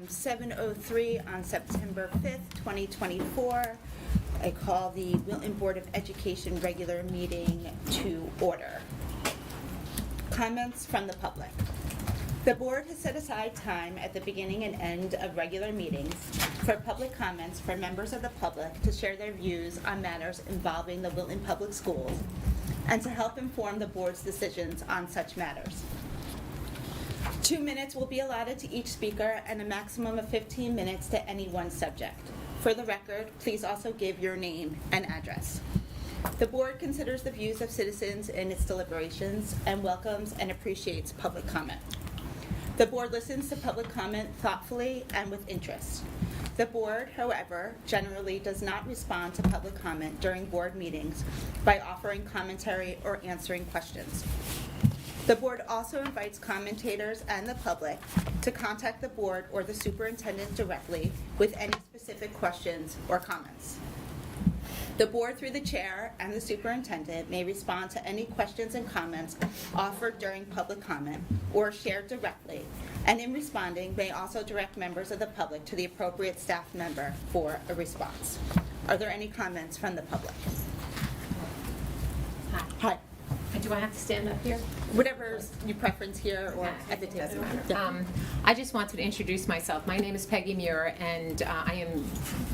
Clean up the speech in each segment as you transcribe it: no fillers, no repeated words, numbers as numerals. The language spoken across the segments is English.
7:03 on September 5th, 2024. I call the Wilton Board of Education regular meeting to order. Comments from the public. The board has set aside time at the beginning and end of regular meetings for public comments for members of the public to share their views on matters involving the Wilton Public Schools and to help inform the board's decisions on such matters. 2 minutes will be allotted to each speaker and a maximum of 15 minutes to any one subject. For the record, please also give your name and address. The board considers the views of citizens in its deliberations and welcomes and appreciates public comment. The board listens to public comment thoughtfully and with interest. The board, however, generally does not respond to public comment during board meetings by offering commentary or answering questions. The board also invites commentators and the public to contact the board or the superintendent directly with any specific questions or comments. The board, through the chair and the superintendent, may respond to any questions and comments offered during public comment or shared directly, and in responding, may also direct members of the public to the appropriate staff member for a response. Are there any comments from the public? Hi. Do I have to stand up here? Whatever you preference here or at the table. Doesn't matter. Yeah. I just wanted to introduce myself. My name is Peggy Muir, and I am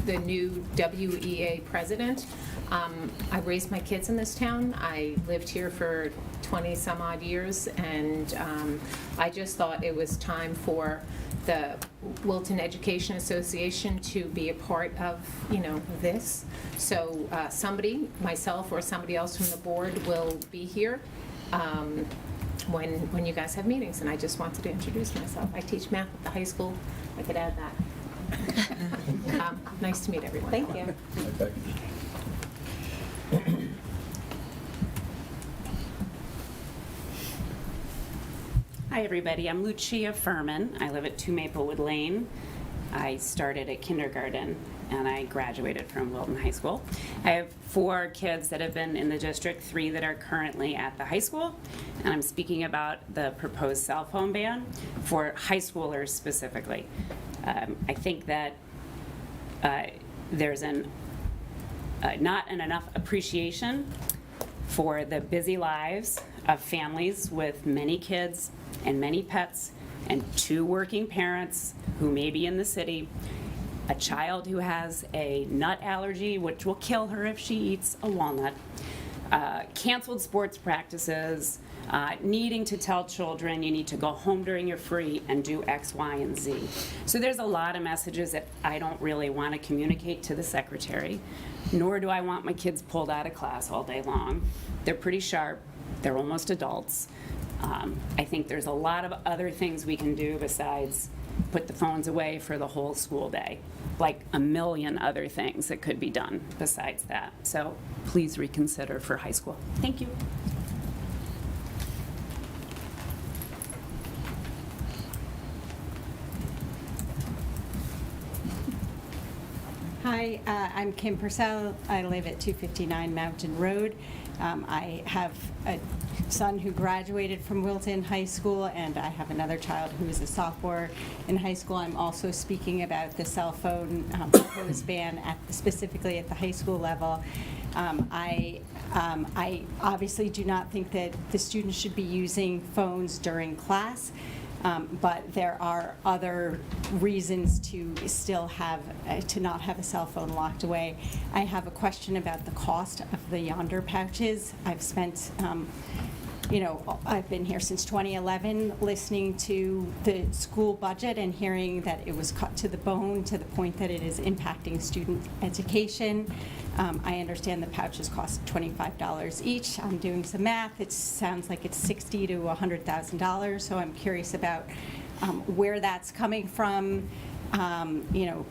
the new WEA president. I raised my kids in this town. I lived here for 20 some odd years, and I just thought it was time for the Wilton Education Association to be a part of, this. So somebody, myself or somebody else from the board, will be here when you guys have meetings, and I just wanted to introduce myself. I teach math at the high school. I could add that. Nice to meet everyone. Thank you. Hi everybody, I'm Lucia Furman. I live at 2 Maplewood Lane. I started at kindergarten and I graduated from Wilton High School. I have 4 kids that have been in the district, 3 that are currently at the high school, and I'm speaking about the proposed cell phone ban for high schoolers specifically. I think that there's not enough appreciation for the busy lives of families with many kids and many pets and 2 working parents who may be in the city, a child who has a nut allergy, which will kill her if she eats a walnut, canceled sports practices, needing to tell children you need to go home during your free and do X, Y, and Z. So there's a lot of messages that I don't really want to communicate to the secretary, nor do I want my kids pulled out of class all day long. They're pretty sharp. They're almost adults. I think there's a lot of other things we can do besides put the phones away for the whole school day, like a million other things that could be done besides that. So please reconsider for high school. Thank you. Hi, I'm Kim Purcell. I live at 259 Mountain Road. I have a son who graduated from Wilton High School, and I have another child who is a sophomore in high school. I'm also speaking about the cell phone proposed ban specifically at the high school level. I obviously do not think that the students should be using phones during class. But there are other reasons to still have, to not have a cell phone locked away. I have a question about the cost of the Yonder pouches. I've spent, I've been here since 2011 listening to the school budget and hearing that it was cut to the bone to the point that it is impacting student education. I understand the pouches cost $25 each. I'm doing some math. It sounds like it's $60,000 to $100,000. So I'm curious about where that's coming from.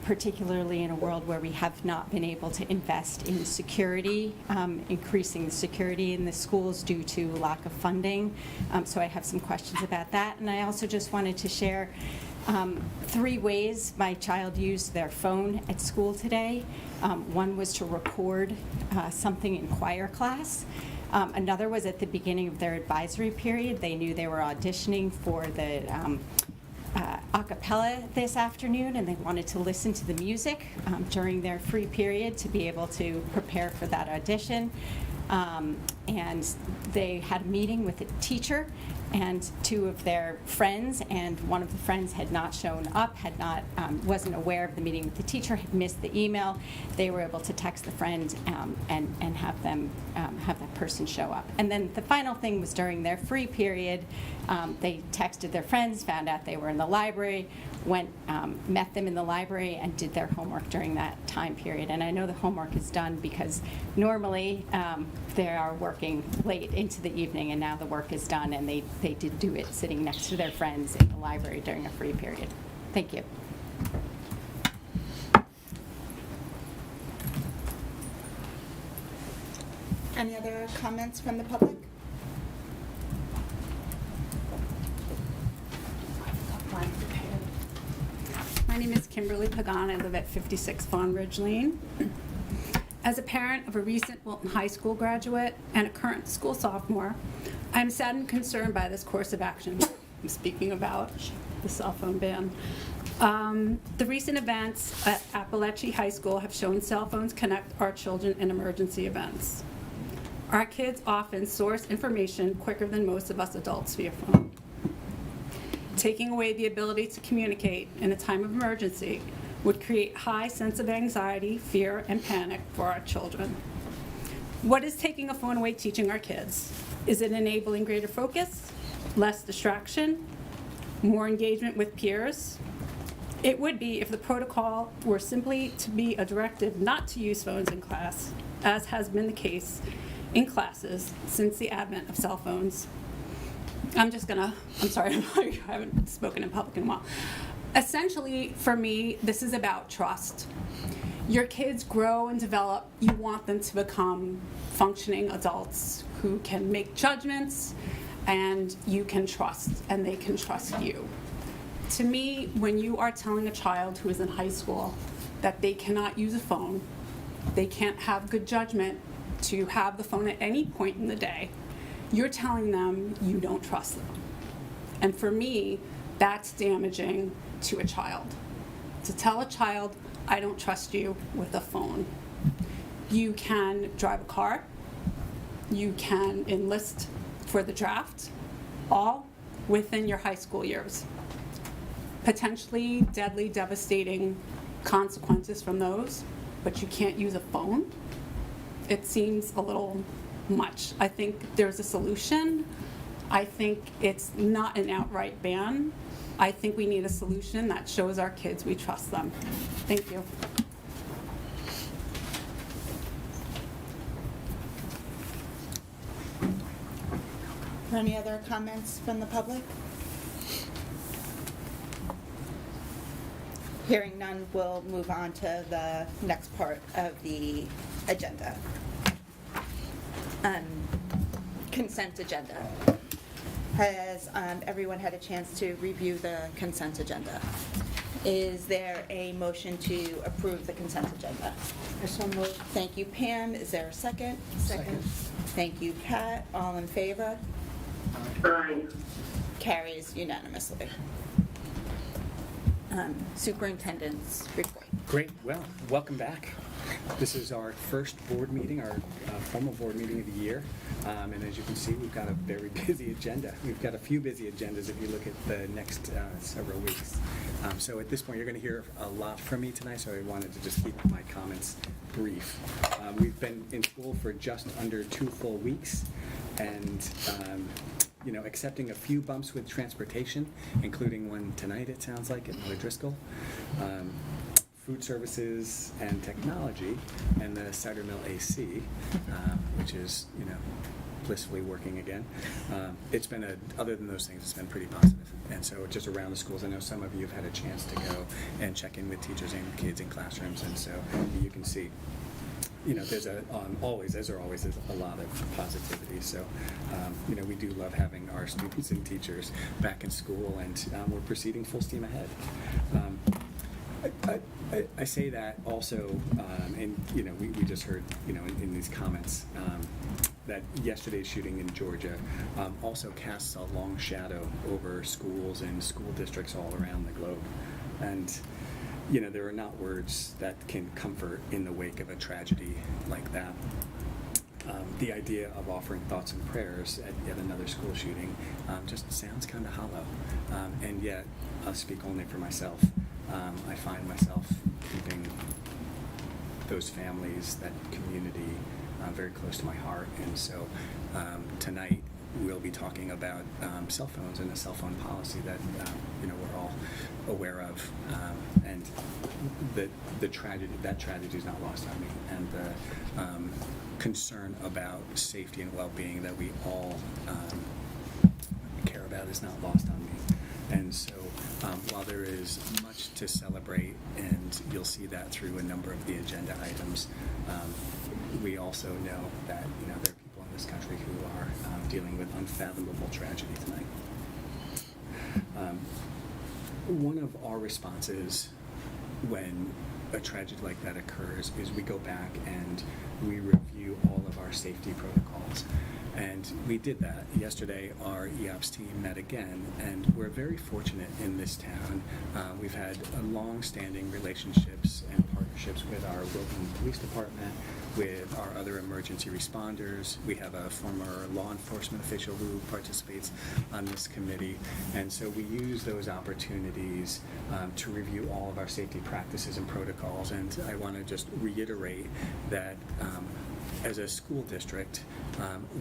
Particularly in a world where we have not been able to invest in security, increasing the security in the schools due to lack of funding. So I have some questions about that. And I also just wanted to share 3 ways my child used their phone at school today. One was to record something in choir class. Another was at the beginning of their advisory period. They knew they were auditioning for the a cappella this afternoon, and they wanted to listen to the music during their free period to be able to prepare for that audition. And they had a meeting with a teacher and two of their friends, and one of the friends had not shown up, wasn't aware of the meeting with the teacher, had missed the email. They were able to text the friend and have that person show up. And then the final thing was during their free period, they texted their friends, found out they were in the library, met them in the library, and did their homework during that time period. And I know the homework is done because normally they are working late into the evening, and now the work is done, and they did do it sitting next to their friends in the library during a free period. Thank you. Any other comments from the public? My name is Kimberly Pagan. I live at 56 Fawn Ridge Lane. As a parent of a recent Wilton High School graduate and a current school sophomore, I'm sad and concerned by this course of action. I'm speaking about the cell phone ban. The recent events at Appalachia High School have shown cell phones connect our children in emergency events. Our kids often source information quicker than most of us adults via phone. Taking away the ability to communicate in a time of emergency would create high sense of anxiety, fear, and panic for our children. What is taking a phone away teaching our kids? Is it enabling greater focus, less distraction, more engagement with peers? It would be if the protocol were simply to be a directive not to use phones in class, as has been the case in classes since the advent of cell phones. I'm sorry, I haven't spoken in public in a while. Essentially, for me, this is about trust. Your kids grow and develop. You want them to become functioning adults who can make judgments, and you can trust, and they can trust you. To me, when you are telling a child who is in high school that they cannot use a phone, they can't have good judgment to have the phone at any point in the day, you're telling them you don't trust them. And for me, that's damaging to a child. To tell a child, I don't trust you with a phone. You can drive a car, you can enlist for the draft, all within your high school years. Potentially deadly, devastating consequences from those, but you can't use a phone? It seems a little much. I think there's a solution. I think it's not an outright ban. I think we need a solution that shows our kids we trust them. Thank you. Any other comments from the public? Hearing none, we'll move on to the next part of the agenda. Consent agenda. Has everyone had a chance to review the consent agenda? Is there a motion to approve the consent agenda? So moved. Thank you, Pam. Is there a second? Second. Thank you, Pat. All in favor? Aye. Carries unanimously. Superintendent's report. Great. Well, welcome back. This is our first board meeting, our formal board meeting of the year. And as you can see, we've got a very busy agenda. We've got a few busy agendas if you look at the next several weeks. So at this point, you're going to hear a lot from me tonight, so I wanted to just keep my comments brief. We've been in school for just under 2 full weeks, and accepting a few bumps with transportation, including one tonight, it sounds like, at Miller-Driscoll. Food services and technology, and the Cider Mill AC, which is, blissfully working again. It's been other than those things, it's been pretty positive. And so just around the schools, I know some of you have had a chance to go and check in with teachers and kids in classrooms, and so you can see, there's always a lot of positivity. So, we do love having our students and teachers back in school, and we're proceeding full steam ahead. I say that also, and we just heard, in these comments, that yesterday's shooting in Georgia also casts a long shadow over schools and school districts all around the globe. And, you know, there are not words that can comfort in the wake of a tragedy like that. The idea of offering thoughts and prayers at yet another school shooting just sounds kind of hollow. And yet, I'll speak only for myself. I find myself keeping those families, that community, very close to my heart. And so tonight we'll be talking about cell phones and a cell phone policy that you know, we're all aware of, and that tragedy is not lost on me, and the concern about safety and well-being that we all care about is not lost on me. And so while there is much to celebrate, and you'll see that through a number of the agenda items, we also know that, you know, there are people in this country who are dealing with unfathomable tragedy tonight. One of our responses when a tragedy like that occurs is we go back and we review all of our safety protocols. And we did that. Yesterday, our EOPS team met again, and we're very fortunate in this town. We've had long-standing relationships and partnerships with our Wilton Police Department, with our other emergency responders. We have a former law enforcement official who participates on this committee. And so we use those opportunities to review all of our safety practices and protocols. And I want to just reiterate that as a school district,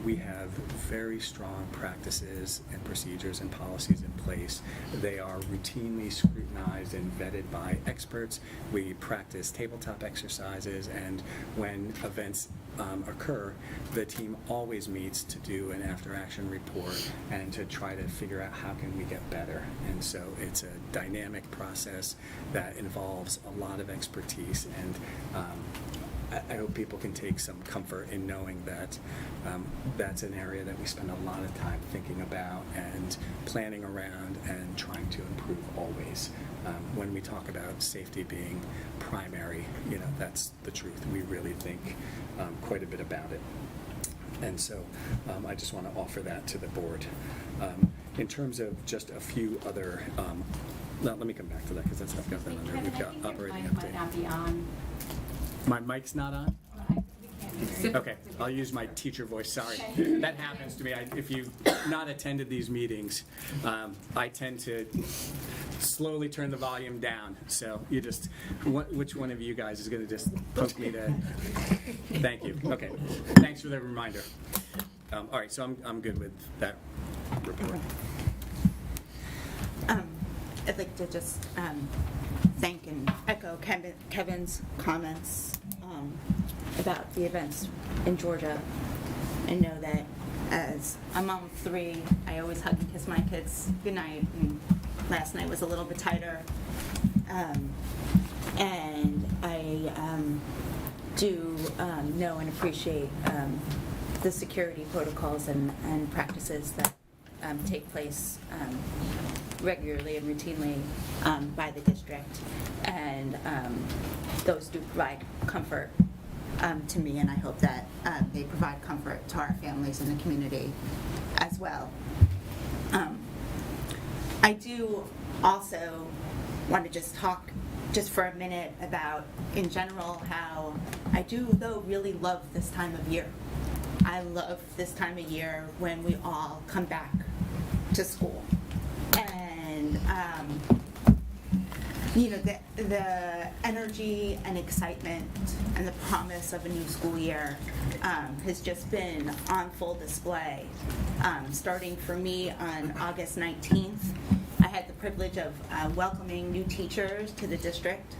we have very strong practices and procedures and policies in place. They are routinely scrutinized and vetted by experts. We practice tabletop exercises, and when events occur, the team always meets to do an after-action report and to try to figure out how can we get better. And so it's a dynamic process that involves a lot of expertise, and I hope people can take some comfort in knowing that that's an area that we spend a lot of time thinking about and planning around and trying to improve always. When we talk about safety being primary, you know, that's the truth. We really think quite a bit about it. And so I just want to offer that to the board. In terms of just a few other, let me come back to that because that's I've got that under. We've got operating update. Might not be on. My mic's not on? Okay, I'll use my teacher voice, sorry. That happens to me. If you've not attended these meetings, I tend to slowly turn the volume down. So you just, which one of you guys is going to just poke me to, thank you. Okay, thanks for the reminder. All right, so I'm good with that report. I'd like to just thank and echo Kevin's comments about the events in Georgia, and know that as a mom of 3, I always hug and kiss my kids goodnight, and last night was a little bit tighter. And I do know and appreciate the security protocols and practices that take place regularly and routinely by the district, and those do provide comfort to me, and I hope that they provide comfort to our families in the community as well. I do also want to just talk just for a minute about, in general, how I do, though, really love this time of year. I love this time of year when we all come back to school. And, you know, the energy and excitement and the promise of a new school year has just been on full display. Starting for me on August 19th, I had the privilege of welcoming new teachers to the district.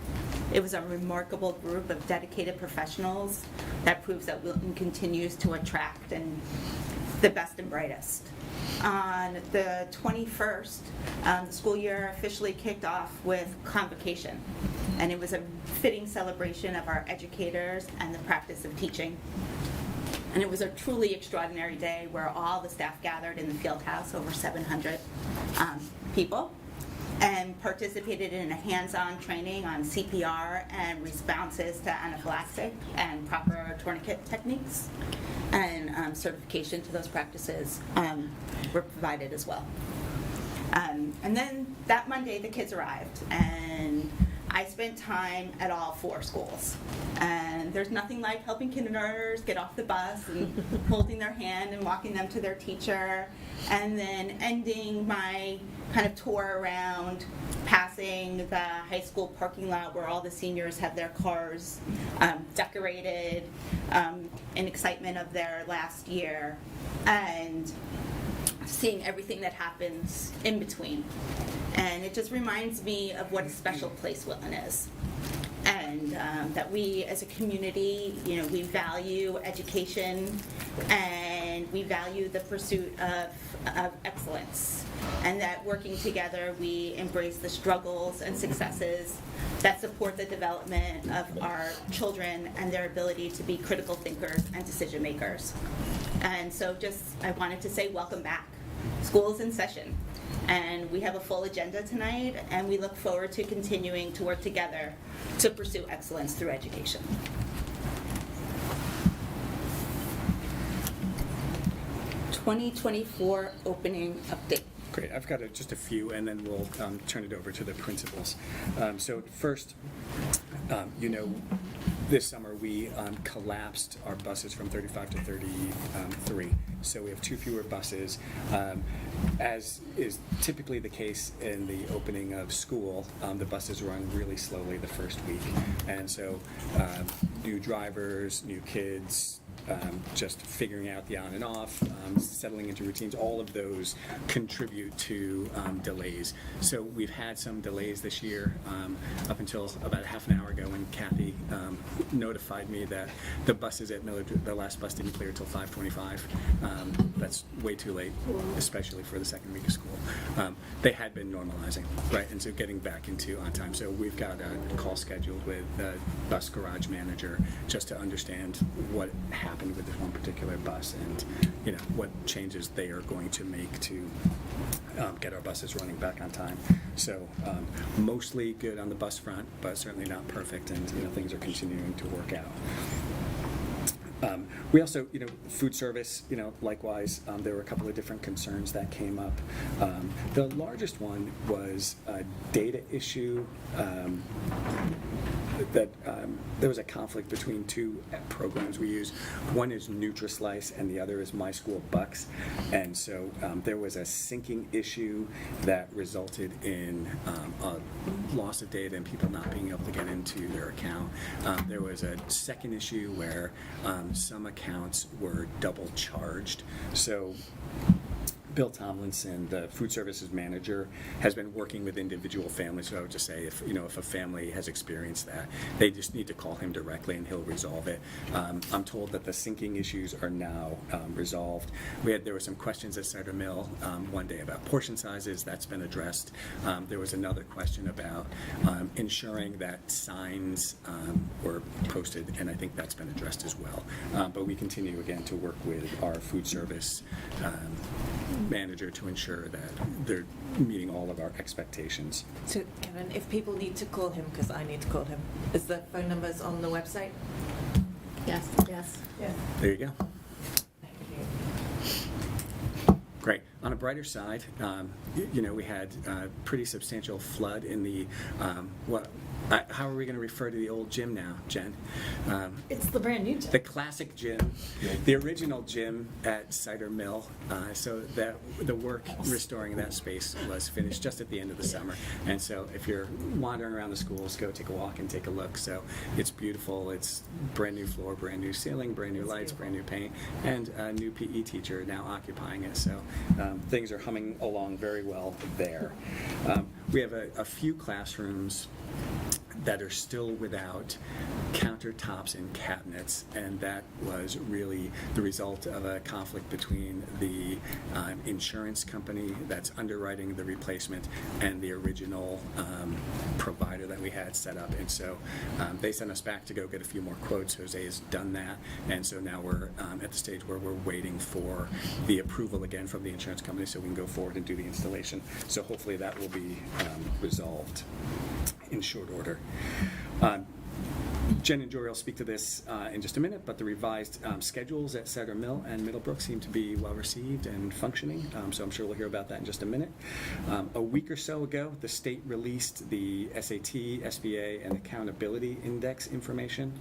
It was a remarkable group of dedicated professionals that proves that Wilton continues to attract and the best and brightest. On the 21st, the school year officially kicked off with convocation, and it was a fitting celebration of our educators and the practice of teaching. And it was a truly extraordinary day where all the staff gathered in the field house, over 700 people. and participated in a hands-on training on CPR and responses to anaphylaxis and proper tourniquet techniques. And certification to those practices were provided as well. And then that Monday, the kids arrived, and I spent time at all 4 schools. And there's nothing like helping kindergartners get off the bus and holding their hand and walking them to their teacher, and then ending my kind of tour around, passing the high school parking lot where all the seniors have their cars decorated in excitement of their last year, and seeing everything that happens in between. And it just reminds me of what a special place Wilton is. And that we as a community, we value education and we value the pursuit of excellence. And that working together, we embrace the struggles and successes that support the development of our children and their ability to be critical thinkers and decision makers. And so I wanted to say welcome back. School's in session. And we have a full agenda tonight, and we look forward to continuing to work together to pursue excellence through education. '24 opening update. Great, I've got just a few, and then we'll turn it over to the principals. So first, this summer we collapsed our buses from 35 to 33. So we have 2 fewer buses. As is typically the case in the opening of school, the buses run really slowly the first week. And so new drivers, new kids, just figuring out the on and off, settling into routines, all of those contribute to delays. So we've had some delays this year, up until about half an hour ago when Kathy notified me that the buses at Miller-Driscoll, the last bus didn't clear until 5:25. That's way too late, especially for the second week of school. They had been normalizing, right, and so getting back into on time. So we've got a call scheduled with the bus garage manager just to understand what happened with this one particular bus and what changes they are going to make to get our buses running back on time. So mostly good on the bus front, but certainly not perfect, and things are continuing to work out. We also, food service, likewise, there were a couple of different concerns that came up. The largest one was a data issue, that there was a conflict between 2 programs we use. One is Nutri-Slice and the other is My School Bucks. And so there was a syncing issue that resulted in a loss of data and people not being able to get into their account. There was a second issue where some accounts were double charged. So Bill Tomlinson, the food services manager, has been working with individual families. So I would just say, if a family has experienced that, they just need to call him directly and he'll resolve it. I'm told that the syncing issues are now resolved. There were some questions at Cider Mill one day about portion sizes. That's been addressed. There was another question about ensuring that signs were posted, and I think that's been addressed as well. But we continue again to work with our food service manager to ensure that they're meeting all of our expectations. So, Kevin, if people need to call him, because I need to call him, is the phone numbers on the website? Yes. Yes. Yeah. There you go. Great. On a brighter side, we had a pretty substantial flood in the, how are we going to refer to the old gym now, Jen? It's the brand new gym. The classic gym, the original gym at Cider Mill. So that the work restoring that space was finished just at the end of the summer. And so if you're wandering around the schools, go take a walk and take a look. So it's beautiful. It's brand new floor, brand new ceiling, brand new lights, brand new paint, and a new PE teacher now occupying it. So things are humming along very well there. We have a few classrooms that are still without countertops and cabinets, and that was really the result of a conflict between the insurance company that's underwriting the replacement and the original provider that we had set up. And so they sent us back to go get a few more quotes. Jose has done that, and so now we're at the stage where we're waiting for the approval again from the insurance company so we can go forward and do the installation. So hopefully that will be resolved in short order. Jen and Jory will speak to this in just a minute, but the revised schedules at Cider Mill and Middlebrook seem to be well received and functioning, so I'm sure we'll hear about that in just a minute. A week or so ago, the state released the SAT, SBA, and Accountability Index information.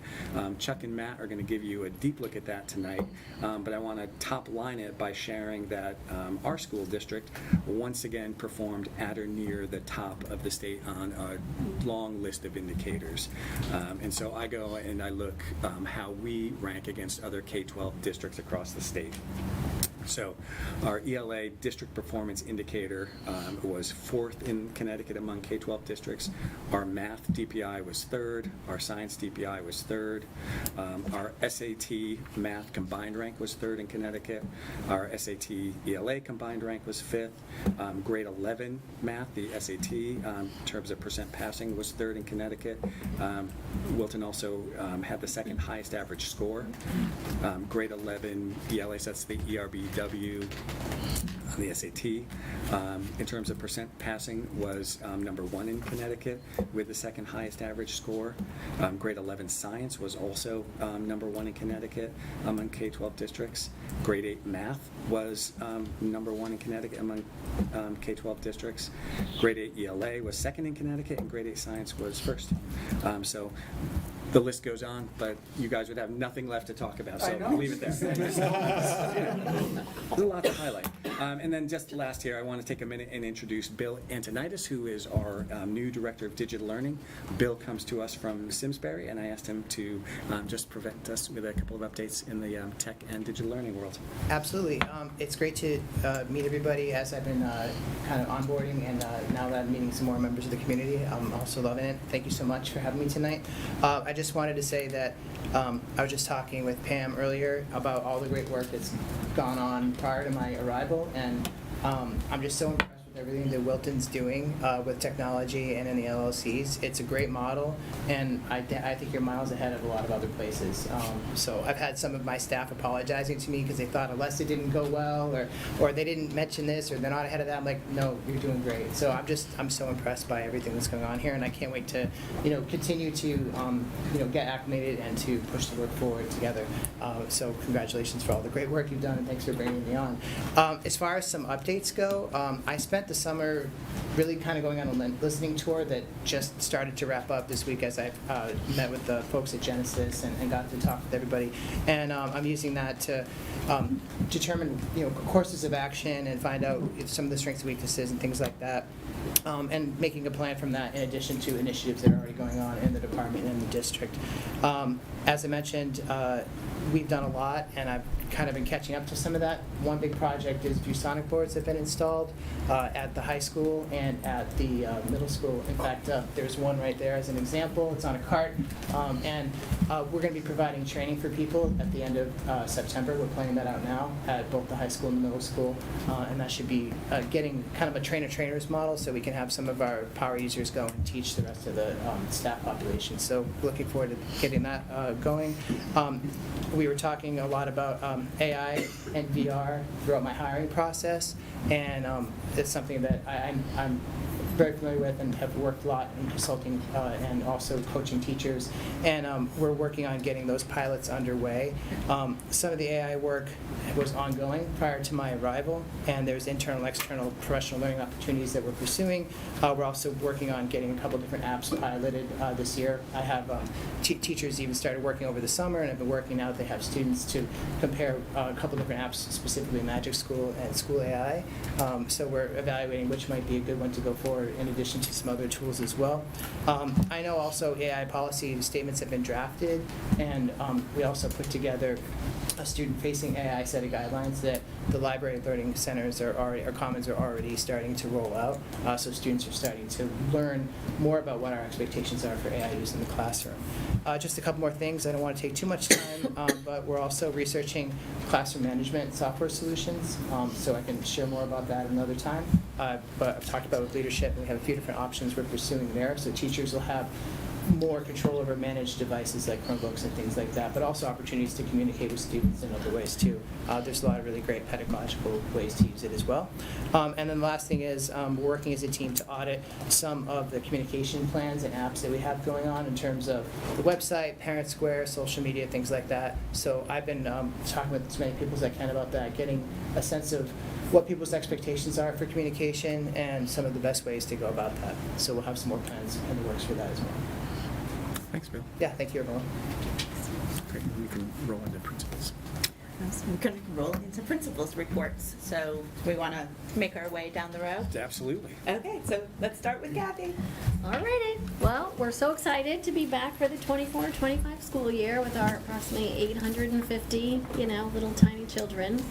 Chuck and Matt are going to give you a deep look at that tonight, but I want to top line it by sharing that our school district once again performed at or near the top of the state on a long list of indicators. And so I go and I look how we rank against other K-12 districts across the state. So our ELA district performance indicator was 4th in Connecticut among K-12 districts. Our math DPI was 3rd. Our science DPI was 3rd. Our SAT math combined rank was 3rd in Connecticut. Our SAT ELA combined rank was 5th. Grade 11 math, the SAT, in terms of percent passing, was 3rd in Connecticut. Wilton also had the 2nd highest average score. Grade 11 ELA, so that's the ERBW on the SAT. In terms of percent passing, was number 1 in Connecticut with the 2nd highest average score. Grade 11 science was also number 1 in Connecticut among K-12 districts. Grade 8 math was number 1 in Connecticut among K-12 districts. Grade 8 ELA was 2nd in Connecticut, and grade 8 science was 1st. So the list goes on, but you guys would have nothing left to talk about, so I'll leave it there. There's a lot to highlight. And then just last here, I want to take a minute and introduce Bill Antonitis, who is our new Director of Digital Learning. Bill comes to us from Simsbury, and I asked him to just present us with a couple of updates in the tech and digital learning world. Absolutely. It's great to meet everybody as I've been kind of onboarding, and now that I'm meeting some more members of the community, I'm also loving it. Thank you so much for having me tonight. I just wanted to say that I was just talking with Pam earlier about all the great work that's gone on prior to my arrival, and I'm just so impressed with everything that Wilton's doing with technology and in the LLCs. It's a great model, and I think you're miles ahead of a lot of other places. So I've had some of my staff apologizing to me because they thought unless it didn't go well, or they didn't mention this, or they're not ahead of that. I'm like, no, you're doing great. So I'm so impressed by everything that's going on here, and I can't wait to continue to get acclimated and to push the work forward together. So congratulations for all the great work you've done, and thanks for bringing me on. As far as some updates go, I spent the summer really kind of going on a listening tour that just started to wrap up this week as I met with the folks at Genesis and got to talk with everybody. And I'm using that to determine courses of action and find out some of the strengths and weaknesses and things like that. And making a plan from that in addition to initiatives that are already going on in the department and in the district. As I mentioned, we've done a lot, and I've kind of been catching up to some of that. One big project is ViewSonic boards have been installed at the high school and at the middle school. In fact, there's one right there as an example. It's on a cart, and we're going to be providing training for people at the end of September. We're planning that out now at both the high school and the middle school, and that should be getting kind of a trainer-trainers model so we can have some of our power users go and teach the rest of the staff population. So looking forward to getting that going. We were talking a lot about AI and VR throughout my hiring process, and it's something that I'm very familiar with and have worked a lot in consulting and also coaching teachers, and we're working on getting those pilots underway. Some of the AI work was ongoing prior to my arrival, and there's internal and external professional learning opportunities that we're pursuing. We're also working on getting a couple different apps piloted this year. I have teachers even started working over the summer, and have been working now that they have students to compare a couple different apps, specifically Magic School and School AI. So we're evaluating which might be a good one to go forward in addition to some other tools as well. I know also AI policy statements have been drafted, and we also put together a student-facing AI set of guidelines that the library learning centers are already, or commons are already starting to roll out. So students are starting to learn more about what our expectations are for AI use in the classroom. Just a couple more things. I don't want to take too much time, but we're also researching classroom management software solutions, so I can share more about that another time. But I've talked about with leadership, and we have a few different options we're pursuing there, so teachers will have more control over managed devices like Chromebooks and things like that, but also opportunities to communicate with students in other ways too. There's a lot of really great pedagogical ways to use it as well. And then the last thing is we're working as a team to audit some of the communication plans and apps that we have going on in terms of the website, Parent Square, social media, things like that. So I've been talking with as many people as I can about that, getting a sense of what people's expectations are for communication and some of the best ways to go about that. So we'll have some more plans in the works for that as well. Thanks, Bill. Yeah, thank you, everyone. Great, we can roll into principals. We're going to roll into principals' reports. So we want to make our way down the road? Absolutely. Okay, so let's start with Kathy. Alrighty, well, we're so excited to be back for the 24-25 school year with our approximately 850, little tiny children.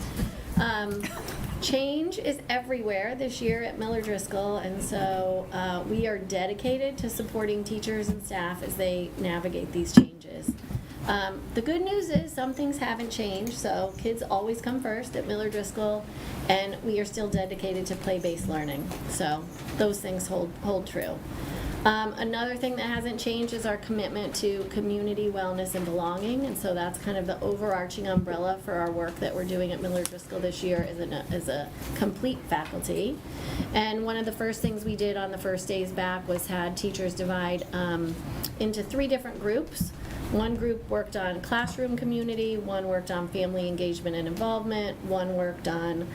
Change is everywhere this year at Miller-Driscoll, and so we are dedicated to supporting teachers and staff as they navigate these changes. The good news is some things haven't changed, so kids always come first at Miller-Driscoll, and we are still dedicated to play-based learning. So those things hold true. Another thing that hasn't changed is our commitment to community wellness and belonging, and so that's kind of the overarching umbrella for our work that we're doing at Miller-Driscoll this year as a complete faculty. And one of the first things we did on the first days back was had teachers divide into 3 different groups. One group worked on classroom community, one worked on family engagement and involvement, one worked on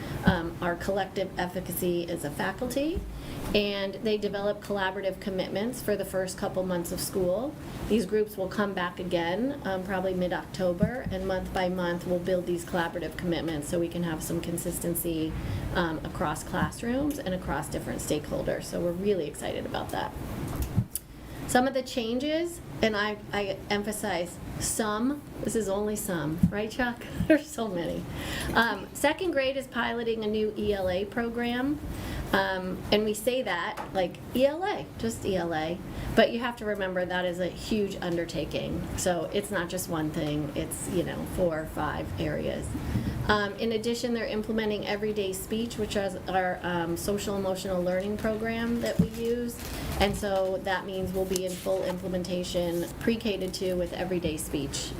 our collective efficacy as a faculty, and they developed collaborative commitments for the first couple months of school. These groups will come back again probably mid-October, and month by month we'll build these collaborative commitments so we can have some consistency across classrooms and across different stakeholders. So we're really excited about that. Some of the changes, and I emphasize some, this is only some, right, Chuck? There's so many. Second grade is piloting a new ELA program, and we say that like ELA, just ELA, but you have to remember that is a huge undertaking. So it's not just one thing, it's 4 or 5 areas. In addition, they're implementing everyday speech, which is our social emotional learning program that we use. And so that means we'll be in full implementation pre-K to 2 with everyday speech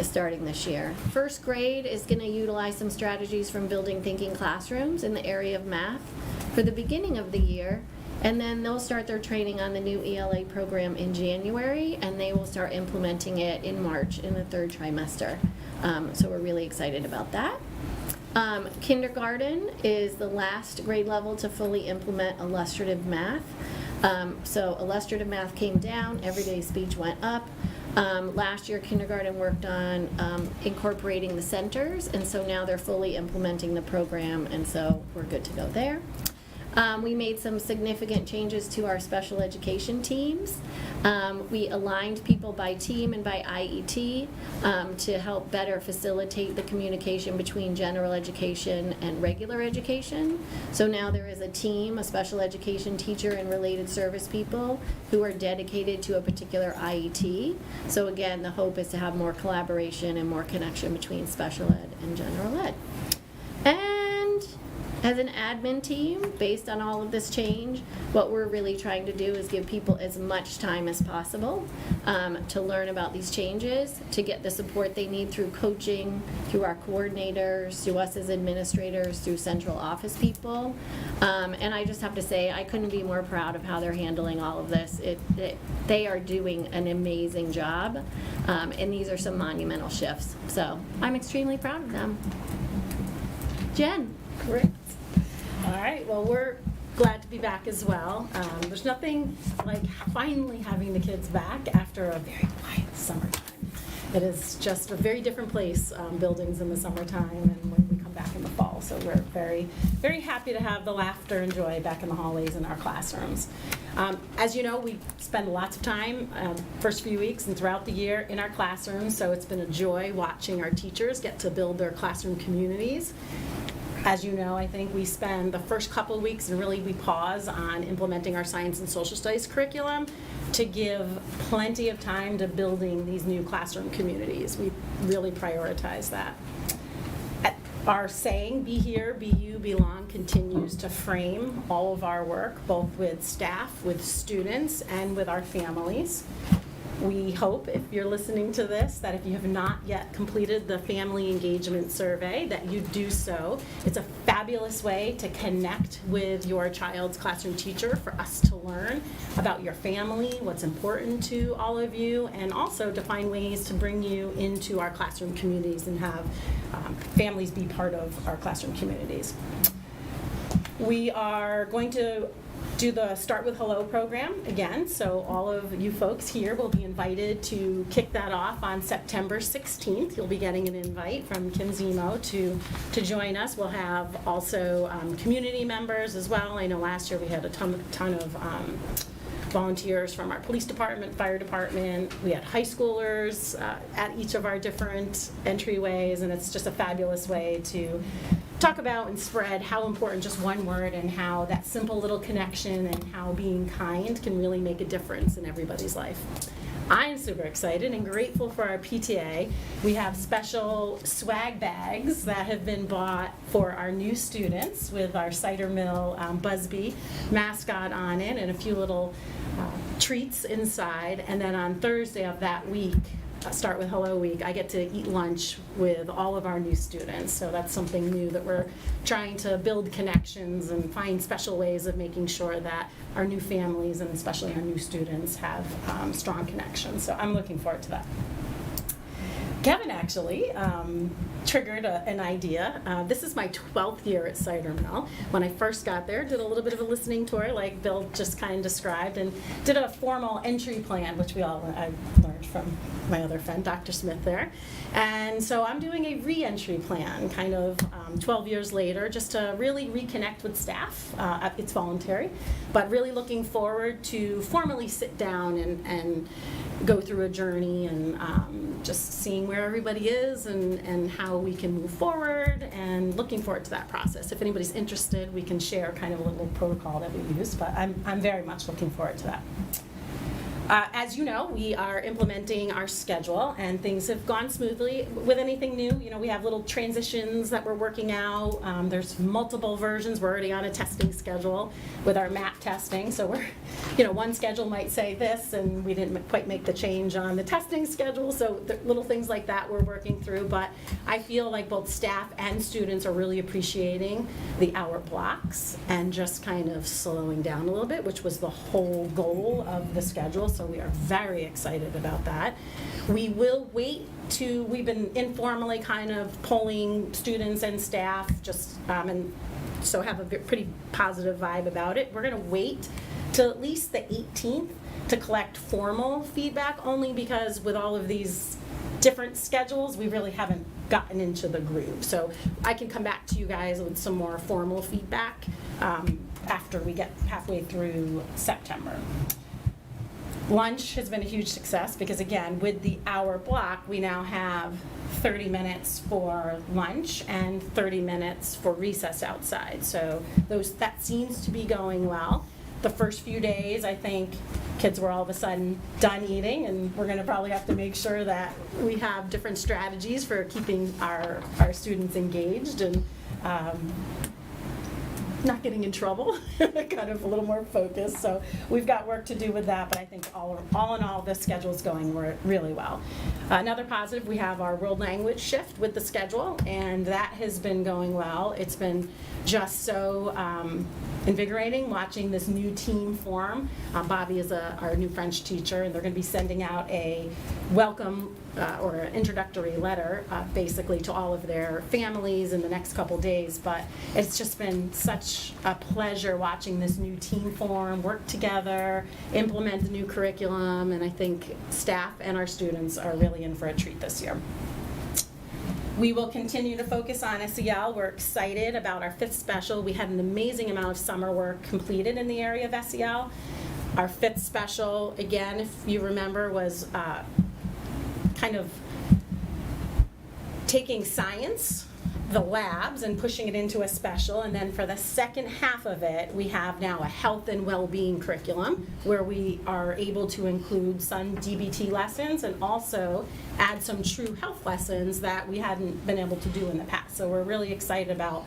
starting this year. First grade is going to utilize some strategies from building thinking classrooms in the area of math for the beginning of the year. And then they'll start their training on the new ELA program in January, and they will start implementing it in March in the 3rd trimester. So we're really excited about that. Kindergarten is the last grade level to fully implement illustrative math. So illustrative math came down, everyday speech went up. Last year, kindergarten worked on incorporating the centers, and so now they're fully implementing the program, and so we're good to go there. We made some significant changes to our special education teams. We aligned people by team and by IET to help better facilitate the communication between general education and regular education. So now there is a team, a special education teacher and related service people who are dedicated to a particular IET. So again, the hope is to have more collaboration and more connection between special ed and general ed. And as an admin team, based on all of this change, what we're really trying to do is give people as much time as possible to learn about these changes, to get the support they need through coaching, through our coordinators, through us as administrators, through central office people. And I just have to say, I couldn't be more proud of how they're handling all of this. They are doing an amazing job, and these are some monumental shifts. So I'm extremely proud of them. Jen. Great. All right, well, we're glad to be back as well. There's nothing like finally having the kids back after a very quiet summertime. It is just a very different place, buildings in the summertime and when we come back in the fall. well. So we're very, very happy to have the laughter and joy back in the hallways in our classrooms. As you know, we spend lots of time, first few weeks and throughout the year in our classrooms, so it's been a joy watching our teachers get to build their classroom communities. As you know, I think we spend the first couple of weeks and really we pause on implementing our science and social studies curriculum to give plenty of time to building these new classroom communities. We really prioritize that. Our saying, be here, be you, belong, continues to frame all of our work, both with staff, with students, and with our families. We hope, if you're listening to this, that if you have not yet completed the family engagement survey, that you do so. It's a fabulous way to connect with your child's classroom teacher, for us to learn about your family, what's important to all of you, and also to find ways to bring you into our classroom communities and have families be part of our classroom communities. We are going to do the Start with Hello program again, so all of you folks here will be invited to kick that off on September 16th. You'll be getting an invite from Kim Zemo to join us. We'll have also community members as well. I know last year we had a ton of volunteers from our police department, fire department. We had high schoolers at each of our different entryways, and it's just a fabulous way to talk about and spread how important just one word and how that simple little connection and how being kind can really make a difference in everybody's life. I'm super excited and grateful for our PTA. We have special swag bags that have been bought for our new students with our Cider Mill Busby mascot on it and a few little treats inside. And then on Thursday of that week, Start with Hello Week, I get to eat lunch with all of our new students. So that's something new that we're trying to build connections and find special ways of making sure that our new families and especially our new students have strong connections. So I'm looking forward to that. Kevin actually triggered an idea. This is my 12th year at Cider Mill. When I first got there, did a little bit of a listening tour like Bill just kind of described, and did a formal entry plan, which I learned from my other friend, Dr. Smith there. And so I'm doing a re-entry plan, kind of 12 years later, just to really reconnect with staff. It's voluntary, but really looking forward to formally sit down and go through a journey and just seeing where everybody is and how we can move forward, and looking forward to that process. If anybody's interested, we can share kind of a little protocol that we use, but I'm very much looking forward to that. As you know, we are implementing our schedule, and things have gone smoothly. With anything new, you know, we have little transitions that we're working out. There's multiple versions. We're already on a testing schedule with our MAP testing. So we're, you know, one schedule might say this, and we didn't quite make the change on the testing schedule. So the little things like that we're working through. But I feel like both staff and students are really appreciating the hour blocks and just kind of slowing down a little bit, which was the whole goal of the schedule. So we are very excited about that. We will wait to, we've been informally kind of polling students and staff, just and so have a pretty positive vibe about it. We're going to wait till at least the 18th to collect formal feedback, only because with all of these different schedules, we really haven't gotten into the groove. So I can come back to you guys with some more formal feedback after we get halfway through September. Lunch has been a huge success because, again, with the hour block, we now have 30 minutes for lunch and 30 minutes for recess outside. So that seems to be going well. The first few days, I think kids were all of a sudden done eating, and we're going to probably have to make sure that we have different strategies for keeping our students engaged and not getting in trouble, kind of a little more focused. So we've got work to do with that, but I think all in all, the schedule's going really well. Another positive, we have our world language shift with the schedule, and that has been going well. It's been just so invigorating watching this new team form. Bobby is our new French teacher, and they're going to be sending out a welcome or an introductory letter basically to all of their families in the next couple days. But it's just been such a pleasure watching this new team form, work together, implement the new curriculum, and I think staff and our students are really in for a treat this year. We will continue to focus on SEL. We're excited about our fifth special. We had an amazing amount of summer work completed in the area of SEL. Our fifth special, again, if you remember, was kind of taking science, the labs, and pushing it into a special. And then for the second half of it, we have now a health and well-being curriculum where we are able to include some DBT lessons and also add some true health lessons that we hadn't been able to do in the past. So we're really excited about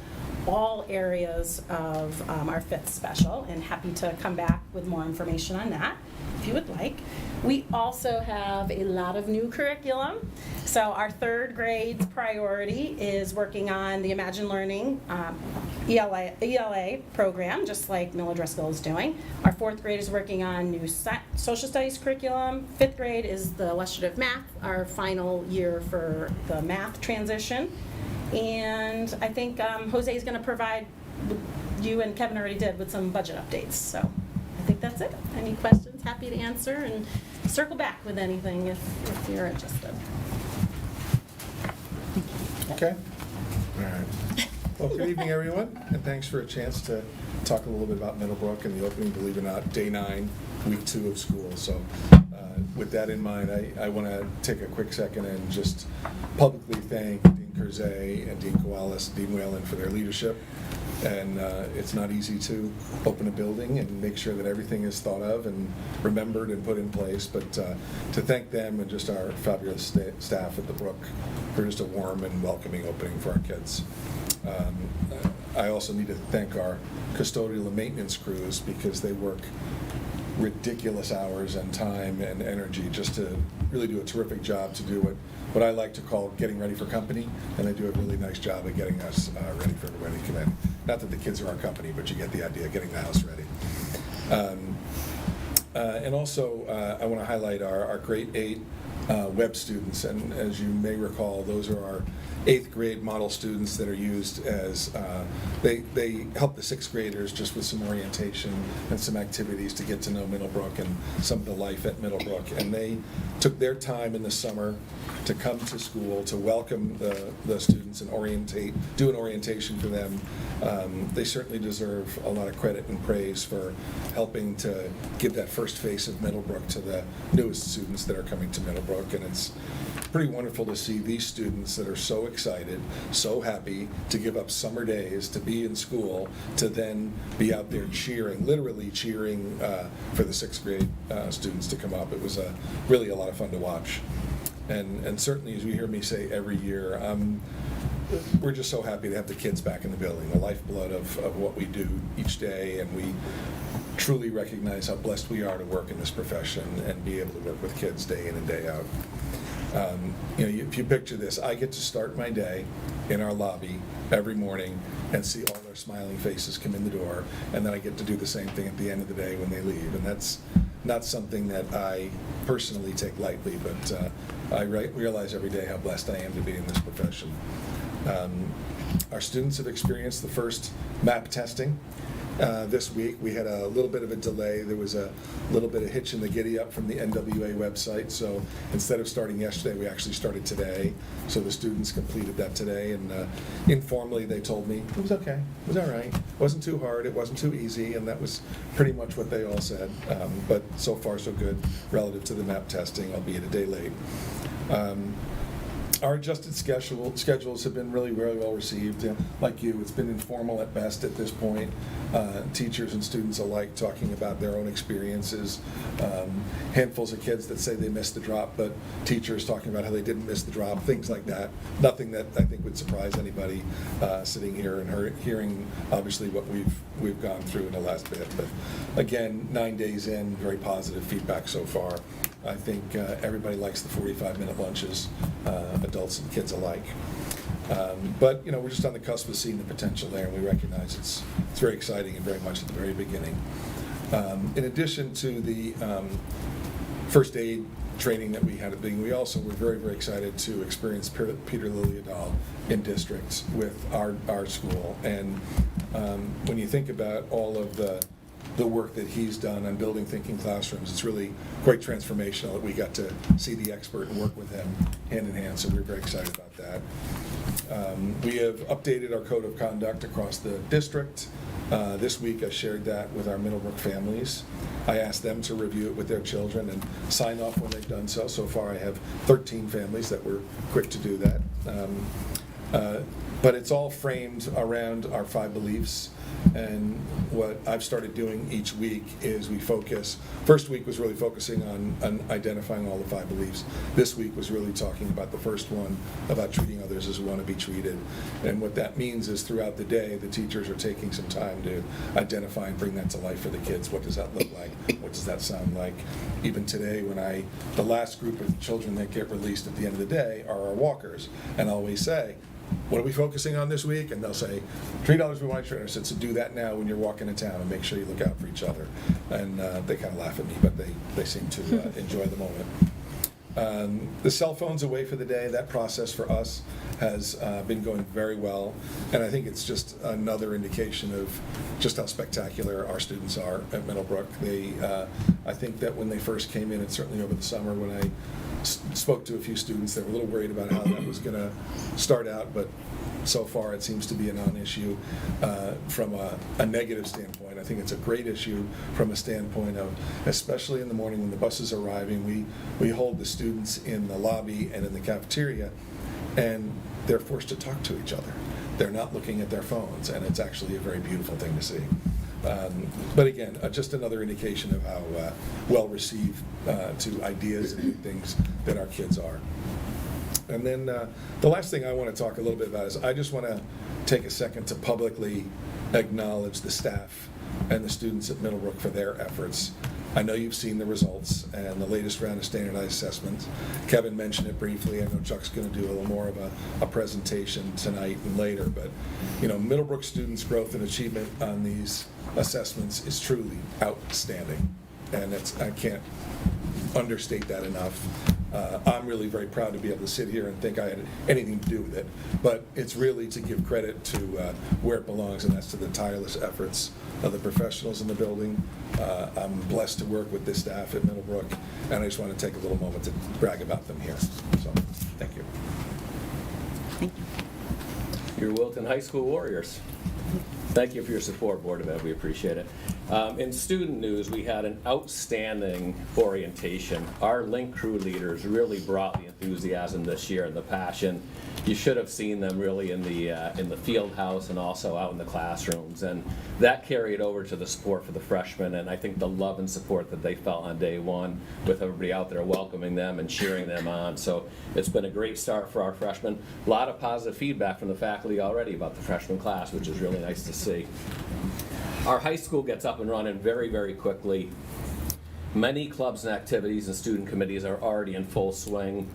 all areas of our fifth special, and happy to come back with more information on that if you would like. We also have a lot of new curriculum. So our third grade's priority is working on the Imagine Learning ELA program, just like Miller-Driscoll is doing. Our fourth grade is working on new social studies curriculum. Fifth grade is the illustrative math, our final year for the math transition. And I think Jose is going to provide, you and Kevin already did, with some budget updates. So I think that's it. Any questions? Happy to answer, and circle back with anything if you're interested. Okay. All right. Well, good evening, everyone, and thanks for a chance to talk a little bit about Middlebrook and the opening, believe it or not, day 9, week 2 of school. So with that in mind, I want to take a quick second and just publicly thank Dean Curzay and Dean Koalis, Dean Whalen for their leadership. And it's not easy to open a building and make sure that everything is thought of and remembered and put in place, but to thank them and just our fabulous staff at the Brook for just a warm and welcoming opening for our kids. I also need to thank our custodial and maintenance crews because they work ridiculous hours and time and energy just to really do a terrific job to do what I like to call getting ready for company, and they do a really nice job of getting us ready for everybody to come in. Not that the kids are our company, but you get the idea, getting the house ready. And also, I want to highlight our grade 8 web students, and as you may recall, those are our 8th grade model students that are used as, they help the 6th graders just with some orientation and some activities to get to know Middlebrook and some of the life at Middlebrook. And they took their time in the summer to come to school, to welcome the students and do an orientation for them. They certainly deserve a lot of credit and praise for helping to give that first face of Middlebrook to the newest students that are coming to Middlebrook. And it's pretty wonderful to see these students that are so excited, so happy to give up summer days to be in school, to then be out there cheering, literally cheering for the 6th grade students to come up. It was really a lot of fun to watch. And certainly, as you hear me say every year, we're just so happy to have the kids back in the building, the lifeblood of what we do each day, and we truly recognize how blessed we are to work in this profession and be able to work with kids day in and day out. If you picture this, I get to start my day in our lobby every morning and see all their smiling faces come in the door, and then I get to do the same thing at the end of the day when they leave. And that's not something that I personally take lightly, but I realize every day how blessed I am to be in this profession. Our students have experienced the first MAP testing. This week we had a little bit of a delay. There was a little bit of hitch in the giddy up from the NWA website, so instead of starting yesterday, we actually started today. So the students completed that today, and informally they told me it was okay, it was all right, it wasn't too hard, it wasn't too easy, and that was pretty much what they all said. But so far so good relative to the MAP testing, albeit a day late. Our adjusted schedules have been really very well received. Like you, it's been informal at best at this point. Teachers and students alike talking about their own experiences. Handfuls of kids that say they missed the drop, but teachers talking about how they didn't miss the drop, things like that. Nothing that I think would surprise anybody sitting here and hearing obviously what we've gone through in the last bit. But again, 9 days in, very positive feedback so far. I think everybody likes the 45-minute lunches, adults and kids alike. But we're just on the cusp of seeing the potential there, and we recognize it's very exciting and very much at the very beginning. In addition to the first aid training that we had at the beginning, we also were very, very excited to experience Peter Liliendahl in district with our school. And when you think about all of the work that he's done on building thinking classrooms, it's really quite transformational that we got to see the expert and work with him hand in hand, so we're very excited about that. We have updated our code of conduct across the district. This week I shared that with our Middlebrook families. I asked them to review it with their children and sign off when they've done so. So far I have 13 families that were quick to do that. But it's all framed around our 5 beliefs. And what I've started doing each week is we focus, first week was really focusing on identifying all the 5 beliefs. This week was really talking about the first one, about treating others as we want to be treated. And what that means is throughout the day, the teachers are taking some time to identify and bring that to life for the kids. What does that look like? What does that sound like? Even today, the last group of children that get released at the end of the day are our walkers. And I always say, what are we focusing on this week? And they'll say, treat others we want to treat ourselves. So do that now when you're walking in town and make sure you look out for each other. And they kind of laugh at me, but they seem to enjoy the moment. The cell phone's away for the day. That process for us has been going very well. And I think it's just another indication of just how spectacular our students are at Middlebrook. I think that when they first came in, and certainly over the summer when I spoke to a few students, they were a little worried about how that was going to start out, but so far it seems to be a non-issue from a negative standpoint. I think it's a great issue from a standpoint of, especially in the morning when the bus is arriving, we hold the students in the lobby and in the cafeteria, and they're forced to talk to each other. They're not looking at their phones, and it's actually a very beautiful thing to see. But again, just another indication of how well received to ideas and new things that our kids are. And then the last thing I want to talk a little bit about is I just want to take a second to publicly acknowledge the staff and the students at Middlebrook for their efforts. I know you've seen the results and the latest round of standardized assessments. Kevin mentioned it briefly. I know Chuck's going to do a little more of a presentation tonight and later, but Middlebrook students' growth and achievement on these assessments is truly outstanding, and I can't understate that enough. I'm really very proud to be able to sit here and think I had anything to do with it, but it's really to give credit to where it belongs, and that's to the tireless efforts of the professionals in the building. I'm blessed to work with this staff at Middlebrook, and I just want to take a little moment to brag about them here. So, thank you. Thank you. Your Wilton High School Warriors. Thank you for your support, Board of Ed. We appreciate it. In student news, we had an outstanding orientation. Our Link crew leaders really brought the enthusiasm this year and the passion. You should have seen them really in the field house and also out in the classrooms, and that carried over to the support for the freshmen, and I think the love and support that they felt on day one with everybody out there welcoming them and cheering them on. So it's been a great start for our freshmen. A lot of positive feedback from the faculty already about the freshman class, which is really nice to see. Our high school gets up and running very, very quickly. Many clubs and activities and student committees are already in full swing.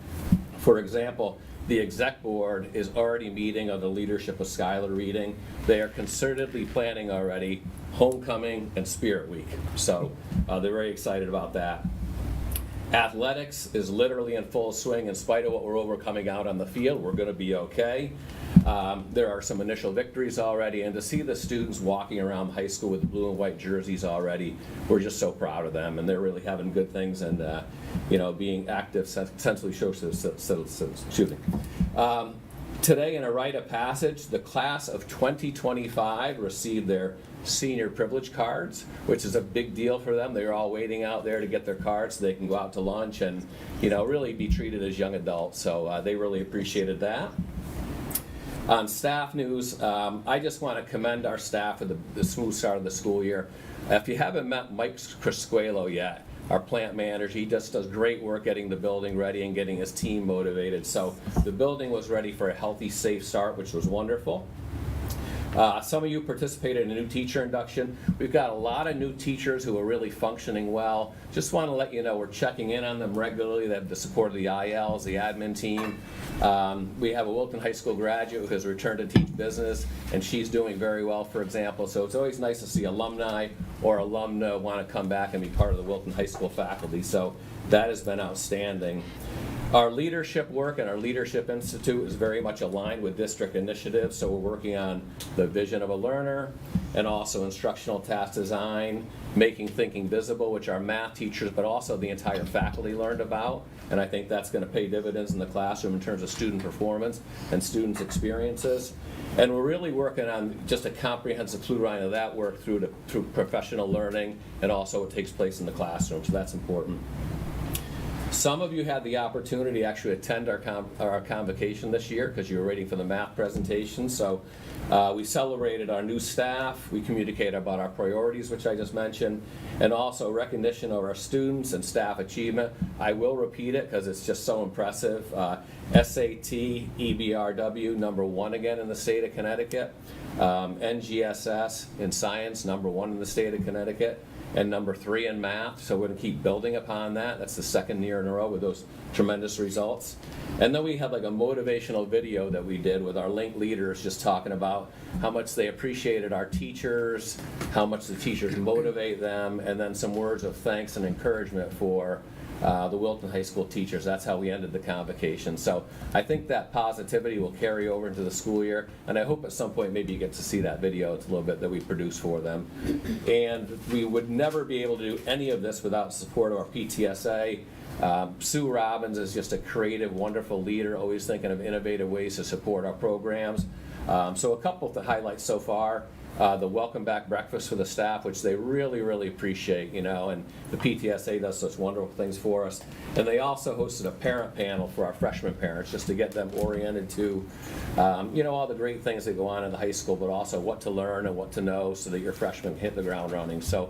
For example, the exec board is already meeting under the leadership of Skylar Reading. They are concertedly planning already homecoming and Spirit Week. So they're very excited about that. Athletics is literally in full swing. In spite of what we're overcoming out on the field, we're going to be okay. There are some initial victories already, and to see the students walking around high school with blue and white jerseys already, we're just so proud of them, and they're really having good things and being active, essentially shooting. Today, in a rite of passage, the class of 2025 received their senior privilege cards, which is a big deal for them. They're all waiting out there to get their cards so they can go out to lunch and really be treated as young adults. So they really appreciated that. On staff news, I just want to commend our staff for the smooth start of the school year. If you haven't met Mike Crisquelo yet, our plant manager, he just does great work getting the building ready and getting his team motivated. So the building was ready for a healthy, safe start, which was wonderful. Some of you participated in a new teacher induction. We've got a lot of new teachers who are really functioning well. Just want to let you know we're checking in on them regularly. They have the support of the ILs, the admin team. We have a Wilton High School graduate who has returned to teach business, and she's doing very well, for example. So it's always nice to see alumni or alumna want to come back and be part of the Wilton High School faculty. So that has been outstanding. Our leadership work and our Leadership Institute is very much aligned with district initiatives, so we're working on the vision of a learner and also instructional task design, making thinking visible, which our math teachers but also the entire faculty learned about. and I think that's going to pay dividends in the classroom in terms of student performance and students' experiences. And we're really working on just a comprehensive through line of that work through professional learning, and also what takes place in the classroom, so that's important. Some of you had the opportunity to actually attend our convocation this year because you were waiting for the math presentation. So we celebrated our new staff, we communicated about our priorities, which I just mentioned, and also recognition of our students and staff achievement. I will repeat it because it's just so impressive. SAT, EBRW, #1 again in the state of Connecticut. NGSS in science, #1 in the state of Connecticut. And #3 in math, so we're going to keep building upon that. That's the second year in a row with those tremendous results. And then we had like a motivational video that we did with our link leaders, just talking about how much they appreciated our teachers, how much the teachers motivate them, and then some words of thanks and encouragement for the Wilton High School teachers. That's how we ended the convocation. So I think that positivity will carry over into the school year, and I hope at some point maybe you get to see that video. It's a little bit that we produced for them. And we would never be able to do any of this without the support of our PTSA. Sue Robbins is just a creative, wonderful leader, always thinking of innovative ways to support our programs. So a couple of the highlights so far. The welcome back breakfast for the staff, which they really, really appreciate, and the PTSA does such wonderful things for us. And they also hosted a parent panel for our freshman parents, just to get them oriented to, all the great things that go on in the high school, but also what to learn and what to know so that your freshmen hit the ground running. So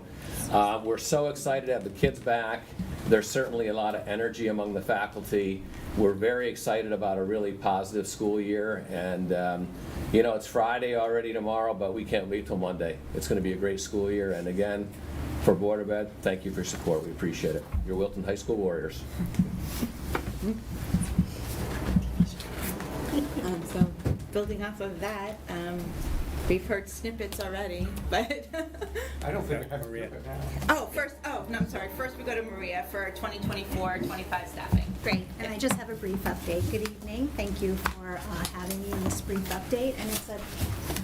we're so excited to have the kids back. There's certainly a lot of energy among the faculty. We're very excited about a really positive school year, and it's Friday already tomorrow, but we can't wait till Monday. It's going to be a great school year, and again, for Board of Ed, thank you for your support. We appreciate it. Your Wilton High School Warriors. So building off of that, we've heard snippets already, but I don't think I have Maria. I'm sorry. First we go to Maria for 2024-25 staffing. Great, and I just have a brief update. Good evening. Thank you for having me in this brief update. And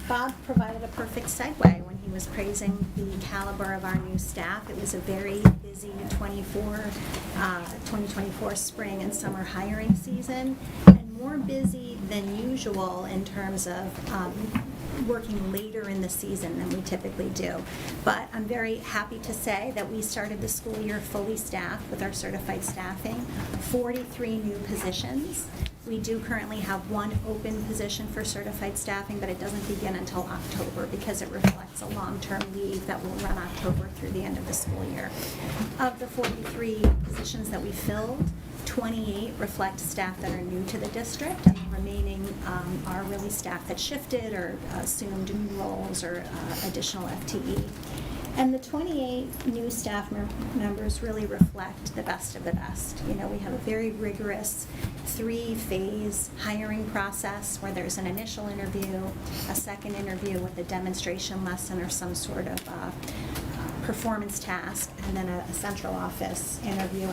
Bob provided a perfect segue when he was praising the caliber of our new staff. It was a very busy 2024 spring and summer hiring season, and more busy than usual in terms of working later in the season than we typically do. But I'm very happy to say that we started the school year fully staffed with our certified staffing, 43 new positions. We do currently have one open position for certified staffing, but it doesn't begin until October because it reflects a long-term leave that will run October through the end of the school year. Of the 43 positions that we filled, 28 reflect staff that are new to the district, and the remaining are really staff that shifted or assumed new roles or additional FTE. And the 28 new staff members really reflect the best of the best. We have a very rigorous 3-phase hiring process where there's an initial interview, a second interview with a demonstration lesson or some sort of performance task, and then a central office interview.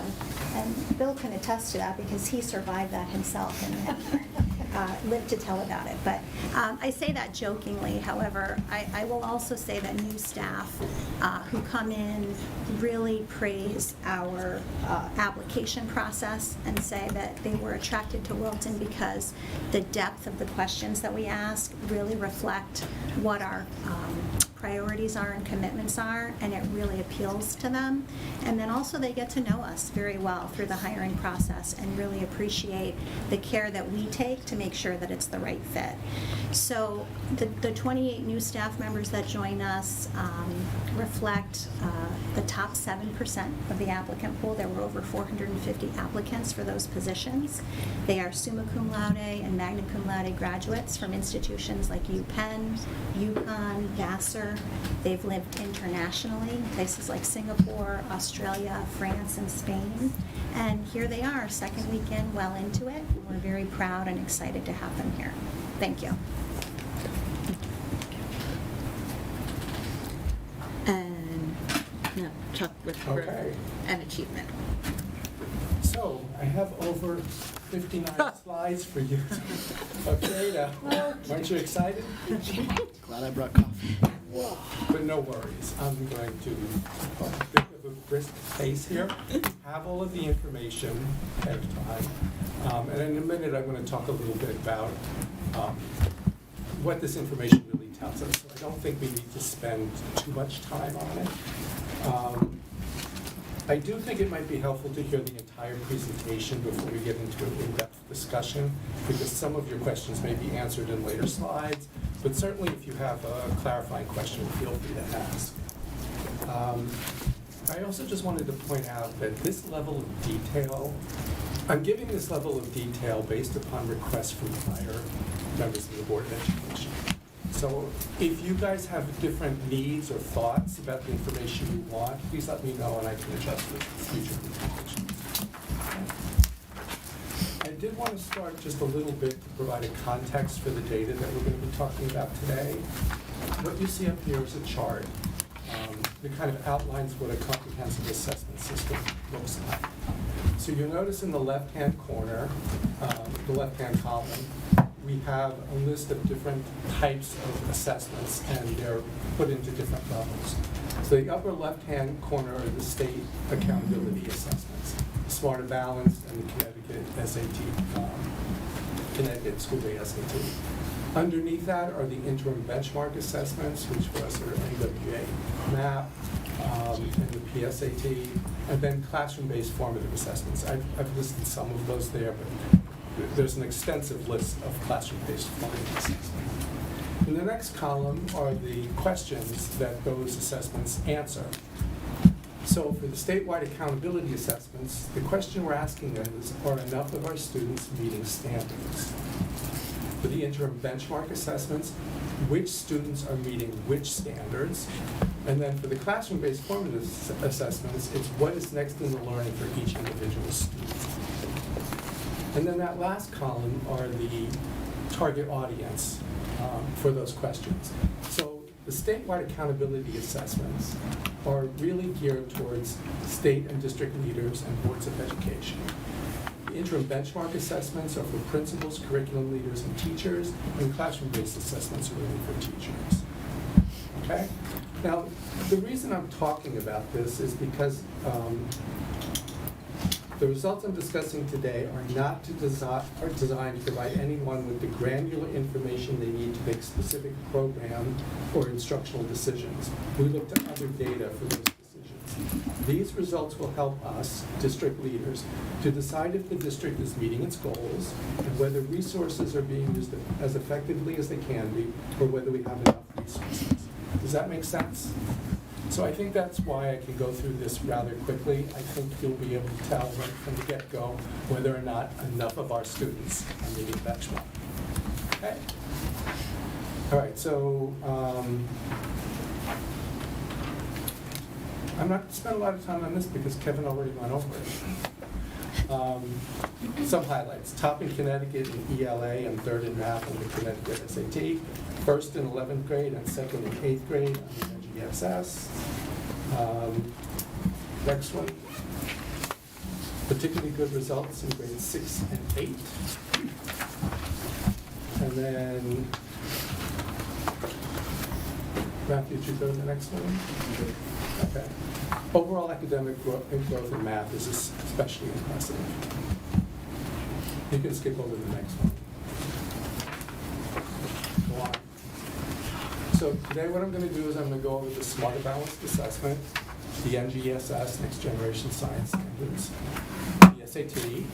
And Bill can attest to that because he survived that himself and lived to tell about it. But I say that jokingly. However, I will also say that new staff who come in really praise our application process and say that they were attracted to Wilton because the depth of the questions that we ask really reflect what our priorities are and commitments are, and it really appeals to them. And then also they get to know us very well through the hiring process and really appreciate the care that we take to make sure that it's the right fit. So the 28 new staff members that join us reflect the top 7% of the applicant pool. There were over 450 applicants for those positions. They are summa cum laude and magna cum laude graduates from institutions like UPenn, UConn, Vassar. They've lived internationally, places like Singapore, Australia, France, and Spain. And here they are, second weekend, well into it. We're very proud and excited to have them here. Thank you. And Chuck with Okay. and achievement. So, I have over 59 slides for you. Okay, now, aren't you excited? Glad I brought coffee. But no worries, I'm going to, a brisk pace here. Have all of the information ahead of time. And in a minute, I'm going to talk a little bit about what this information really tells us. So I don't think we need to spend too much time on it. I do think it might be helpful to hear the entire presentation before we get into an in-depth discussion, because some of your questions may be answered in later slides, but certainly if you have a clarifying question, feel free to ask. I also just wanted to point out that this level of detail, I'm giving this level of detail based upon requests from prior members of the Board of Education. So if you guys have different needs or thoughts about the information you want, please let me know and I can adjust the future presentations. I did want to start just a little bit to provide a context for the data that we're going to be talking about today. What you see up here is a chart that kind of outlines what a comprehensive assessment system looks like. So you'll notice in the left-hand corner, the left-hand column, we have a list of different types of assessments, and they're put into different levels. So the upper left-hand corner are the state accountability assessments, the Smarter Balance and the Connecticut SAT, Connecticut School Day SAT. Underneath that are the interim benchmark assessments, which was our NWA MAP and the PSAT, and then classroom-based formative assessments. I've listed some of those there, but there's an extensive list of classroom-based formative assessments. In the next column are the questions that those assessments answer. So for the statewide accountability assessments, the question we're asking is, are enough of our students meeting standards? For the interim benchmark assessments, which students are meeting which standards? And then for the classroom-based formative assessments, it's what is next in the learning for each individual student. And then that last column are the target audience for those questions. So the statewide accountability assessments are really geared towards state and district leaders and boards of education. The interim benchmark assessments are for principals, curriculum leaders, and teachers, and classroom-based assessments are really for teachers. Okay? Now, the reason I'm talking about this is because the results I'm discussing today are not designed to provide anyone with the granular information they need to make specific program or instructional decisions. We looked at other data for those decisions. These results will help us, district leaders, to decide if the district is meeting its goals and whether resources are being used as effectively as they can be, or whether we have enough resources. Does that make sense? So I think that's why I can go through this rather quickly. I think you'll be able to tell right from the get-go whether or not enough of our students are meeting benchmark. Okay? All right, so I'm not going to spend a lot of time on this because Kevin already went over it. Some highlights. Top in Connecticut in ELA and third in math on the Connecticut SAT. First in 11th grade and second in 8th grade on the NGSS. Next one. Particularly good results in grades 6 and 8. And then, Matthew, would you go to the next one? Okay. Overall academic growth in math is especially impressive. You can skip over the next one. Go on. So today what I'm going to do is I'm going to go over the Smarter Balanced Assessment, the NGSS, Next Generation Science Standards, the SAT,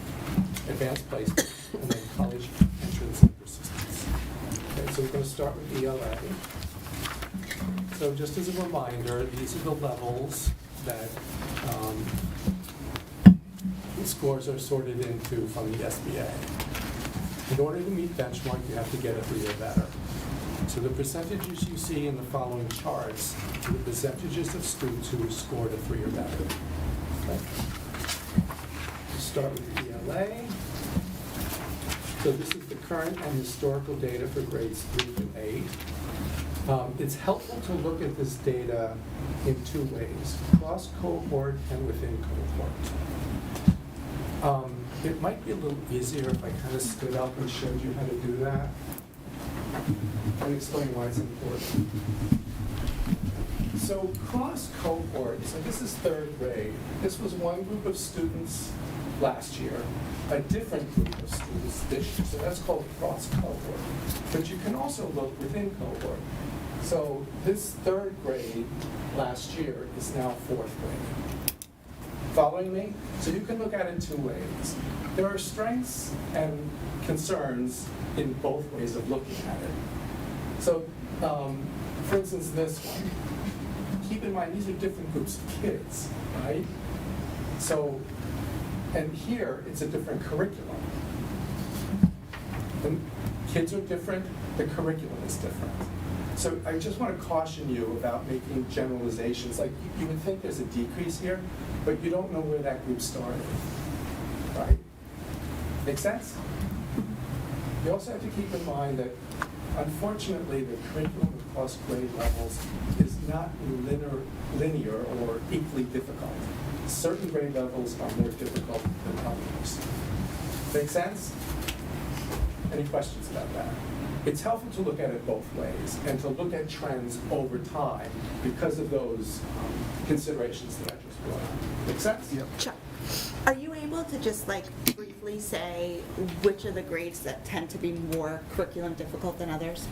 Advanced Placement, and then College Entrance and Persistence. Okay, so we're going to start with ELA. So just as a reminder, these are the levels that the scores are sorted into from the SBA. In order to meet benchmark, you have to get a 3 or better. So the percentages you see in the following charts are the percentages of students who scored a 3 or better. Okay. We'll start with ELA. So this is the current and historical data for grades 3 through 8. It's helpful to look at this data in 2 ways, cross-cohort and within cohort. It might be a little easier if I kind of stood up and showed you how to do that and explain why it's important. So cross cohort, so this is third grade. This was one group of students last year, a different group of students this year. So that's called cross cohort. But you can also look within cohort. So this third grade last year is now fourth grade. Following me? So you can look at it two ways. There are strengths and concerns in both ways of looking at it. So, for instance, this one. Keep in mind, these are different groups of kids, right? So, and here, it's a different curriculum. And kids are different, the curriculum is different. So I just want to caution you about making generalizations. Like, you would think there's a decrease here, but you don't know where that group started, right? Make sense? You also have to keep in mind that, unfortunately, the curriculum across grade levels is not linear or equally difficult. Certain grade levels are more difficult than others. Make sense? Any questions about that? It's helpful to look at it both ways and to look at trends over time because of those considerations that I just brought up. Make sense? Yep. Chuck, are you able to just like briefly say which of the grades that tend to be more curriculum difficult than others?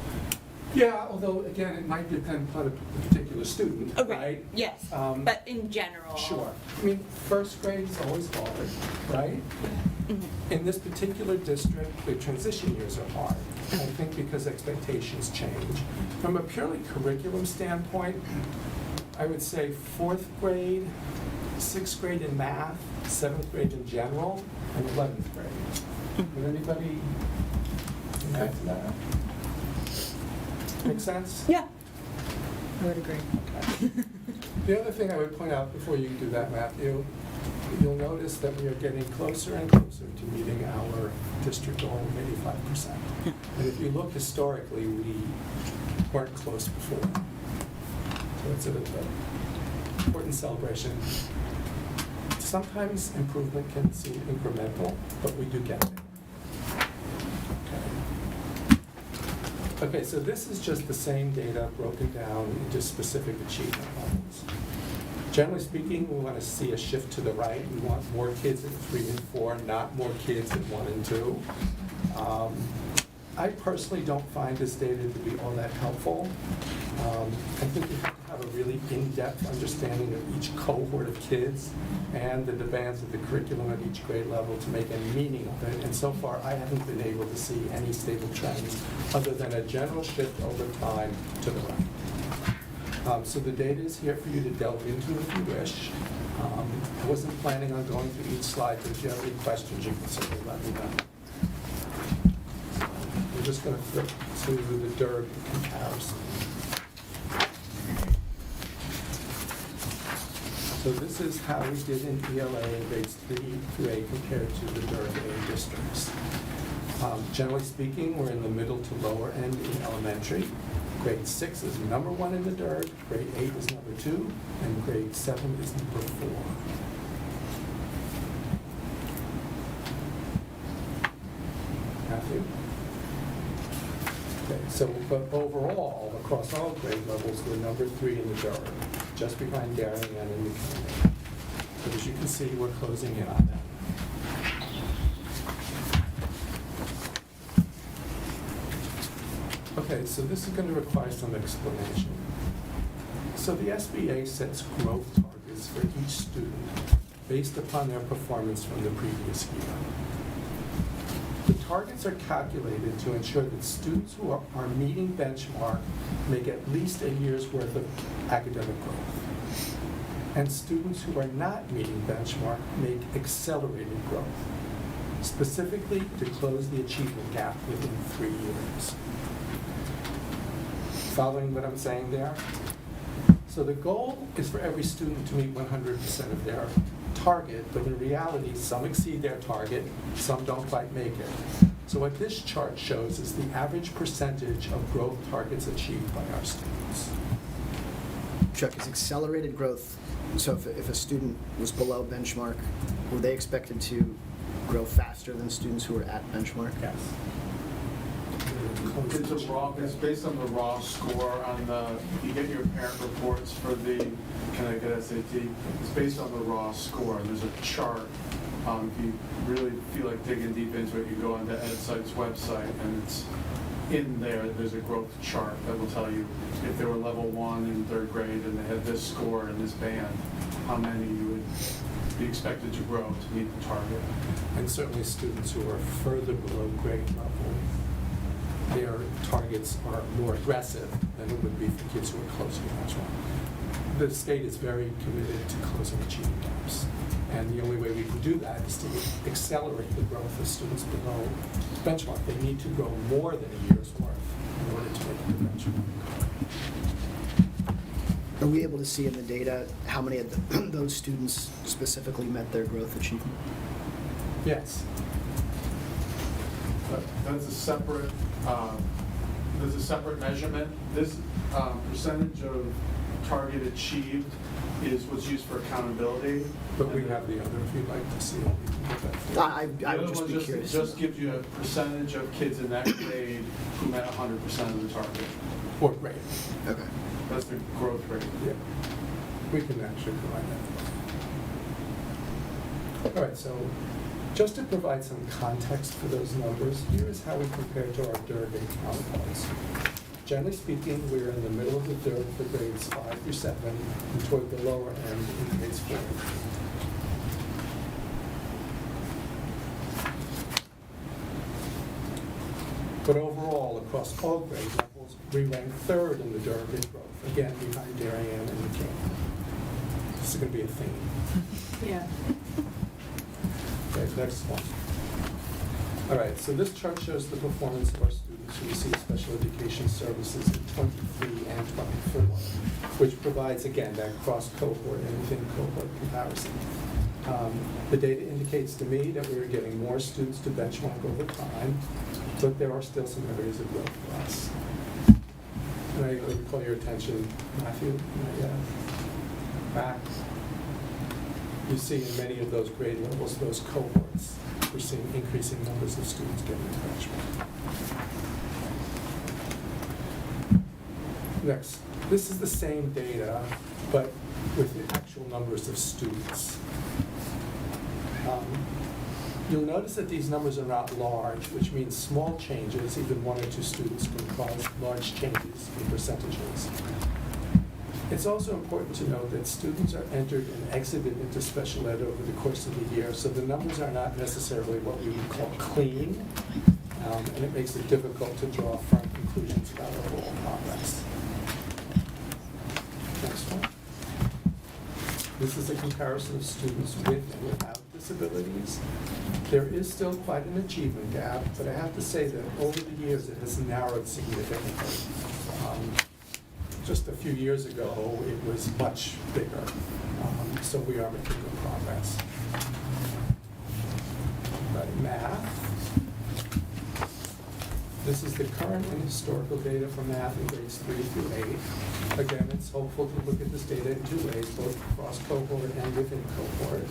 Yeah, although, again, it might depend upon a particular student, right? Yes, but in general. Sure. I mean, first grade is always hard, right? In this particular district, the transition years are hard, I think because expectations change. From a purely curriculum standpoint, I would say fourth grade, sixth grade in math, seventh grade in general, and 11th grade. Would anybody add to that? Make sense? Yeah. I would agree. Okay. The other thing I would point out before you do that, Matthew, you'll notice that we are getting closer and closer to meeting our district goal of 85%. And if you look historically, we weren't close before. So it's an important celebration. Sometimes improvement can seem incremental, but we do get there. Okay, so this is just the same data broken down into specific achievement levels. Generally speaking, we want to see a shift to the right. We want more kids in 3 and 4, not more kids in 1 and 2. I personally don't find this data to be all that helpful. I think you have to have a really in-depth understanding of each cohort of kids and the demands of the curriculum at each grade level to make any meaning of it. And so far, I haven't been able to see any stable trends other than a general shift over time to the right. So the data is here for you to delve into if you wish. I wasn't planning on going through each slide, but if you have any questions, you can certainly let me know. We're just going to flip to the DERG comparison. So this is how we did in ELA grades 3 through 8 compared to the DERG A districts. Generally speaking, we're in the middle to lower end in elementary. Grade 6 is number 1 in the DERG, grade 8 is number 2, and grade 7 is number 4. Matthew? Okay, so, but overall, across all grade levels, we're number 3 in the DERG, just behind Darien and New Canaan. So as you can see, we're closing in on that. Okay, so this is going to require some explanation. So the SBA sets growth targets for each student based upon their performance from the previous year. The targets are calculated to ensure that students who are meeting benchmark make at least a year's worth of academic growth. And students who are not meeting benchmark make accelerated growth, specifically to close the achievement gap within 3 years. Following what I'm saying there? So the goal is for every student to meet 100% of their target, but in reality, some exceed their target, some don't quite make it. So what this chart shows is the average percentage of growth targets achieved by our students. Chuck, is accelerated growth, so if a student was below benchmark, were they expected to grow faster than students who were at benchmark? Yes. Kids It's based on the raw score on you get your parent reports for the Connecticut SAT. It's based on the raw score, and there's a chart. If you really feel like digging deep into it, you go onto EdSite's website, and it's in there. There's a growth chart that will tell you if they were level 1 in 3rd grade and they had this score in this band, how many you would be expected to grow to meet the target. And certainly students who are further below grade level, their targets are more aggressive than it would be for kids who are closer to benchmark. The state is very committed to closing achievement gaps. And the only way we can do that is to accelerate the growth of students below benchmark. They need to grow more than a year's worth in order to make it to benchmark. Are we able to see in the data how many of those students specifically met their growth achievement? Yes. That's a separate. There's a separate measurement. This percentage of target achieved is what's used for accountability. But we have the other, if you'd like to see it, we can get that for you. I would just be curious. Just gives you a percentage of kids in that grade who met 100% of the target. Or grade. Okay. That's the growth rate. Yeah. We can actually provide that. All right, so just to provide some context for those numbers, here is how we compare to our Durgan counterparts. Generally speaking, we're in the middle of the dirt for grades 5 through 7 and toward the lower end in grades 4 and 3. But overall, across all grade levels, we rank 3rd in the Durgan growth, again behind Darien and McCain. This is going to be a theme. Yeah. Okay, next one. All right, so this chart shows the performance of our students who receive special education services in 23 and 24, which provides, again, that cross-cohort and within-cohort comparison. The data indicates to me that we're getting more students to benchmark over time, but there are still some areas of growth for us. And I would call your attention, Matthew, back. You see in many of those grade levels, those cohorts, we're seeing increasing numbers of students getting to benchmark. Next, this is the same data, but with the actual numbers of students. You'll notice that these numbers are not large, which means small changes, even 1 or 2 students, can cause large changes in percentages. It's also important to note that students are entered and exited into special ed over the course of the year, so the numbers are not necessarily what we would call clean, and it makes it difficult to draw firm conclusions about overall progress. Next one. This is a comparison of students with and without disabilities. There is still quite an achievement gap, but I have to say that over the years it has narrowed significantly. Just a few years ago, it was much bigger, so we are making good progress. Right, math. This is the current and historical data for math in grades 3 through 8. Again, it's helpful to look at this data in 2 ways, both across cohort and within cohort.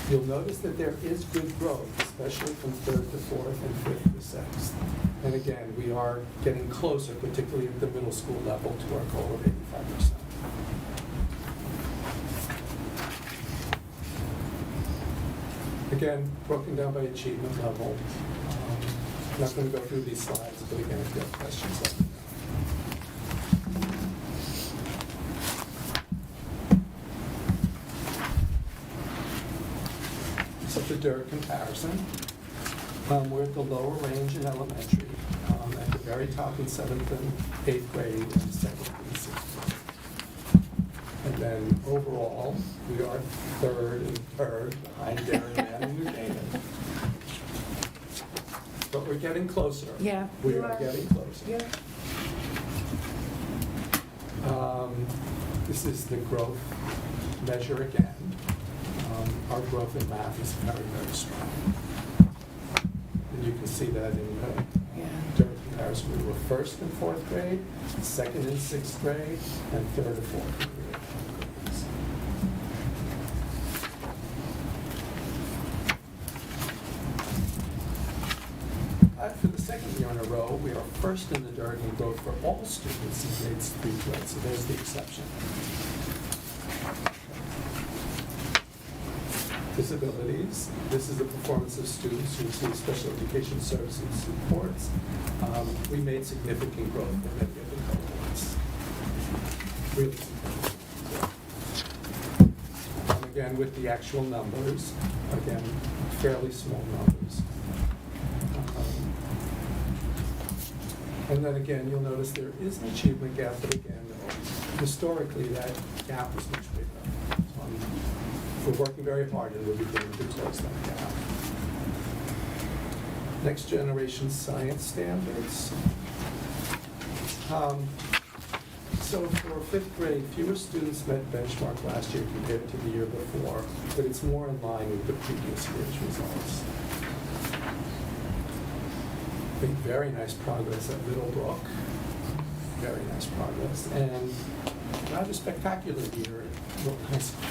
You'll notice that there is good growth, especially from 3rd to 4th and 5th to 6th. And again, we are getting closer, particularly at the middle school level, to our goal of 85%. Again, broken down by achievement level. I'm not going to go through these slides, but again, if you have questions, let me know. So the DIRT comparison, we're at the lower range in elementary, at the very top in 7th and 8th grade, and 2nd and 6th grade. And then overall, we are 3rd and 3rd behind Darien and New Canaan. But we're getting closer. Yeah. We are getting closer. Yeah. This is the growth measure again. Our growth in math is very, very strong. And you can see that in during comparison. We were 1st and 4th grade, 2nd and 6th grade, and 3rd and 4th grade. For the second year in a row. We are first in the dirt in growth for all students in grades 3 to 8, so there's the exception. Disabilities. This is the performance of students who receive special education services and supports. We made significant growth in many of the cohorts. Really significant. Again, with the actual numbers, again, fairly small numbers. And then again, you'll notice there is an achievement gap, but again, historically, that gap was much bigger. We're working very hard and we're beginning to close that gap. Next generation science standards. So for 5th grade, fewer students met benchmark last year compared to the year before, but it's more in line with the previous year's results. Made very nice progress at Middlebrook. Very nice progress. And rather spectacular year at Wilton High School.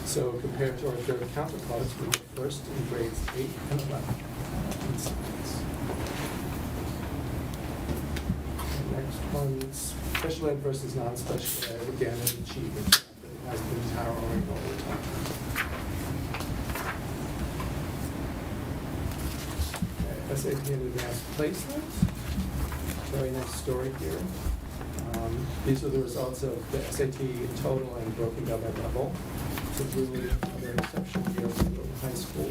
So compared to our third counterparts, we were first in grades 8 and 11 in science. The next one's special ed versus non-special ed. Again, an achievement that has been towering over time. Okay, SAT and advanced placement. Very nice story here. These are the results of the SAT in total and broken down by level. So really another exceptional year for Wilton High School.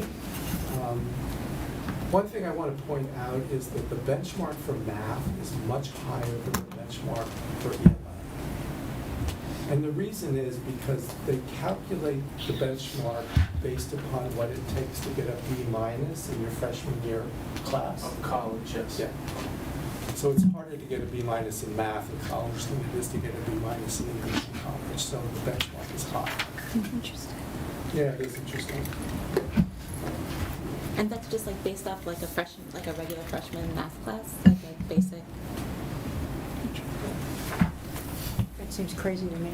One thing I want to point out is that the benchmark for math is much higher than the benchmark for ELA. And the reason is because they calculate the benchmark based upon what it takes to get a B- in your freshman year class. Of college, yes. Yeah. So it's harder to get a B- in math in college than it is to get a B- in English in college. So the benchmark is high. Interesting. Yeah, it is interesting. And that's just like based off like a freshman, like a regular freshman math class, like a basic. That seems crazy to me.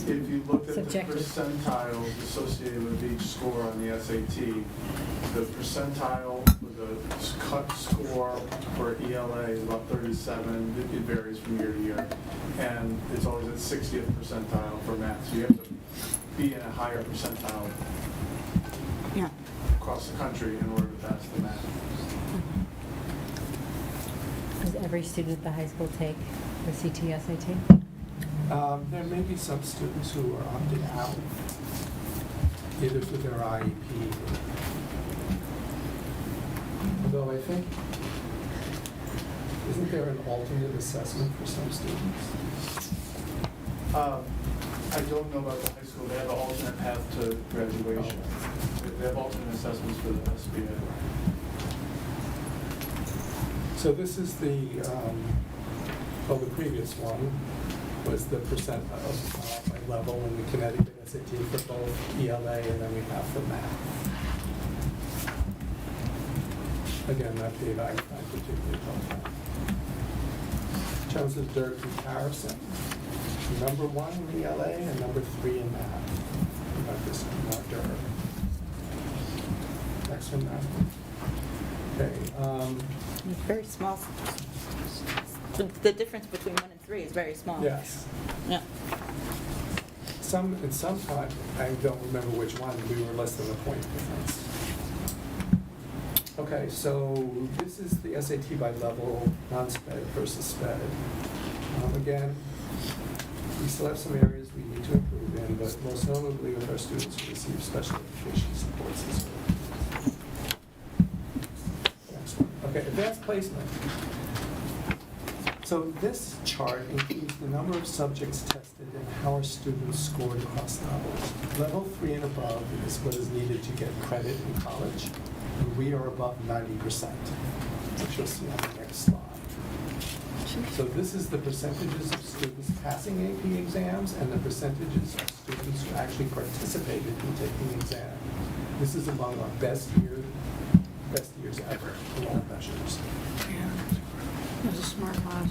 If you look at Subjective. the percentiles associated with each score on the SAT, the percentile with the cut score for ELA is about 37. It varies from year to year. And it's always at 60th percentile for math. So you have to be in a higher percentile across the country in order to pass the math. Does every student at the high school take the CT, SAT? There may be some students who are opted out, either through their IEP. Although I think, isn't there an alternate assessment for some students? I don't know about the high school. They have an alternate path to graduation. They have alternate assessments for the SBA. So this is the previous one was the percent by level in the Connecticut SAT for both ELA and then we have for math. Again, that data I find particularly helpful. In terms of DIRT comparison, number 1 in ELA and number 3 in math. We got this more DIRT. Next one now. Okay. It's very small. The difference between 1 and 3 is very small. Yes. Yeah. In some time, I don't remember which one, we were less than a point difference. Okay, so this is the SAT by level, non-SPED versus SPED. Again, we still have some areas we need to improve in, but most notably with our students who receive special education support systems. Next one. Okay, advanced placement. So this chart includes the number of subjects tested and how our students scored across levels. Level 3 and above is what is needed to get credit in college, and we are above 90%, which you'll see on the next slide. So this is the percentages of students passing AP exams and the percentages of students who actually participated in taking the exam. This is among our best years ever in all measures. That was a smart class.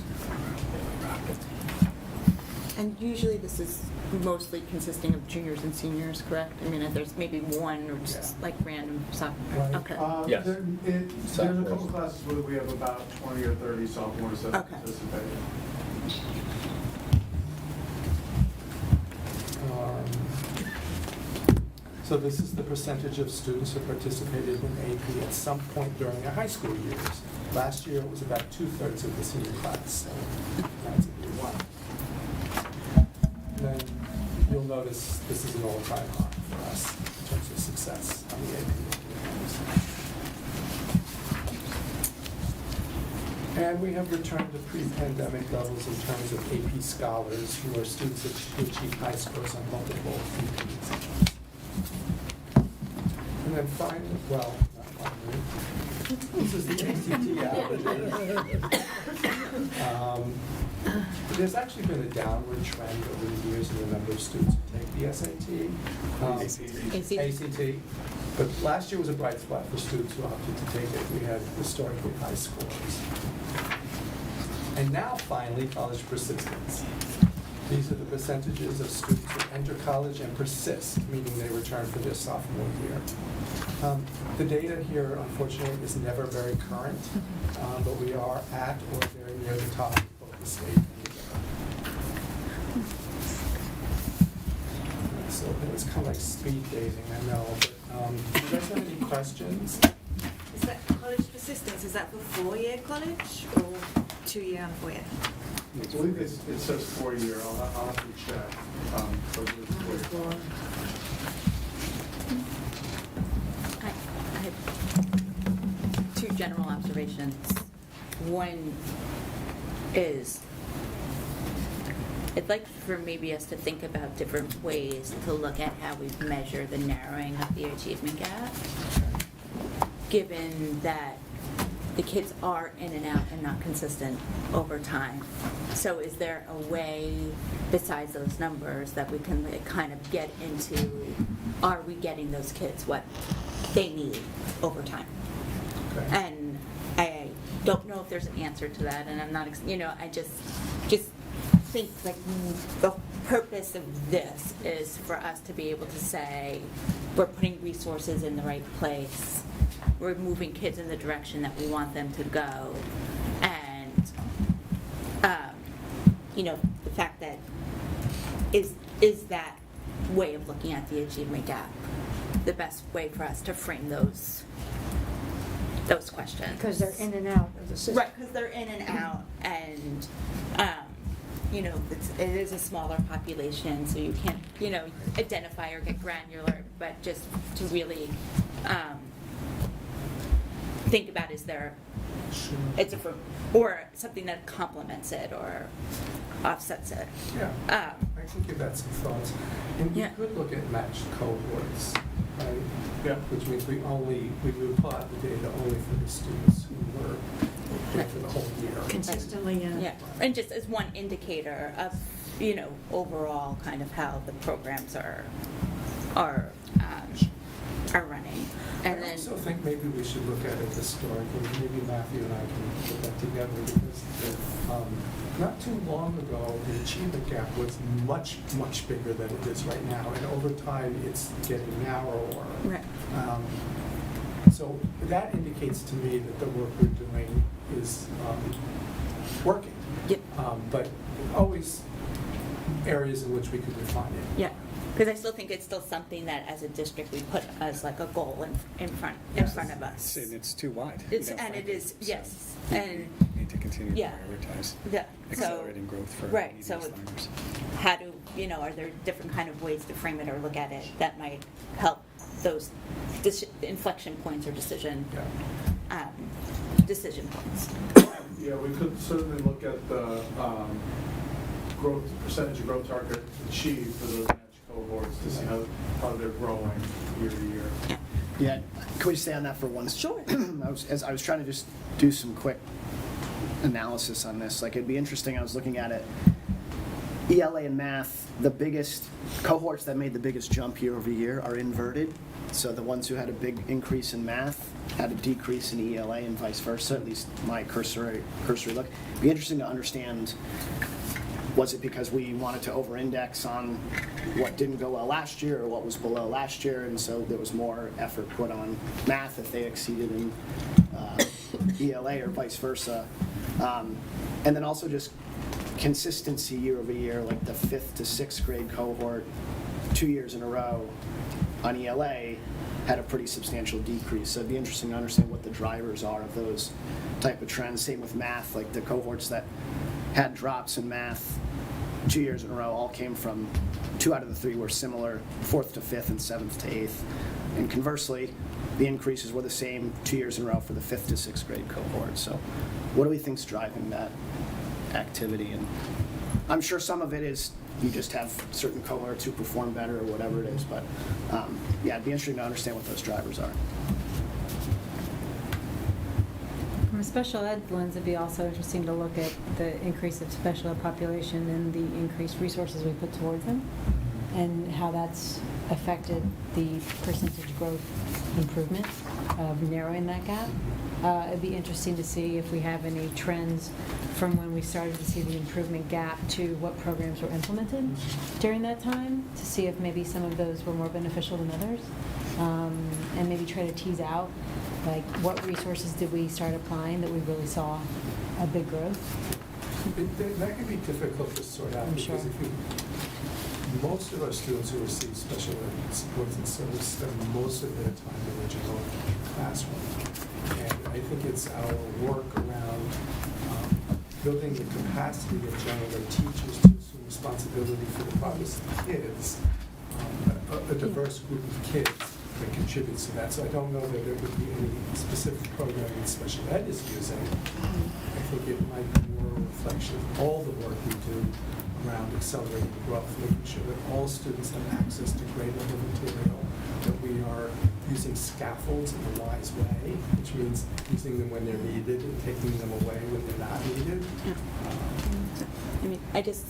And usually this is mostly consisting of juniors and seniors, correct? I mean, there's maybe one or just like random sophomore. Right. Okay. Yes. There's a couple classes where we have about 20 or 30 sophomores that Okay. participate. So this is the percentage of students who participated in AP at some point during their high school years. Last year, it was about 2/3 of the senior class, so that's a big one. Then you'll notice this is an all-time high for us in terms of success on the AP exams. And we have returned to pre-pandemic levels in terms of AP scholars, who are students who achieve high scores on multiple AP exams. And then finally, well, not finally, this is the ACT average. There's actually been a downward trend over the years in the number of students who take the SAT. ACT. But last year was a bright spot for students who opted to take it. We had historically high scores. And now, finally, college persistence. These are the percentages of students who enter college and persist, meaning they return for their sophomore year. The data here, unfortunately, is never very current, but we are at or very near the top of both the state and the federal. So it's kind of like speed dating, I know, but do you guys have any questions? Is that college persistence, is that for 4-year college or 2-year and 4-year? I believe it says 4-year. I'll have to check. But it's 4-year. I have two general observations. One is, I'd like for maybe us to think about different ways to look at how we measure the narrowing of the achievement gap, given that the kids are in and out and not consistent over time. So is there a way, besides those numbers, that we can like kind of get into, are we getting those kids what they need over time? Okay. And I don't know if there's an answer to that, and I'm not, I just think like the purpose of this is for us to be able to say, we're putting resources in the right place, we're moving kids in the direction that we want them to go, and the fact that is that way of looking at the achievement gap the best way for us to frame those questions? Because they're in and out of the system. Right, because they're in and out, and it is a smaller population, so you can't identify or get granular, but just to really think about, is there or something that complements it or offsets it. Yeah, I can give that some thoughts. And we could look at matched cohorts, right? Yeah. Which means we would plot the data only for the students who were there for the whole year. Consistently, Yeah, and just as one indicator of, overall kind of how the programs are running. And I then, also think maybe we should look at it historically. Maybe Matthew and I can put that together, because not too long ago, the achievement gap was much, much bigger than it is right now. And over time, it's getting narrower. right. So that indicates to me that the work we're doing is working. Yep. But always areas in which we could refine it. Yeah, because I still think it's still something that as a district we put as like a goal in front of us. And it's too wide. It is, yes, and Need to continue to yeah, prioritize yeah. accelerating growth for Right, these so learners. how do, are there different kind of ways to frame it or look at it that might help those inflection points or decision points? Yeah, we could certainly look at the percentage of growth target achieved for those match cohorts to see how they're growing year to year. Yeah, can we stay on that for one? Sure. I was trying to just do some quick analysis on this. Like, it'd be interesting. I was looking at it. ELA and math, the biggest cohorts that made the biggest jump year over year are inverted. So the ones who had a big increase in math had a decrease in ELA and vice versa, at least my cursory look. It'd be interesting to understand Was it because we wanted to over-index on what didn't go well last year or what was below last year, and so there was more effort put on math if they exceeded in ELA or vice versa? And then also just consistency year over year, like the 5th to 6th grade cohort, 2 years in a row on ELA had a pretty substantial decrease. So it'd be interesting to understand what the drivers are of those type of trends. Same with math, like the cohorts that had drops in math 2 years in a row all came from 2 out of the 3 were similar, 4th to 5th and 7th to 8th. And conversely, the increases were the same 2 years in a row for the 5th to 6th grade cohort. So what do we think's driving that activity? And I'm sure some of it is you just have certain cohorts who perform better or whatever it is, but yeah, it'd be interesting to understand what those drivers are. From a special ed lens, it'd be also interesting to look at the increase of special ed population and the increased resources we put towards them, and how that's affected the percentage growth improvement of narrowing that gap. It'd be interesting to see if we have any trends from when we started to see the improvement gap to what programs were implemented during that time, to see if maybe some of those were more beneficial than others, and maybe try to tease out like what resources did we start applying that we really saw a big growth. That can be difficult to sort out, I'm because sure. Most of our students who receive special ed supports and service spend most of their time in the general classroom. And I think it's our work around building the capacity of general ed teachers to assume responsibility for the progress of the kids, a diverse group of kids that contributes to that. So I don't know that there would be any specific program that special ed is using. I think it might be more a reflection of all the work we do around accelerating growth, making sure that all students have access to grade level material, that we are using scaffolds in a wise way, which means using them when they're needed and taking them away when they're not needed. I mean, I just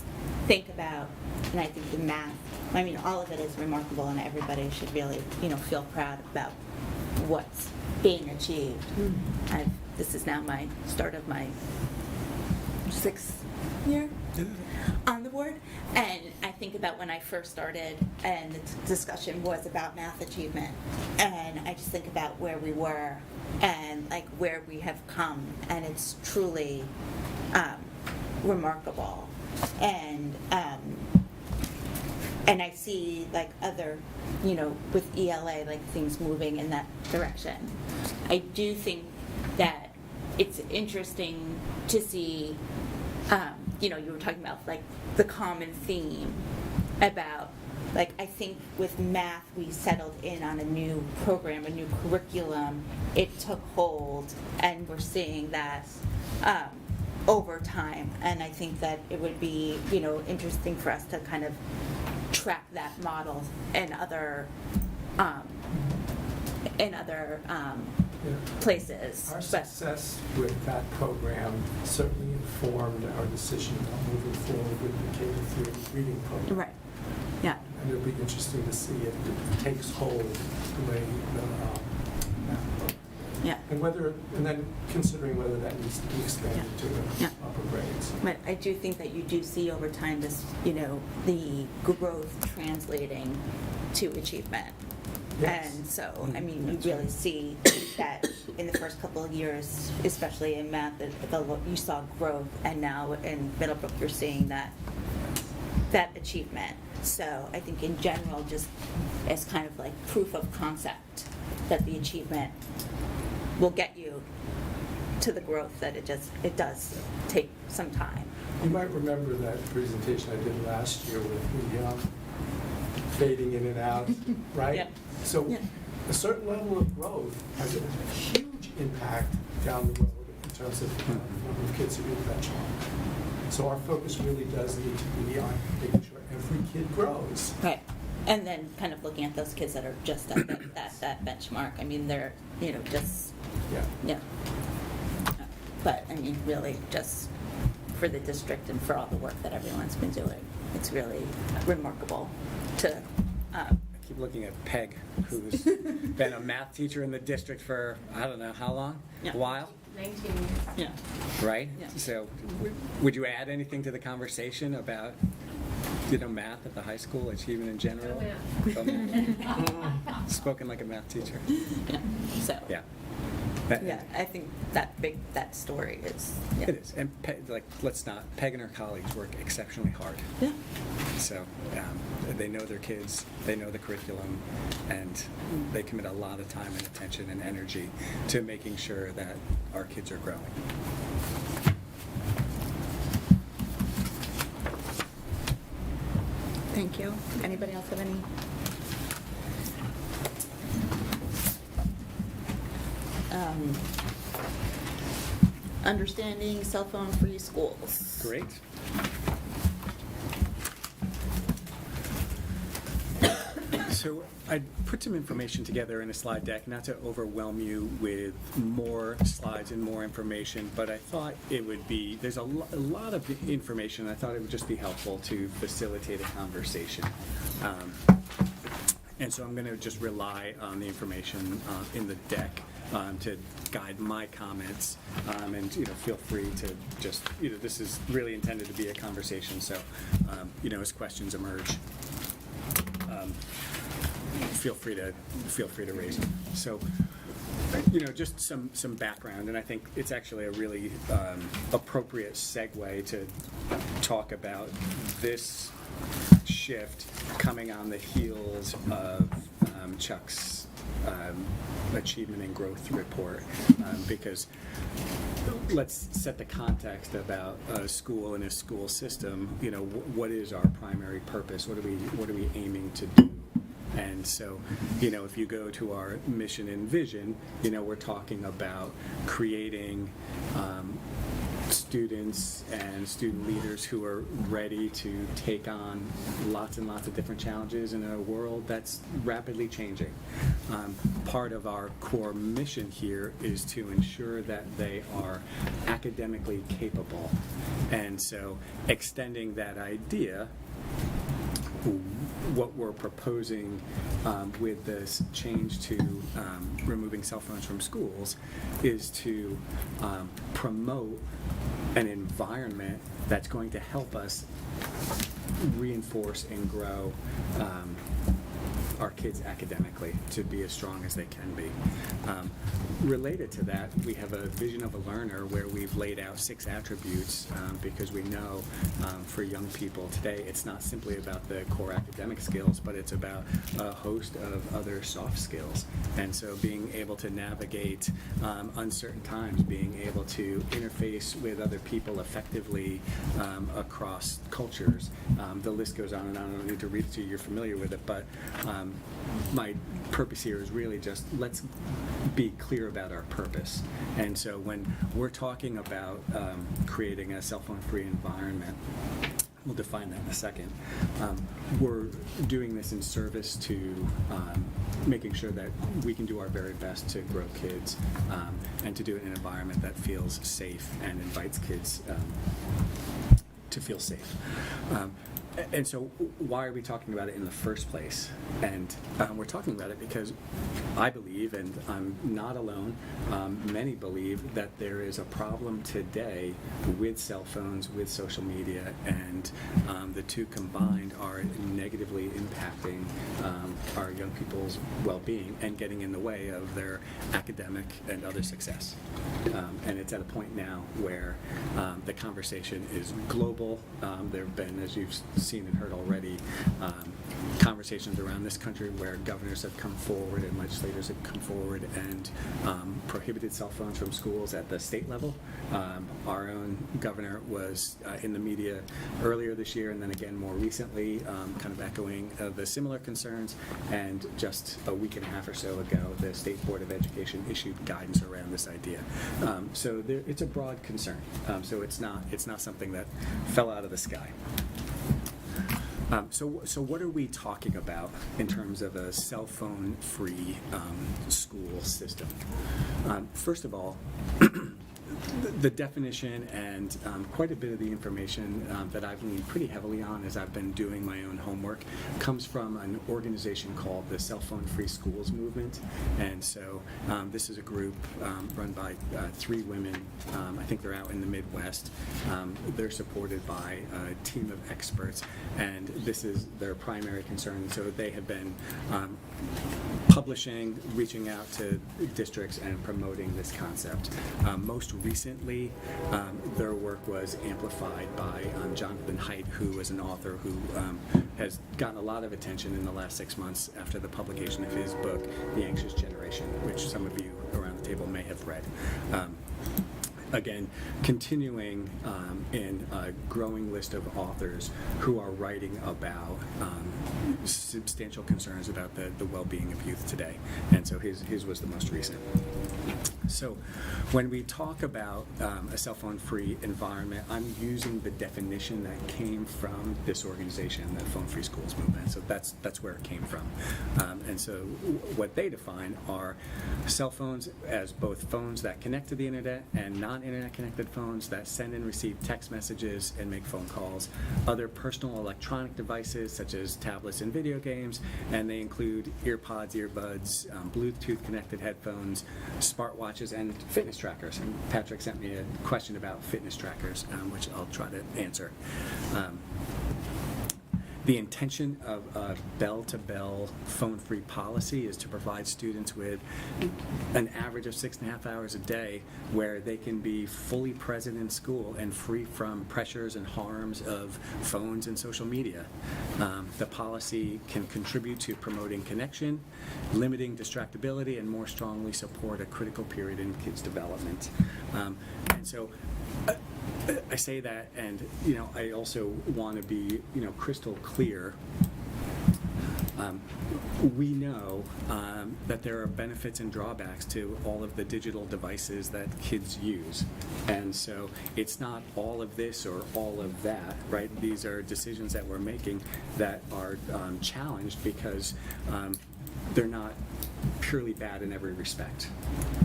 think about, and I think the math, I mean, all of it is remarkable, and everybody should really, feel proud about what's being achieved. This is now my start of my 6th year on the board, and I think about when I first started and the discussion was about math achievement, and I just think about where we were and like where we have come, and it's truly remarkable. And I see like other, with ELA, like things moving in that direction. I do think that it's interesting to see, you were talking about like the common theme about, like, I think with math we settled in on a new program, a new curriculum. It took hold, and we're seeing that over time. And I think that it would be, interesting for us to kind of track that model in other places. Our success with that program certainly informed our decision about moving forward with the K-3 reading program. Right. Yeah. And it'll be interesting to see if it takes hold the way the math program. Yeah. And then considering whether that needs to be expanded to the upper grades. But I do think that you do see over time this, the growth translating to achievement. Yes. And so, I mean, you really see that in the first couple of years, especially in math, you saw growth, and now in Middlebrook, you're seeing that achievement. So I think in general, just as kind of like proof of concept that the achievement will get you to the growth that it does take some time. You might remember that presentation I did last year with the fading in and out, right? Yeah. So a certain level of growth has a huge impact down the road in terms of the number of kids who meet the benchmark. So our focus really does need to be on making sure every kid grows. Right. And then kind of looking at those kids that are just at that benchmark. I mean, they're, just, yeah. But, I mean, really just for the district and for all the work that everyone's been doing, it's really remarkable to... I keep looking at Peg, who's been a math teacher in the district for, I don't know how long, a while. 19 years. Yeah. right? Yeah. So would you add anything to the conversation about, math at the high school, achievement in general? No math. Spoken like a math teacher. Yeah, so. Yeah. Yeah, I think that story is. Yeah. It is, and Peg and her colleagues work exceptionally hard. Yeah. So they know their kids, they know the curriculum, and they commit a lot of time and attention and energy to making sure that our kids are growing. Thank you. Anybody else have any? Understanding cell phone-free schools. Great. So I put some information together in a slide deck, not to overwhelm you with more slides and more information, but I thought it would be, there's a lot of information. I thought it would just be helpful to facilitate a conversation. And so I'm going to just rely on the information in the deck to guide my comments, and feel free to just, this is really intended to be a conversation, so as questions emerge, feel free to raise them. So, just some background, and I think it's actually a really appropriate segue to talk about this shift coming on the heels of Chuck's achievement and growth report, because let's set the context about a school and a school system. What is our primary purpose? What are we aiming to do? And so, if you go to our mission and vision, we're talking about creating students and student leaders who are ready to take on lots and lots of different challenges in a world that's rapidly changing. Part of our core mission here is to ensure that they are academically capable. And so extending that idea, what we're proposing with this change to removing cell phones from schools is to promote an environment that's going to help us reinforce and grow our kids academically to be as strong as they can be. Related to that, we have a vision of a learner where we've laid out 6 attributes, because we know for young people today it's not simply about the core academic skills, but it's about a host of other soft skills. And so being able to navigate uncertain times, being able to interface with other people effectively across cultures, the list goes on and on. I don't need to read it to you, you're familiar with it, but my purpose here is really just let's be clear about our purpose. And so when we're talking about creating a cell phone-free environment, we'll define that in a second. We're doing this in service to making sure that we can do our very best to grow kids, and to do it in an environment that feels safe and invites kids to feel safe. And so why are we talking about it in the first place? And we're talking about it because I believe, and I'm not alone, many believe that there is a problem today with cell phones, with social media, and the two combined are negatively impacting our young people's well-being and getting in the way of their academic and other success. And it's at a point now where the conversation is global. There have been, as you've seen and heard already, conversations around this country where governors have come forward and legislators have come forward and prohibited cell phones from schools at the state level. Our own governor was in the media earlier this year and then again more recently, kind of echoing the similar concerns, and just a week and a half or so ago the State Board of Education issued guidance around this idea. So it's a broad concern. So it's not something that fell out of the sky. So what are we talking about in terms of a cell phone-free school system? First of all, the definition and quite a bit of the information that I've leaned pretty heavily on as I've been doing my own homework comes from an organization called the Cell Phone Free Schools Movement. And so this is a group run by 3 women. I think they're out in the Midwest. They're supported by a team of experts, and this is their primary concern. So they have been publishing, reaching out to districts and promoting this concept. Most recently, their work was amplified by Jonathan Haidt, who is an author who has gotten a lot of attention in the last 6 months after the publication of his book, The Anxious Generation, which some of you around the table may have read. Again, continuing in a growing list of authors who are writing about substantial concerns about the well-being of youth today. And so his was the most recent. So when we talk about a cell phone-free environment, I'm using the definition that came from this organization, the Phone Free Schools Movement. So that's where it came from. And so what they define are cell phones as both phones that connect to the internet and non-internet connected phones that send and receive text messages and make phone calls, other personal electronic devices such as tablets and video games, and they include earpods, earbuds, Bluetooth connected headphones, smartwatches, and fitness trackers. And Patrick sent me a question about fitness trackers, which I'll try to answer. The intention of a bell-to-bell phone-free policy is to provide students with an average of 6.5 hours a day where they can be fully present in school and free from pressures and harms of phones and social media. The policy can contribute to promoting connection, limiting distractibility, and more strongly support a critical period in kids' development. And so I say that, and I also want to be crystal clear. We know that there are benefits and drawbacks to all of the digital devices that kids use, and so it's not all of this or all of that, right? These are decisions that we're making that are challenged because they're not purely bad in every respect.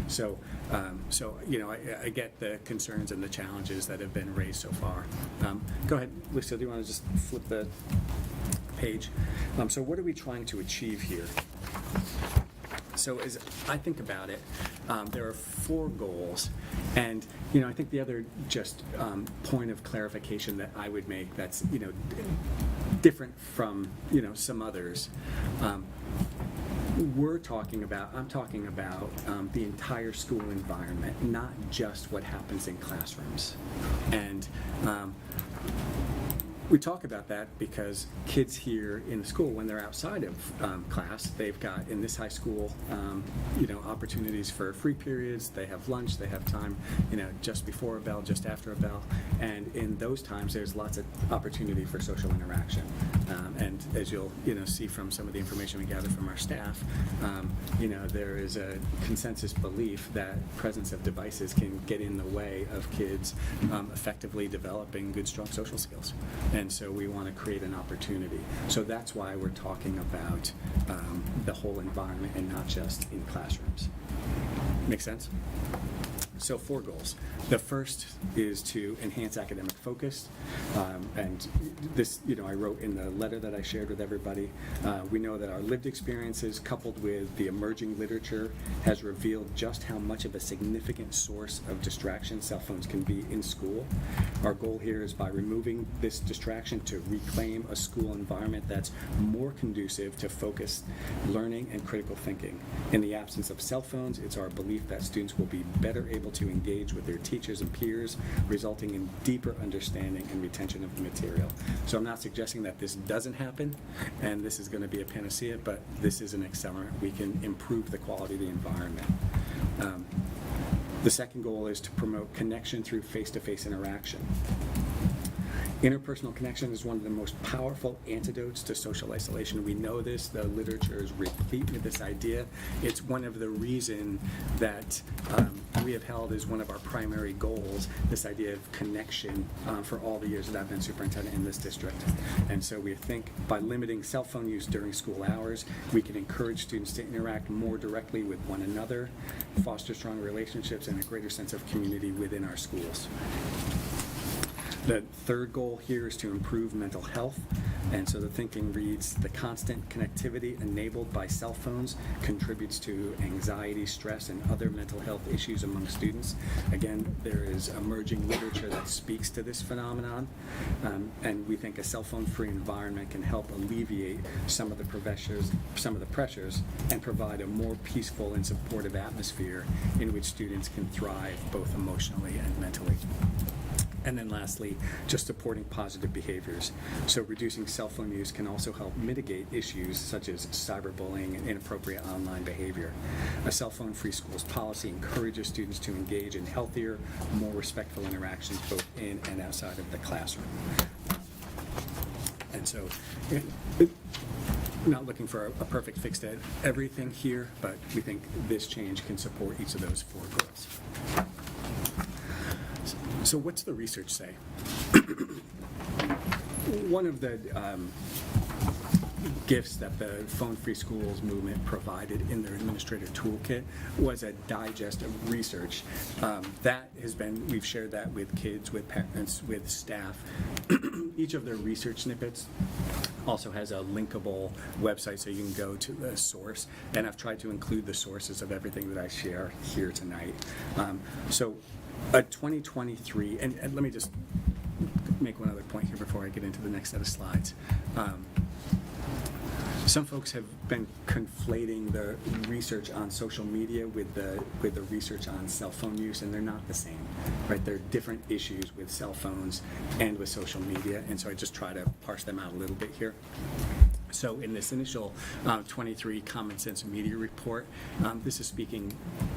So, I get the concerns and the challenges that have been raised so far. Go ahead, Lisa, do you want to just flip the page? So what are we trying to achieve here? So as I think about it, there are 4 goals, and I think the other just point of clarification that I would make that's different from some others. I'm talking about the entire school environment, not just what happens in classrooms. And we talk about that because kids here in the school, when they're outside of class, they've got, in this high school, opportunities for free periods. They have lunch, they have time, just before a bell, just after a bell. And in those times, there's lots of opportunity for social interaction. And as you'll, see from some of the information we gather from our staff, there is a consensus belief that presence of devices can get in the way of kids effectively developing good, strong social skills. And so we want to create an opportunity. So that's why we're talking about the whole environment and not just in classrooms. Make sense? So 4 goals. The first is to enhance academic focus, and this, I wrote in the letter that I shared with everybody. We know that our lived experiences coupled with the emerging literature has revealed just how much of a significant source of distraction cell phones can be in school. Our goal here is by removing this distraction to reclaim a school environment that's more conducive to focused learning and critical thinking. In the absence of cell phones, it's our belief that students will be better able to engage with their teachers and peers, resulting in deeper understanding and retention of the material. So I'm not suggesting that this doesn't happen and this is going to be a panacea, but this is an accelerant. We can improve the quality of the environment. The second goal is to promote connection through face-to-face interaction. Interpersonal connection is one of the most powerful antidotes to social isolation. We know this. The literature is replete with this idea. It's one of the reasons that we have held as one of our primary goals this idea of connection for all the years that I've been superintendent in this district. And so we think by limiting cell phone use during school hours, we can encourage students to interact more directly with one another, foster strong relationships, and a greater sense of community within our schools. The third goal here is to improve mental health. And so the thinking reads, the constant connectivity enabled by cell phones contributes to anxiety, stress, and other mental health issues among students. Again, there is emerging literature that speaks to this phenomenon. And we think a cell phone-free environment can help alleviate some of the pressures and provide a more peaceful and supportive atmosphere in which students can thrive both emotionally and mentally. And then lastly, just supporting positive behaviors. So reducing cell phone use can also help mitigate issues such as cyberbullying and inappropriate online behavior. A cell phone-free schools policy encourages students to engage in healthier, more respectful interactions both in and outside of the classroom. And so, not looking for a perfect fix to everything here, but we think this change can support each of those four goals. So what's the research say? One of the gifts that the Phone-Free Schools movement provided in their administrative toolkit was a digest of research. That has been, we've shared that with kids, with parents, with staff. Each of their research snippets also has a linkable website so you can go to the source, and I've tried to include the sources of everything that I share here tonight. So a 2023, and let me just make one other point here before I get into the next set of slides. Some folks have been conflating the research on social media with the research on cell phone use, and they're not the same, right? There are different issues with cell phones and with social media, and so I just try to parse them out a little bit here. So in this initial 23 Common Sense Media Report, this is speaking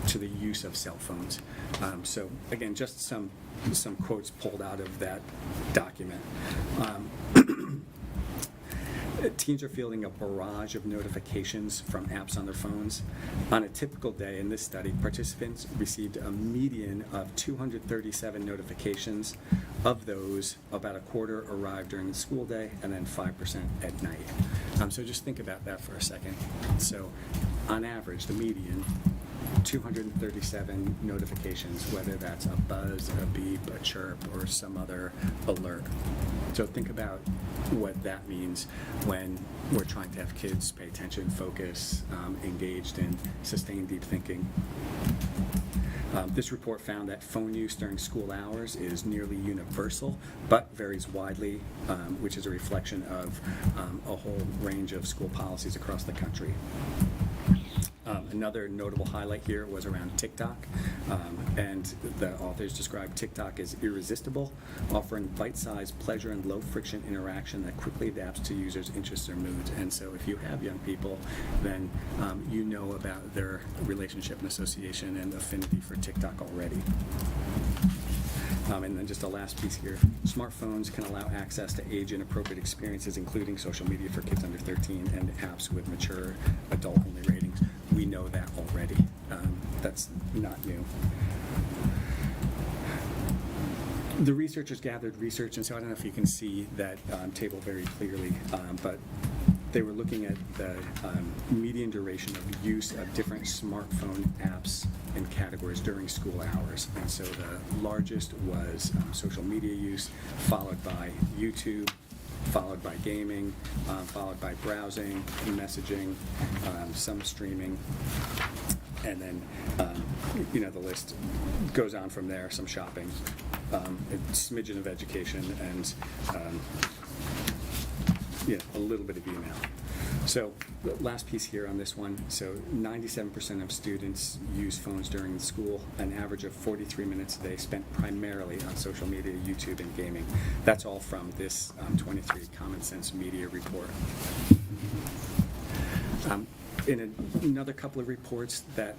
to the use of cell phones. So again, just some quotes pulled out of that document. Teens are fielding a barrage of notifications from apps on their phones. On a typical day in this study, participants received a median of 237 notifications. Of those, about a quarter arrived during the school day, and then 5% at night. So just think about that for a second. So on average, the median, 237 notifications, whether that's a buzz, a beep, a chirp, or some other alert. So think about what that means when we're trying to have kids pay attention, focus, engaged in sustained deep thinking. This report found that phone use during school hours is nearly universal, but varies widely, which is a reflection of a whole range of school policies across the country. Another notable highlight here was around TikTok, and the authors described TikTok as irresistible, offering bite-sized pleasure and low-friction interaction that quickly adapts to users' interests or moods. And so if you have young people, then you know about their relationship and association and affinity for TikTok already. And then just a last piece here. Smartphones can allow access to age-inappropriate experiences, including social media for kids under 13 and apps with mature adult-only ratings. We know that already. That's not new. The researchers gathered research, and so I don't know if you can see that table very clearly, but they were looking at the median duration of use of different smartphone apps and categories during school hours. And so the largest was social media use, followed by YouTube, followed by gaming, followed by browsing, messaging, some streaming, and then the list goes on from there, some shopping, a smidgen of education, and a little bit of email. So the last piece here on this one, so 97% of students use phones during the school, an average of 43 minutes a day spent primarily on social media, YouTube, and gaming. That's all from this 23 Common Sense Media Report. in another couple of reports that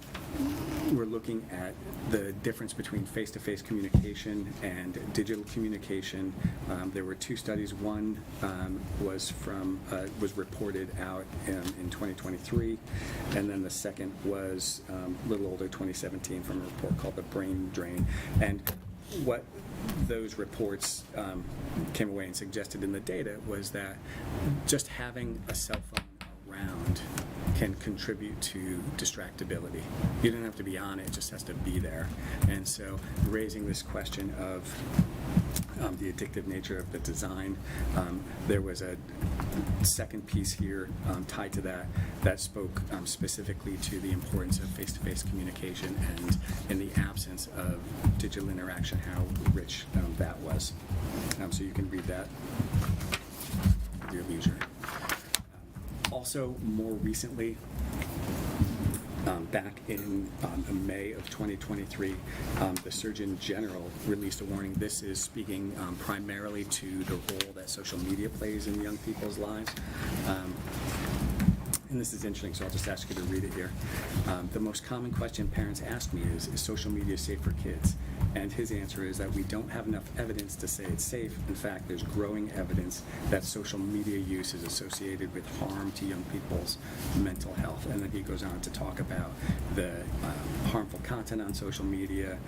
we're looking at the difference between face-to-face communication and digital communication. There were two studies. One was reported out in 2023, and then the second was a little older, 2017, from a report called The Brain Drain. And what those reports came away and suggested in the data was that just having a cell phone around can contribute to distractibility. You don't have to be on it, it just has to be there. And so raising this question of the addictive nature of the design, there was a second piece here tied to that spoke specifically to the importance of face-to-face communication, and in the absence of digital interaction, how rich that was. So you can read that at your leisure. Also, more recently, back in May of 2023, the Surgeon General released a warning. This is speaking primarily to the role that social media plays in young people's lives. And this is interesting, so I'll just ask you to read it here. The most common question parents ask me is social media safe for kids? And his answer is that we don't have enough evidence to say it's safe. In fact, there's growing evidence that social media use is associated with harm to young people's mental health. And then he goes on to talk about the harmful content on social media,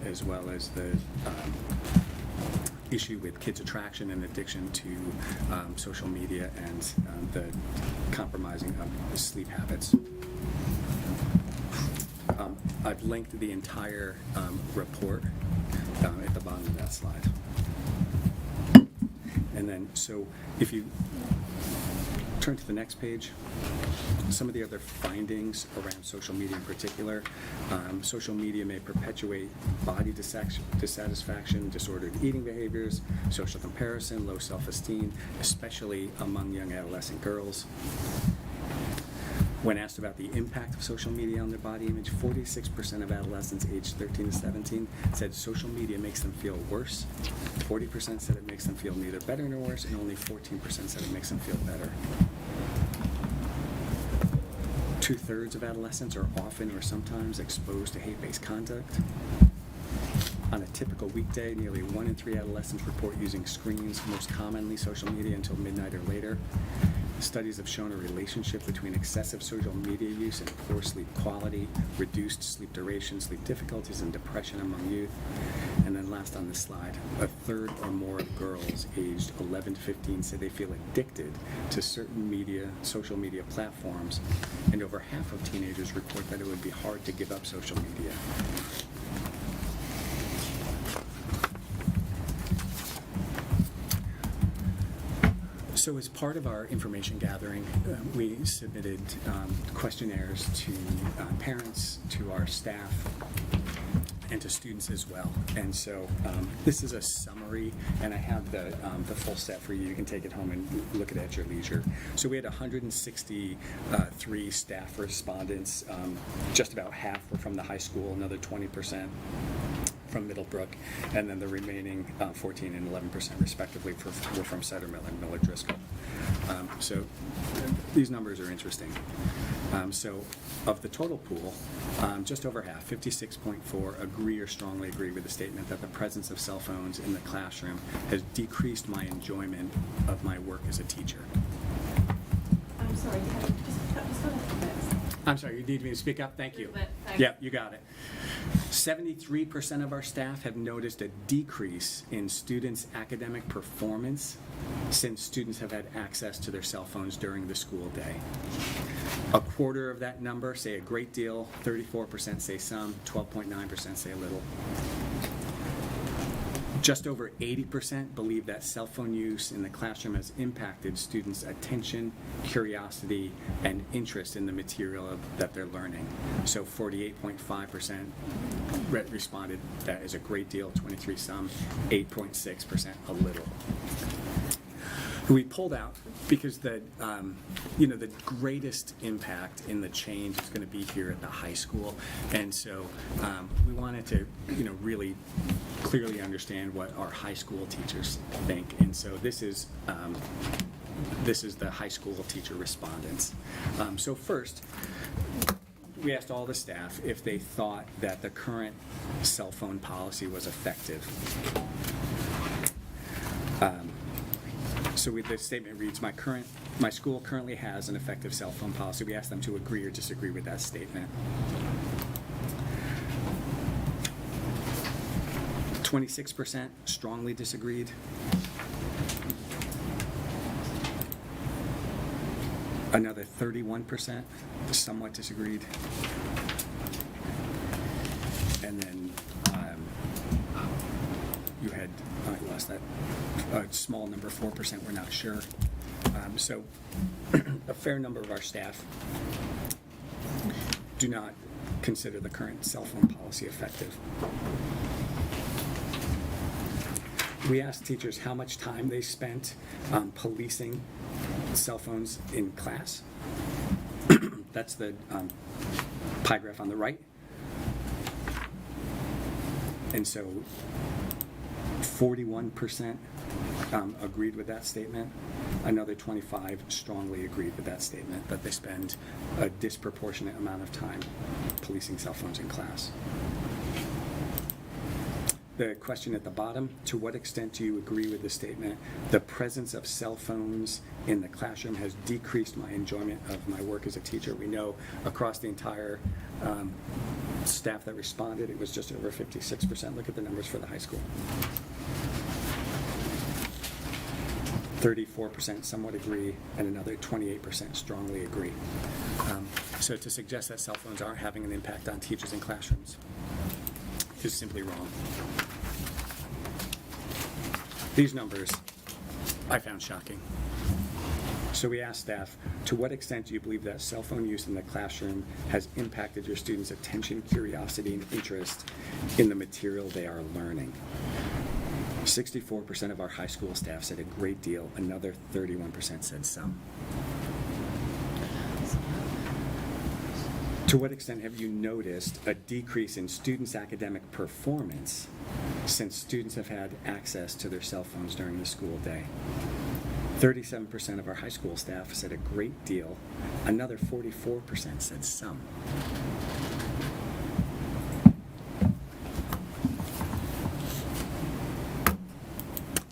as well as the issue with kids' attraction and addiction to social media, and the compromising of sleep habits. I've linked the entire report at the bottom of that slide. And then, so if you turn to the next page, some of the other findings around social media in particular. Social media may perpetuate body dissatisfaction, disordered eating behaviors, social comparison, low self-esteem, especially among young adolescent girls. When asked about the impact of social media on their body image, 46% of adolescents aged 13 to 17 said social media makes them feel worse. 40% said it makes them feel neither better nor worse, and only 14% said it makes them feel better. 2/3 of adolescents are often or sometimes exposed to hate-based conduct. On a typical weekday, nearly 1 in 3 adolescents report using screens, most commonly social media, until midnight or later. Studies have shown a relationship between excessive social media use and poor sleep quality, reduced sleep duration, sleep difficulties, and depression among youth. And then last on this slide, 1/3 or more of girls aged 11 to 15 say they feel addicted to certain social media platforms, and over half of teenagers report that it would be hard to give up social media. So as part of our information gathering, we submitted questionnaires to parents, to our staff, and to students as well. And so this is a summary, and I have the full set for you. You can take it home and look at it at your leisure. So we had 163 staff respondents. Just about half were from the high school, another 20% from Middlebrook, and then the remaining 14 and 11% respectively were from Cider Mill and Miller-Driscoll. So these numbers are interesting. So of the total pool, just over half, 56.4, agree or strongly agree with the statement that the presence of cell phones in the classroom has decreased my enjoyment of my work as a teacher. I'm sorry, I'm sorry, you need me to speak up? Thank you. Yeah, you got it. 73% of our staff have noticed a decrease in students' academic performance since students have had access to their cell phones during the school day. 1/4 of that number say a great deal, 34% say some, 12.9% say a little. Just over 80% believe that cell phone use in the classroom has impacted students' attention, curiosity, and interest in the material that they're learning. So 48.5% responded that is a great deal, 23 some, 8.6% a little. We pulled out because the greatest impact in the change is going to be here at the high school, and so we wanted to really clearly understand what our high school teachers think. And so this is this is the high school teacher respondents. So first, we asked all the staff if they thought that the current cell phone policy was effective. So the statement reads, my school currently has an effective cell phone policy. We asked them to agree or disagree with that statement. 26% strongly disagreed. Another 31% somewhat disagreed. And then you had, I lost that, a small number, 4% were not sure. So a fair number of our staff do not consider the current cell phone policy effective. We asked teachers how much time they spent policing cell phones in class. That's the pie graph on the right. And so 41% agreed with that statement. Another 25 strongly agreed with that statement, that they spend a disproportionate amount of time policing cell phones in class. The question at the bottom, to what extent do you agree with the statement, the presence of cell phones in the classroom has decreased my enjoyment of my work as a teacher? We know across the entire staff that responded, it was just over 56%. Look at the numbers for the high school. 34% somewhat agree, and another 28% strongly agree. So to suggest that cell phones aren't having an impact on teachers in classrooms is simply wrong. These numbers I found shocking. So we asked staff, to what extent do you believe that cell phone use in the classroom has impacted your students' attention, curiosity, and interest in the material they are learning? 64% of our high school staff said a great deal. Another 31% said some. To what extent have you noticed a decrease in students' academic performance since students have had access to their cell phones during the school day? 37% of our high school staff said a great deal. Another 44% said some.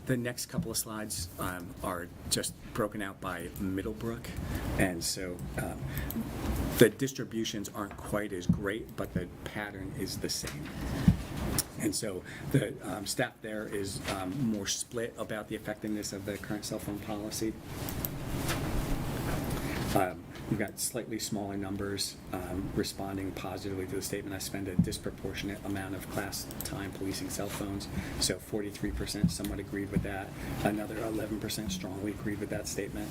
The next couple of slides are just broken out by Middlebrook, and so the distributions aren't quite as great, but the pattern is the same. And so the staff there is more split about the effectiveness of the current cell phone policy. We've got slightly smaller numbers responding positively to the statement. I spend a disproportionate amount of class time policing cell phones, so 43% somewhat agreed with that. Another 11% strongly agreed with that statement.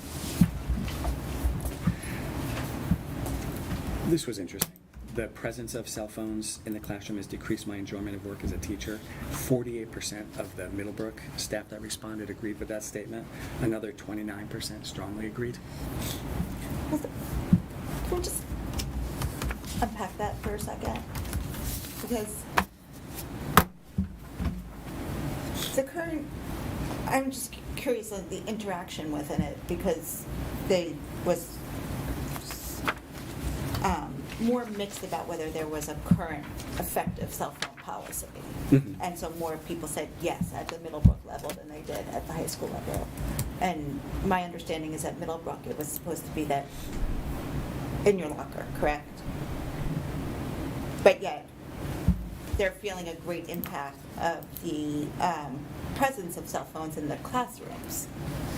This was interesting. The presence of cell phones in the classroom has decreased my enjoyment of work as a teacher. 48% of the Middlebrook staff that responded agreed with that statement. Another 29% strongly agreed. Can we just unpack that for a second? Because the current, I'm just curious of the interaction within it, because they was more mixed about whether there was a current effective cell phone policy. Mm-hmm. And so more people said yes at the Middlebrook level than they did at the high school level. And my understanding is at Middlebrook it was supposed to be that in your locker, correct? But yet they're feeling a great impact of the presence of cell phones in the classrooms.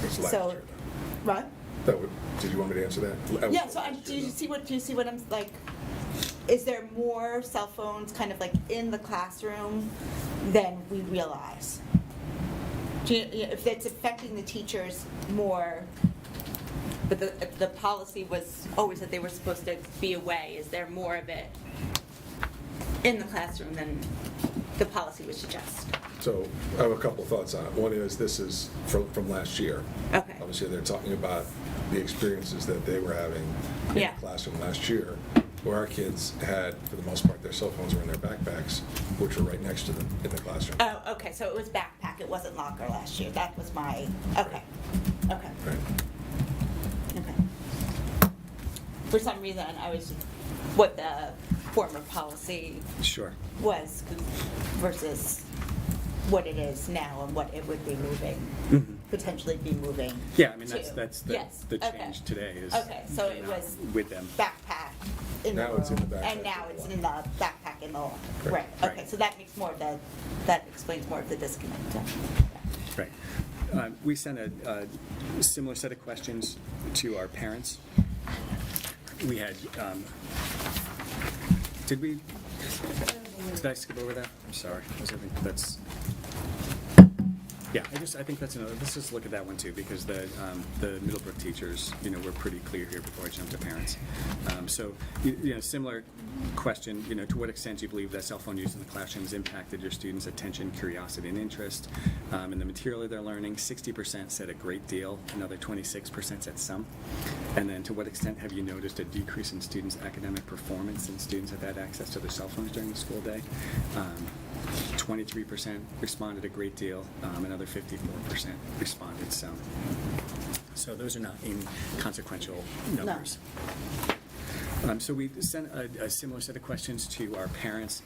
It's last So, year, right? did you want me to answer that? Yeah, so do you see what I'm, like, is there more cell phones kind of like in the classroom than we realize? If it's affecting the teachers more, but the policy was always that they were supposed to be away, is there more of it in the classroom than the policy would suggest? So I have a couple thoughts on it. One is this is from last year. Okay. Obviously, they're talking about the experiences that they were having in Yeah. the classroom last year, where our kids had, for the most part, their cell phones were in their backpacks, which were right next to them in the classroom. Oh, okay, so it was backpack, it wasn't locker last year, that was my, okay, okay. Right. for some reason, I was, what the former policy Sure. was versus what it is now and what it would be moving, Mhm. potentially be moving. Yeah, I mean, to. that's Yes, the okay. change today is. Okay, so it not was with them. backpack in the Now it's in the room, backpack and now in the it's in the backpack in the locker. Correct. Right, okay, Right. so that makes more of the, that explains more of the disconnect. Right. We sent a similar set of questions to our parents. We had, did I skip over that? I'm sorry. I think that's, yeah, I think that's another, let's just look at that one too, because the Middlebrook teachers, were pretty clear here before I jumped to parents. So, similar question, to what extent do you believe that cell phone use in the classroom has impacted your students' attention, curiosity, and interest in the material they're learning? 60% said a great deal, another 26% said some. And then to what extent have you noticed a decrease in students' academic performance since students have had access to their cell phones during the school day? 23% responded a great deal, another 54% responded some. So those are not inconsequential numbers. So we sent a similar set of questions to our parents.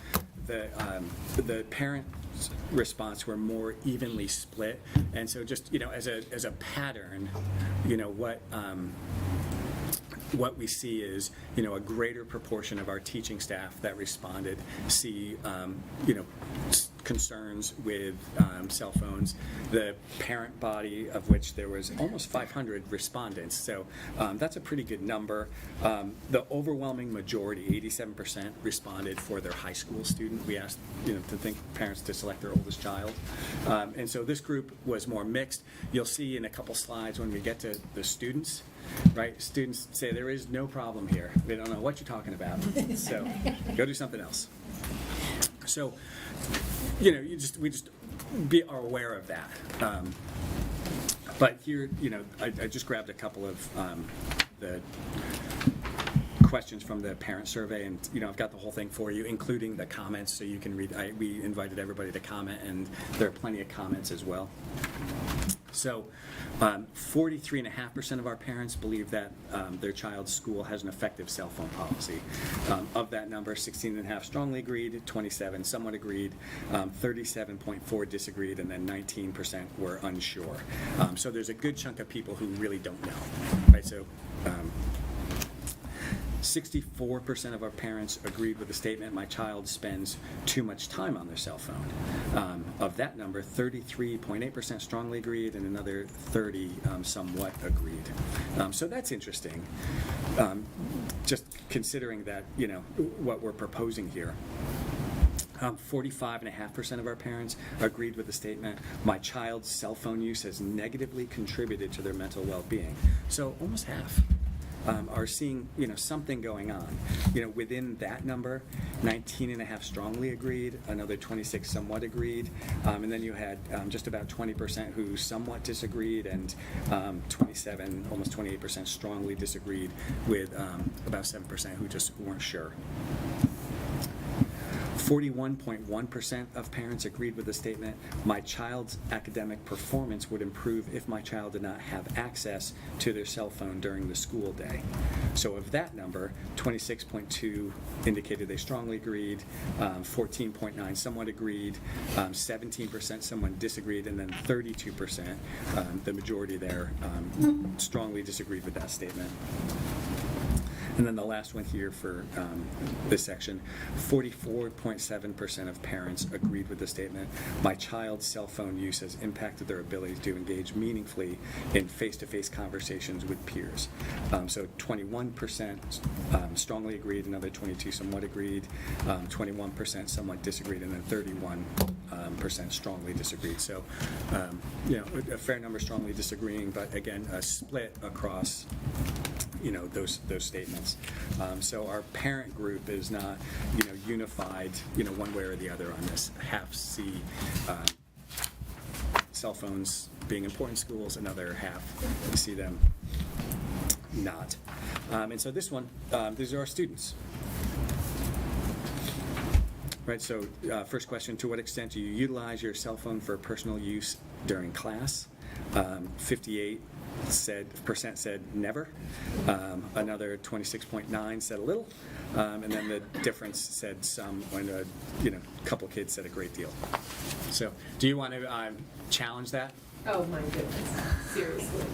The parents' response were more evenly split, and so just as a pattern, what we see is, a greater proportion of our teaching staff that responded see, concerns with cell phones. The parent body, of which there was almost 500 respondents, so that's a pretty good number. The overwhelming majority, 87%, responded for their high school student. We asked, parents to select their oldest child, and so this group was more mixed. You'll see in a couple slides when we get to the students. Right, students say there is no problem here. We don't know what you're talking about, so go do something else. So, we just are aware of that. But here, I just grabbed a couple of the questions from the parent survey, and I've got the whole thing for you, including the comments, so you can read. We invited everybody to comment, and there are plenty of comments as well. So, 43.5% of our parents believe that their child's school has an effective cell phone policy. Of that number, 16.5 strongly agreed, 27 somewhat agreed, 37.4 disagreed, and then 19% were unsure. So there's a good chunk of people who really don't know, right? So. 64% of our parents agreed with the statement, my child spends too much time on their cell phone. Of that number, 33.8% strongly agreed, and another 30 somewhat agreed. So that's interesting, just considering that, what we're proposing here. 45.5% of our parents agreed with the statement, my child's cell phone use has negatively contributed to their mental well-being. So almost half. Are seeing, something going on. Within that number, 19.5 strongly agreed, another 26 somewhat agreed, and then you had just about 20% who somewhat disagreed, and 27, almost 28% strongly disagreed, with about 7% who just weren't sure. 41.1% of parents agreed with the statement, my child's academic performance would improve if my child did not have access to their cell phone during the school day. So of that number, 26.2 indicated they strongly agreed, 14.9 somewhat agreed, 17% someone disagreed, and then 32%, the majority there, strongly disagreed with that statement. And then the last one here for this section, 44.7% of parents agreed with the statement, my child's cell phone use has impacted their ability to engage meaningfully in face-to-face conversations with peers. So 21% strongly agreed, another 22 somewhat agreed, 21% somewhat disagreed, and then 31% strongly disagreed. So, a fair number strongly disagreeing, but again, a split across those statements. So our parent group is not, unified, one way or the other on this. Half see cell phones being important in schools, another half see them not. And so this one, these are our students. Right, so first question, to what extent do you utilize your cell phone for personal use during class? 58 said never. Another 26.9 said a little. And then the difference said some when a couple kids said a great deal. So do you want to challenge that? Oh my goodness, seriously.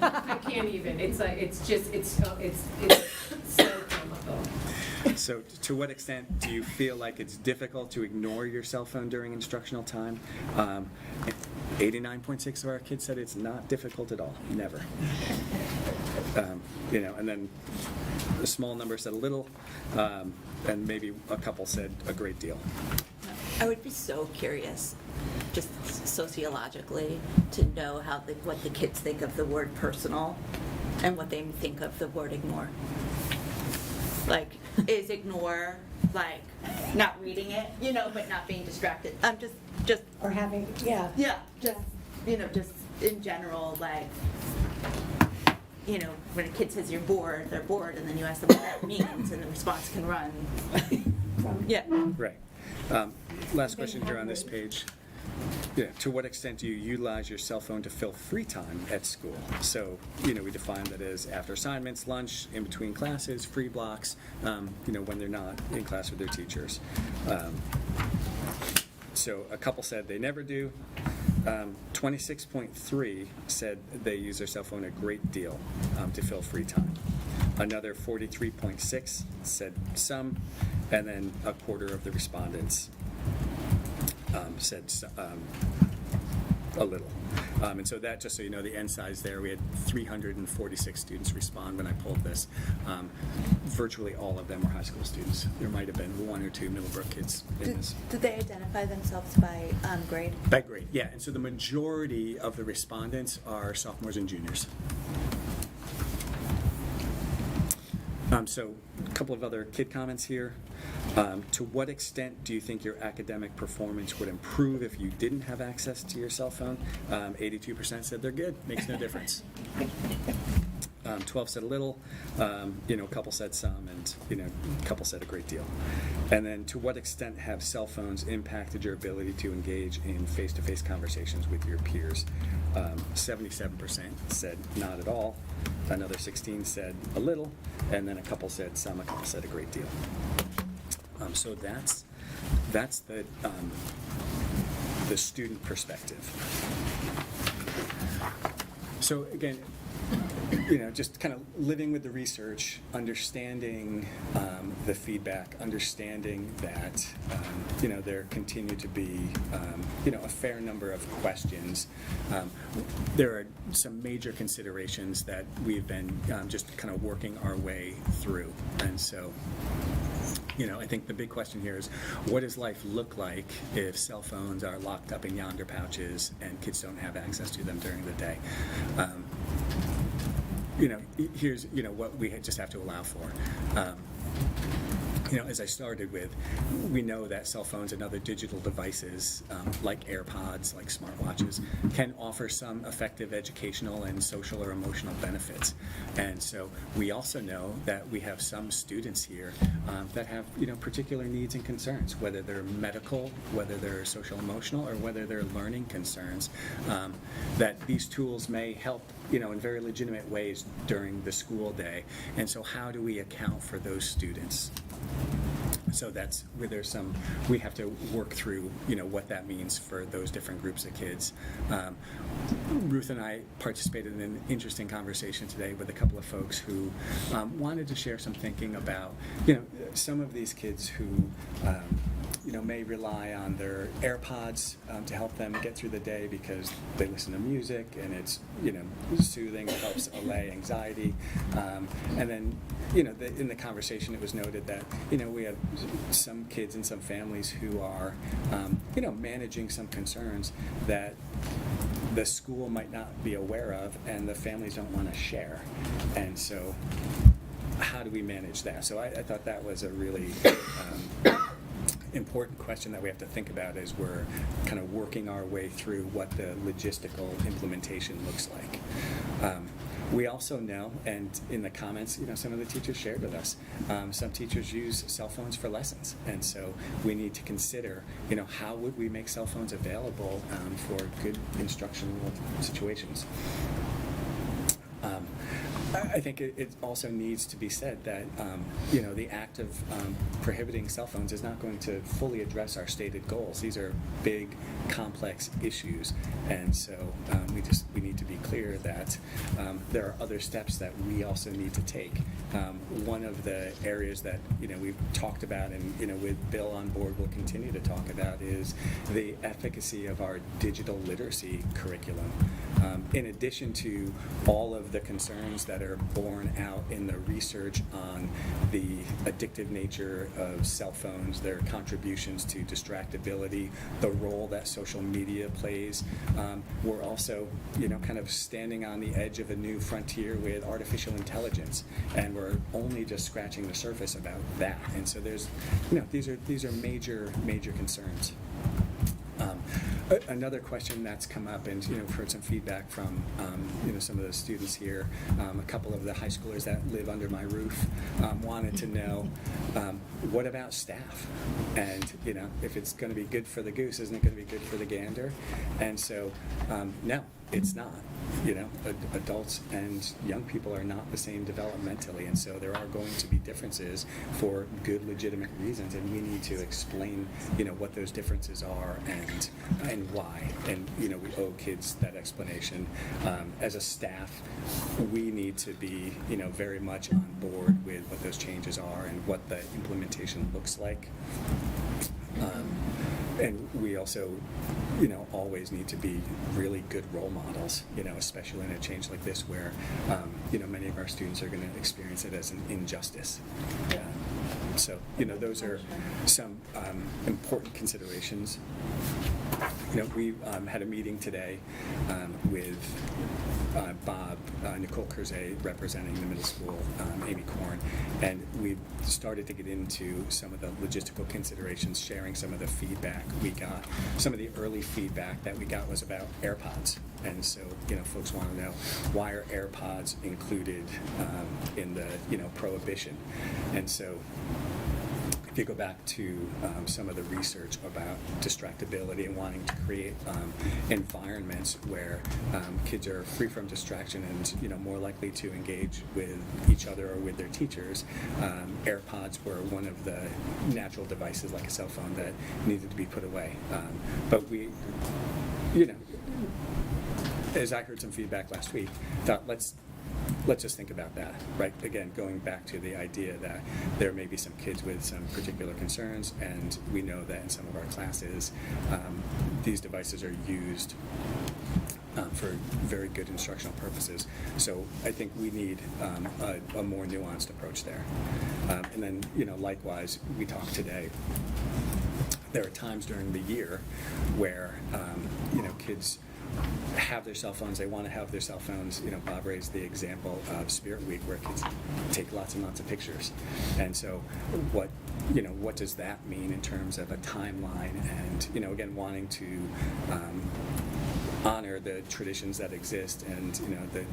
I can't even, it's so comical. So to what extent do you feel like it's difficult to ignore your cell phone during instructional time? 89.6 of our kids said it's not difficult at all, never. And then a small number said a little, and maybe a couple said a great deal. I would be so curious, just sociologically, to know what the kids think of the word personal and what they think of the word ignore. Like, is ignore, like, not reading it, but not being distracted? I'm just Or having, yeah. Yeah, just in general, like, when a kid says you're bored, they're bored, and then you ask them what that means, and the response can run. Yeah. Right. Last question here on this page. To what extent do you utilize your cell phone to fill free time at school? So, we define that as after assignments, lunch, in between classes, free blocks, when they're not in class with their teachers. So a couple said they never do. 26.3 said they use their cell phone a great deal to fill free time. Another 43.6 said some, and then a quarter of the respondents said a little. And so that, just so you know, the end size there, we had 346 students respond when I pulled this. Virtually all of them were high school students. There might have been one or two Middlebrook kids in this. Did they identify themselves by grade? By grade, yeah. And so the majority of the respondents are sophomores and juniors. So a couple of other kid comments here. To what extent do you think your academic performance would improve if you didn't have access to your cell phone? 82% said they're good, makes no difference. 12 said a little, a couple said some, and a couple said a great deal. And then to what extent have cell phones impacted your ability to engage in face-to-face conversations with your peers? 77% said not at all, another 16 said a little, and then a couple said some, a couple said a great deal. So that's the student perspective. So again, just kind of living with the research, understanding the feedback, understanding that there continue to be a fair number of questions. There are some major considerations that we've been just kind of working our way through, and so. I think the big question here is, what does life look like if cell phones are locked up in yonder pouches and kids don't have access to them during the day? Here's what we just have to allow for. As I started with, we know that cell phones and other digital devices, like AirPods, like smartwatches, can offer some effective educational and social or emotional benefits. And so we also know that we have some students here that have, particular needs and concerns, whether they're medical, whether they're social emotional, or whether they're learning concerns, that these tools may help in very legitimate ways during the school day. And so how do we account for those students? So that's where we have to work through, what that means for those different groups of kids. Ruth and I participated in an interesting conversation today with a couple of folks who wanted to share some thinking about, some of these kids who, may rely on their AirPods to help them get through the day because they listen to music and it's, soothing, it helps allay anxiety. And then, in the conversation it was noted that, we have some kids and some families who are, managing some concerns that the school might not be aware of and the families don't want to share. And so how do we manage that? So I thought that was a really important question that we have to think about as we're kind of working our way through what the logistical implementation looks like. We also know, and in the comments, some of the teachers shared with us, some teachers use cell phones for lessons, and so we need to consider, how would we make cell phones available for good instructional situations. I think it also needs to be said that, the act of prohibiting cell phones is not going to fully address our stated goals. These are big, complex issues, and so we need to be clear that there are other steps that we also need to take. One of the areas that, we've talked about and, with Bill on board we'll continue to talk about is the efficacy of our digital literacy curriculum. In addition to all of the concerns that are borne out in the research on the addictive nature of cell phones, their contributions to distractibility, the role that social media plays, we're also, kind of standing on the edge of a new frontier with artificial intelligence, and we're only just scratching the surface about that. And so there's, these are major concerns. Another question that's come up, and we've heard some feedback from some of the students here. A couple of the high schoolers that live under my roof wanted to know, what about staff? And if it's going to be good for the goose, isn't it going to be good for the gander? And so, no, it's not. Adults and young people are not the same developmentally, and so there are going to be differences for good, legitimate reasons, and we need to explain, what those differences are and why. And we owe kids that explanation. As a staff, we need to be, very much on board with what those changes are and what the implementation looks like. And we also, always need to be really good role models, especially in a change like this where, many of our students are going to experience it as an injustice. So, those are some important considerations. We had a meeting today with Bob, Nicole Curzay representing the middle school, Amy Korn, and we started to get into some of the logistical considerations, sharing some of the feedback we got. Some of the early feedback that we got was about AirPods, and so folks want to know, why are AirPods included in the prohibition? And so if you go back to some of the research about distractibility and wanting to create environments where kids are free from distraction and more likely to engage with each other or with their teachers, AirPods were one of the natural devices like a cell phone that needed to be put away. But we, as I heard some feedback last week, thought let's just think about that, right? Again, going back to the idea that there may be some kids with some particular concerns, and we know that in some of our classes, these devices are used for very good instructional purposes. So I think we need a more nuanced approach there. And then, likewise, we talked today, there are times during the year where, kids have their cell phones, they want to have their cell phones. Bob raised the example of Spirit Week where kids take lots and lots of pictures. And so what does that mean in terms of a timeline and, again, wanting to honor the traditions that exist and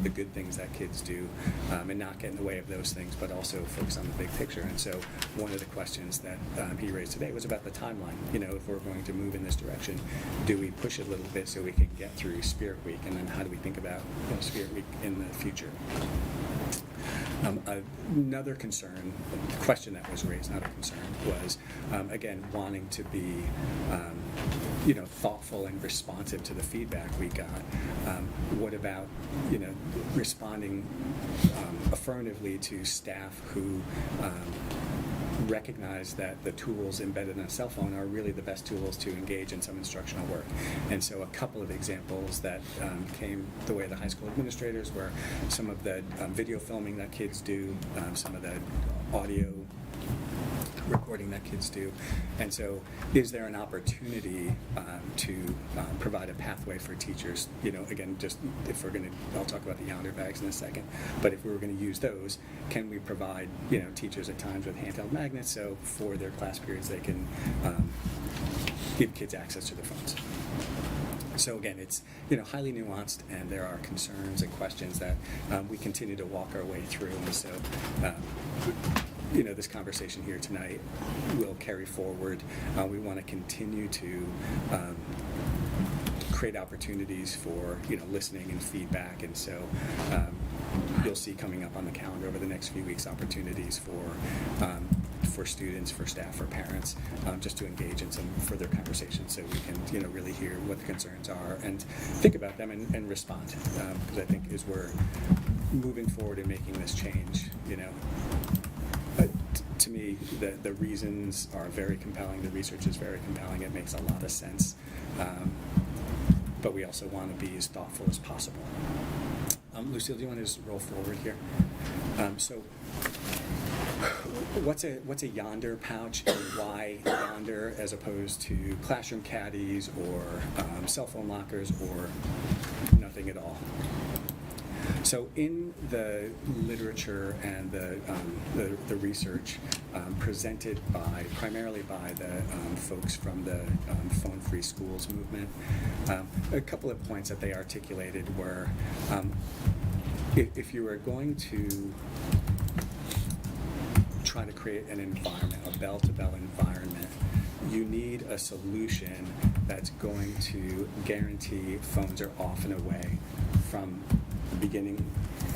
the good things that kids do, and not get in the way of those things, but also focus on the big picture. And so one of the questions that he raised today was about the timeline. If we're going to move in this direction, do we push it a little bit so we can get through Spirit Week, and then how do we think about Spirit Week in the future? Another question that was raised, not a concern, was, again, wanting to be, thoughtful and responsive to the feedback we got. What about, responding affirmatively to staff who recognize that the tools embedded in a cell phone are really the best tools to engage in some instructional work. And so a couple of examples that came the way of the high school administrators were some of the video filming that kids do, some of the audio recording that kids do. And so is there an opportunity to provide a pathway for teachers, again, just if we're going to, I'll talk about the yonder bags in a second, but if we were going to use those, can we provide, teachers at times with handheld magnets so for their class periods they can give kids access to their phones? So again, it's highly nuanced, and there are concerns and questions that we continue to walk our way through. And so, this conversation here tonight will carry forward. We want to continue to create opportunities for listening and feedback, and so you'll see coming up on the calendar over the next few weeks opportunities for students, for staff, for parents, just to engage in some further conversations, so we can really hear what the concerns are and think about them and respond, because I think as we're moving forward and making this change, to me, the reasons are very compelling. The research is very compelling. It makes a lot of sense. But we also want to be as thoughtful as possible. Lucille, do you want to just roll forward here? So what's a Yonder pouch, and why Yonder as opposed to classroom caddies or cell phone lockers or nothing at all? So in the literature and the research presented primarily by the folks from the phone-free schools movement, a couple of points that they articulated were, if you are going to try to create an environment, a bell-to-bell environment, you need a solution that's going to guarantee phones are off and away from the beginning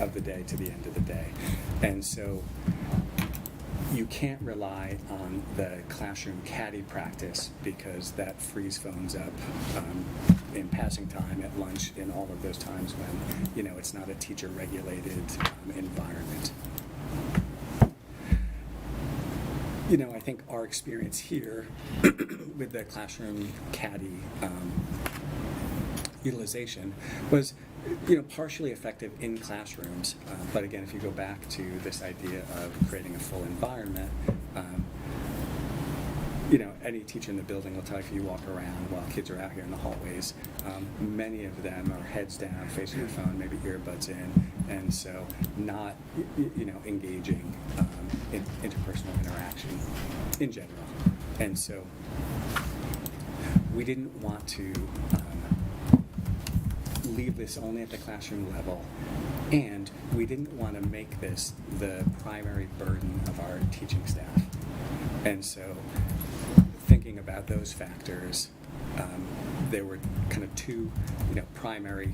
of the day to the end of the day. And so you can't rely on the classroom caddy practice, because that frees phones up in passing time, at lunch, in all of those times when it's not a teacher-regulated environment. I think our experience here with the classroom caddy utilization was partially effective in classrooms, but again, if you go back to this idea of creating a full environment, any teacher in the building will tell you, if you walk around while kids are out here in the hallways, many of them are heads down, facing their phone, maybe earbuds in, and so not engaging in interpersonal interaction in general. And so we didn't want to leave this only at the classroom level, and we didn't want to make this the primary burden of our teaching staff. And so thinking about those factors, there were kind of two primary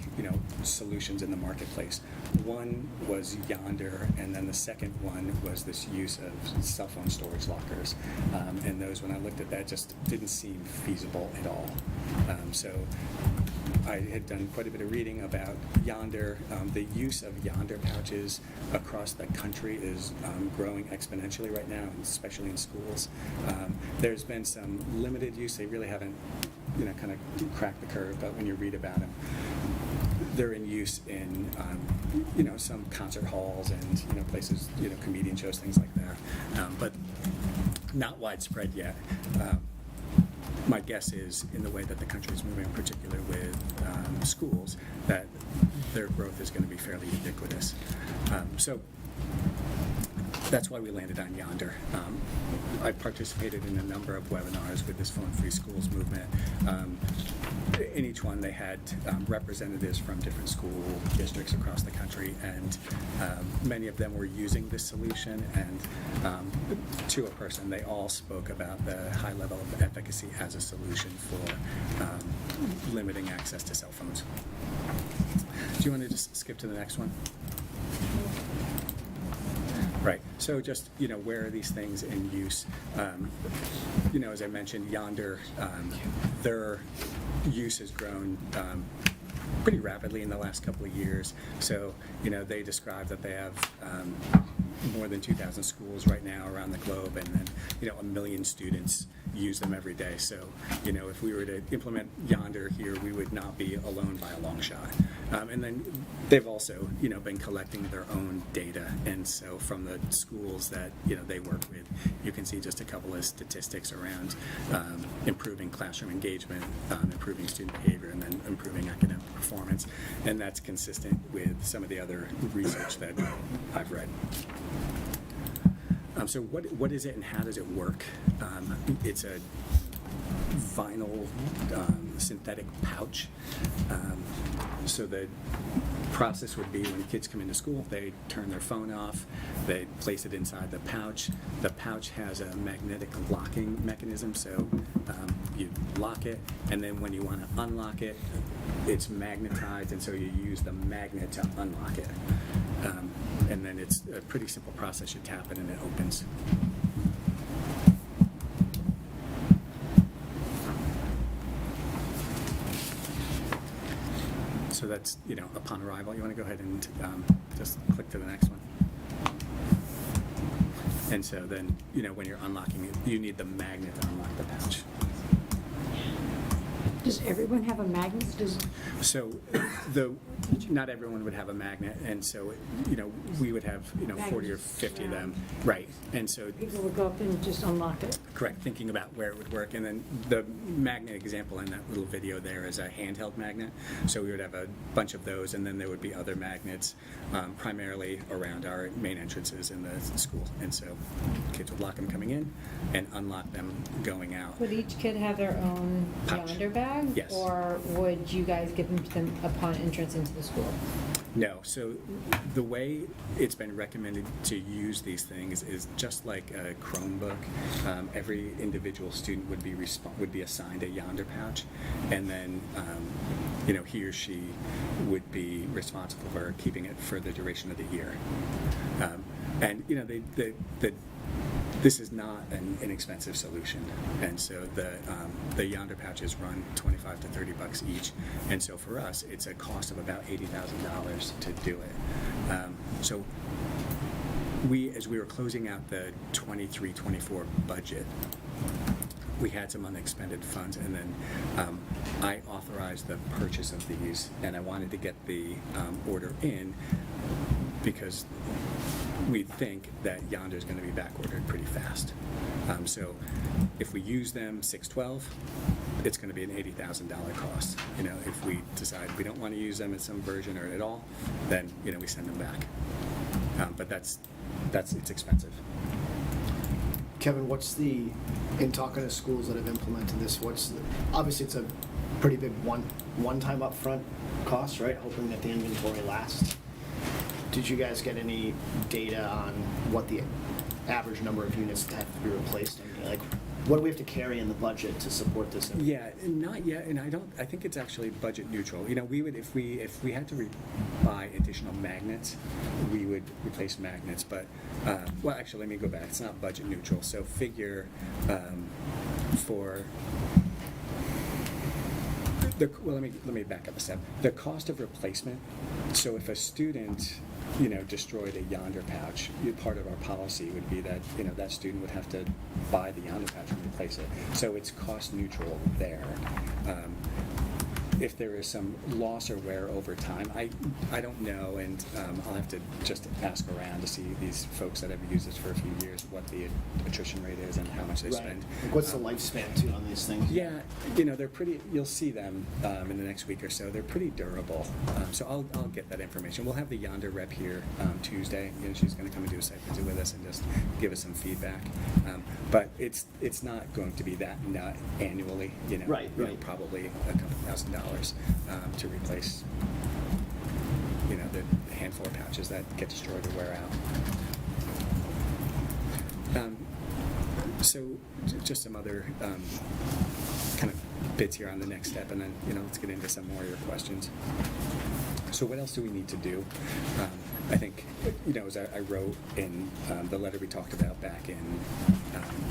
solutions in the marketplace. One was Yonder, and then the second one was this use of cell phone storage lockers. And those, when I looked at that, just didn't seem feasible at all. So I had done quite a bit of reading about Yonder. The use of Yonder pouches across the country is growing exponentially right now, especially in schools. There's been some limited use. They really haven't, kind of cracked the curve, but when you read about them, they're in use in, some concert halls and, places, comedian shows, things like that, but not widespread yet. My guess is, in the way that the country is moving, in particular with schools, that their growth is going to be fairly ubiquitous. So that's why we landed on Yonder. I participated in a number of webinars with this phone-free schools movement. In each one, they had representatives from different school districts across the country, and many of them were using this solution, and to a person, they all spoke about the high level of efficacy as a solution for limiting access to cell phones. Do you want to just skip to the next one? Right. So just, where are these things in use? As I mentioned, Yonder, their use has grown pretty rapidly in the last couple of years. So, they describe that they have more than 2,000 schools right now around the globe, and then, 1 million students use them every day. So, if we were to implement Yonder here, we would not be alone by a long shot. And then they've also, been collecting their own data. And so from the schools that, they work with, you can see just a couple of statistics around improving classroom engagement, improving student behavior, and then improving academic performance. And that's consistent with some of the other research that I've read. So what is it and how does it work? It's a vinyl synthetic pouch. So the process would be when kids come into school, they turn their phone off, they place it inside the pouch. The pouch has a magnetic locking mechanism, so you lock it, and then when you want to unlock it, it's magnetized, and so you use the magnet to unlock it. And then it's a pretty simple process. You tap it and it opens. So that's, upon arrival. You want to go ahead and just click to the next one. And so then, when you're unlocking it, you need the magnet to unlock the pouch. Does everyone have a magnet? So not everyone would have a magnet, and so, we would have, 40 or 50 of them. Right. And so People would go up and just unlock it. correct, thinking about where it would work. And then the magnet example in that little video there is a handheld magnet. So we would have a bunch of those, and then there would be other magnets, primarily around our main entrances in the school. And so kids would lock them coming in and unlock them going out. Would each kid have their own Pouch. yonder bag? Yes. Or would you guys give them to them upon entrance into the school? No. So the way it's been recommended to use these things is just like a Chromebook. Every individual student would be assigned a yonder pouch, and then he or she would be responsible for keeping it for the duration of the year. And this is not an inexpensive solution, and so the yonder pouches run $25 to $30 each, and so for us it's a cost of about $80,000 to do it. So as we were closing out the 23-24 budget, we had some unexpended funds, and then I authorized the purchase of these, and I wanted to get the order in because we think that yonder is going to be back ordered pretty fast. So if we use them 6/12, it's going to be an $80,000 cost. If we decide we don't want to use them in some version or at all, then we send them back. But it's expensive. Kevin, in talking to schools that have implemented this, obviously it's a pretty big one-time upfront cost, right? Hoping that the inventory lasts. Did you guys get any data on what the average number of units that have to be replaced? Like, what do we have to carry in the budget to support this? Yeah, not yet, and I think it's actually budget neutral. We would, if we had to buy additional magnets, we would replace magnets. But well, actually, let me go back. It's not budget neutral. So figure for let me back up a step. The cost of replacement. So if a student destroyed a yonder pouch, part of our policy would be that that student would have to buy the yonder pouch and replace it. So it's cost neutral there. If there is some loss or wear over time, I don't know, and I'll have to just ask around to see these folks that have used this for a few years what the attrition rate is and how much they spend. Like, what's the lifespan too on these things? Yeah, they're pretty. You'll see them in the next week or so. They're pretty durable. So I'll get that information. We'll have the yonder rep here Tuesday. She's going to come and do a site visit with us and just give us some feedback. But it's not going to be that annually. Right. Probably a couple $1,000 to replace the handful of pouches that get destroyed or wear out. So just some other kind of bits here on the next step, and then let's get into some more of your questions. So what else do we need to do? I think, as I wrote in the letter we talked about back in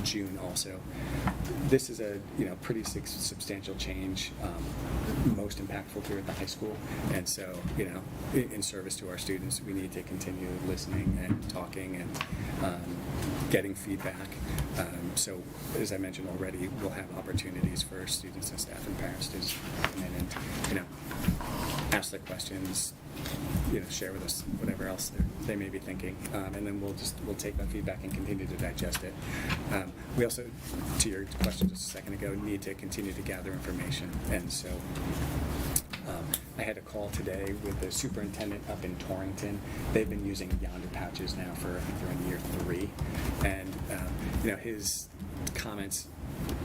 June also, this is a pretty substantial change, most impactful here at the high school. And so, in service to our students, we need to continue listening and talking and getting feedback. So, as I mentioned already, we'll have opportunities for students and staff and parents to just come in and, ask their questions, share with us whatever else they may be thinking, and then we'll take that feedback and continue to digest it. We also, to your question just a second ago, need to continue to gather information, and so I had a call today with the superintendent up in Torrington. They've been using yonder pouches now for, I think they're in year 3, and his comments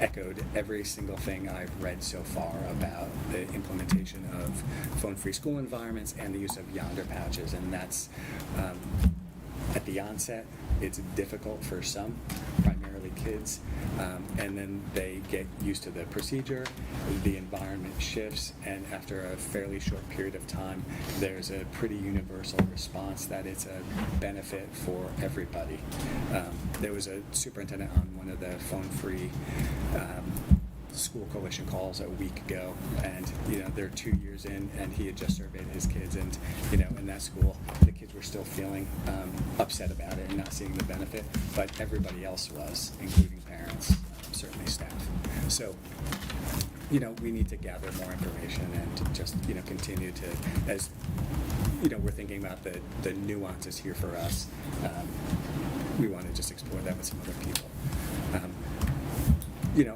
echoed every single thing I've read so far about the implementation of phone-free school environments and the use of yonder pouches, and that's at the onset, it's difficult for some, primarily kids, and then they get used to the procedure, the environment shifts, and after a fairly short period of time, there's a pretty universal response that it's a benefit for everybody. There was a superintendent on one of the phone-free school coalition calls a week ago, and they're 2 years in, and he had just surveyed his kids, and in that school the kids were still feeling upset about it and not seeing the benefit, but everybody else was, including parents, certainly staff. So we need to gather more information and just continue to, as we're thinking about the nuances here for us, we want to just explore that with some other people.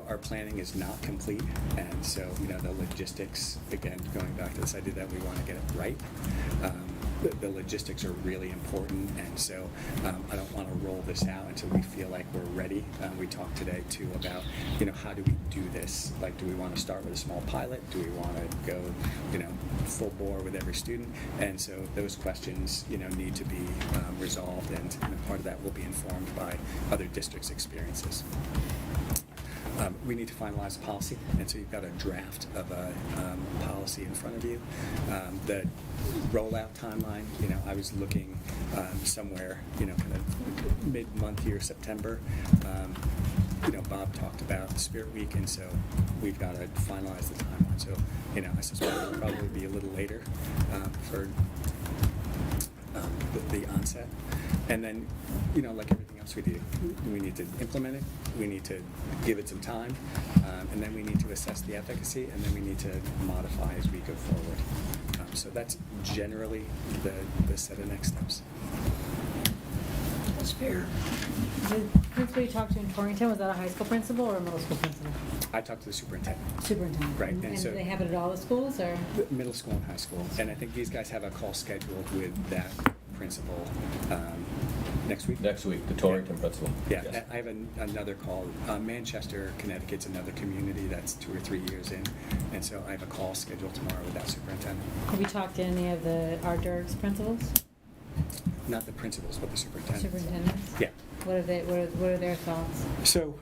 Our planning is not complete, and so, the logistics, again, going back to this idea that we want to get it right, the logistics are really important, and so I don't want to roll this out until we feel like we're ready. We talked today, too, about, how do we do this? Like, do we want to start with a small pilot? Do we want to go, full bore with every student? And so those questions, need to be resolved, and part of that will be informed by other districts' experiences. We need to finalize a policy, and so you've got a draft of a policy in front of you. The rollout timeline, I was looking somewhere, kind of mid-month here, September. Bob talked about the Spirit Week, and so we've got to finalize the timeline. So, I suspect it'll probably be a little later for the onset. And then, like everything else we do, we need to implement it, we need to give it some time, and then we need to assess the efficacy, and then we need to modify as we go forward. So that's generally the set of next steps. That's fair. The principal you talked to in Torrington, was that a high school principal or a middle school principal? I talked to the superintendent. Superintendent. Right. And so do they have it at all the schools, or? Middle school and high school. And I think these guys have a call scheduled with that principal next week? Next week, the Torrington principal. Yeah, Yes. I have another call. Manchester, Connecticut's another community that's 2 or 3 years in, and so I have a call scheduled tomorrow with that superintendent. Have you talked to any of our DERG's principals? Not the principals, but the superintendents. Superintendents? Yeah. What are their thoughts? So,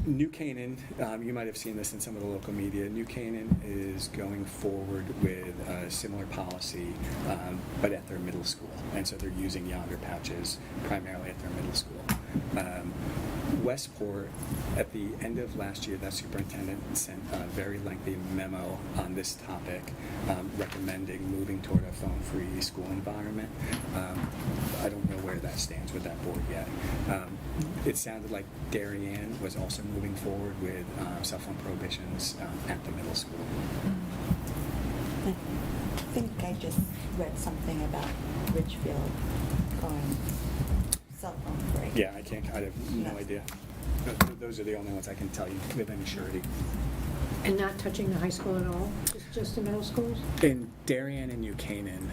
New Canaan, you might have seen this in some of the local media, New Canaan is going forward with a similar policy, but at their middle school. And so they're using yonder pouches primarily at their middle school. Westport, at the end of last year, that superintendent sent a very lengthy memo on this topic, recommending moving toward a phone-free school environment. I don't know where that stands with that board yet. It sounded like Darien was also moving forward with cell phone prohibitions at the middle school. I think I just read something about Ridgefield going cell phone free. Yeah, I have no idea. Those are the only ones I can tell you with any surety. And not touching the high school at all? Just the middle schools? In Darien and New Canaan,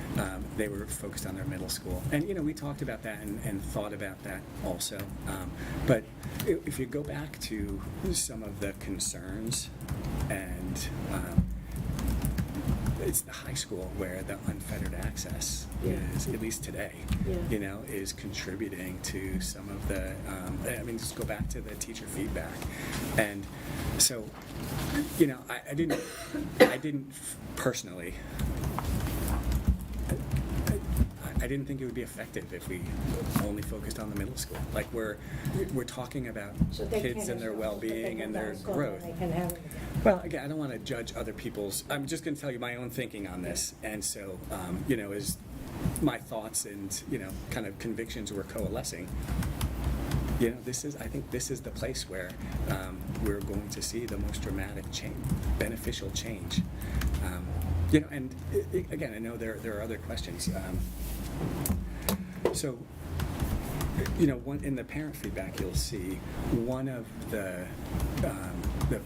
they were focused on their middle school. And, we talked about that and thought about that also. But if you go back to some of the concerns, and it's the high school where the unfettered access is, at least today, is contributing to some of the, just go back to the teacher feedback. And so, I didn't personally, I didn't think it would be effective if we only focused on the middle school. Like we're talking about kids and their well-being and their growth. Well, again, I don't want to judge other people's. I'm just going to tell you my own thinking on this, and so as my thoughts and kind of convictions were coalescing. I think this is the place where we're going to see the most dramatic change, beneficial change. And again, I know there are other questions. So, in the parent feedback, you'll see one of the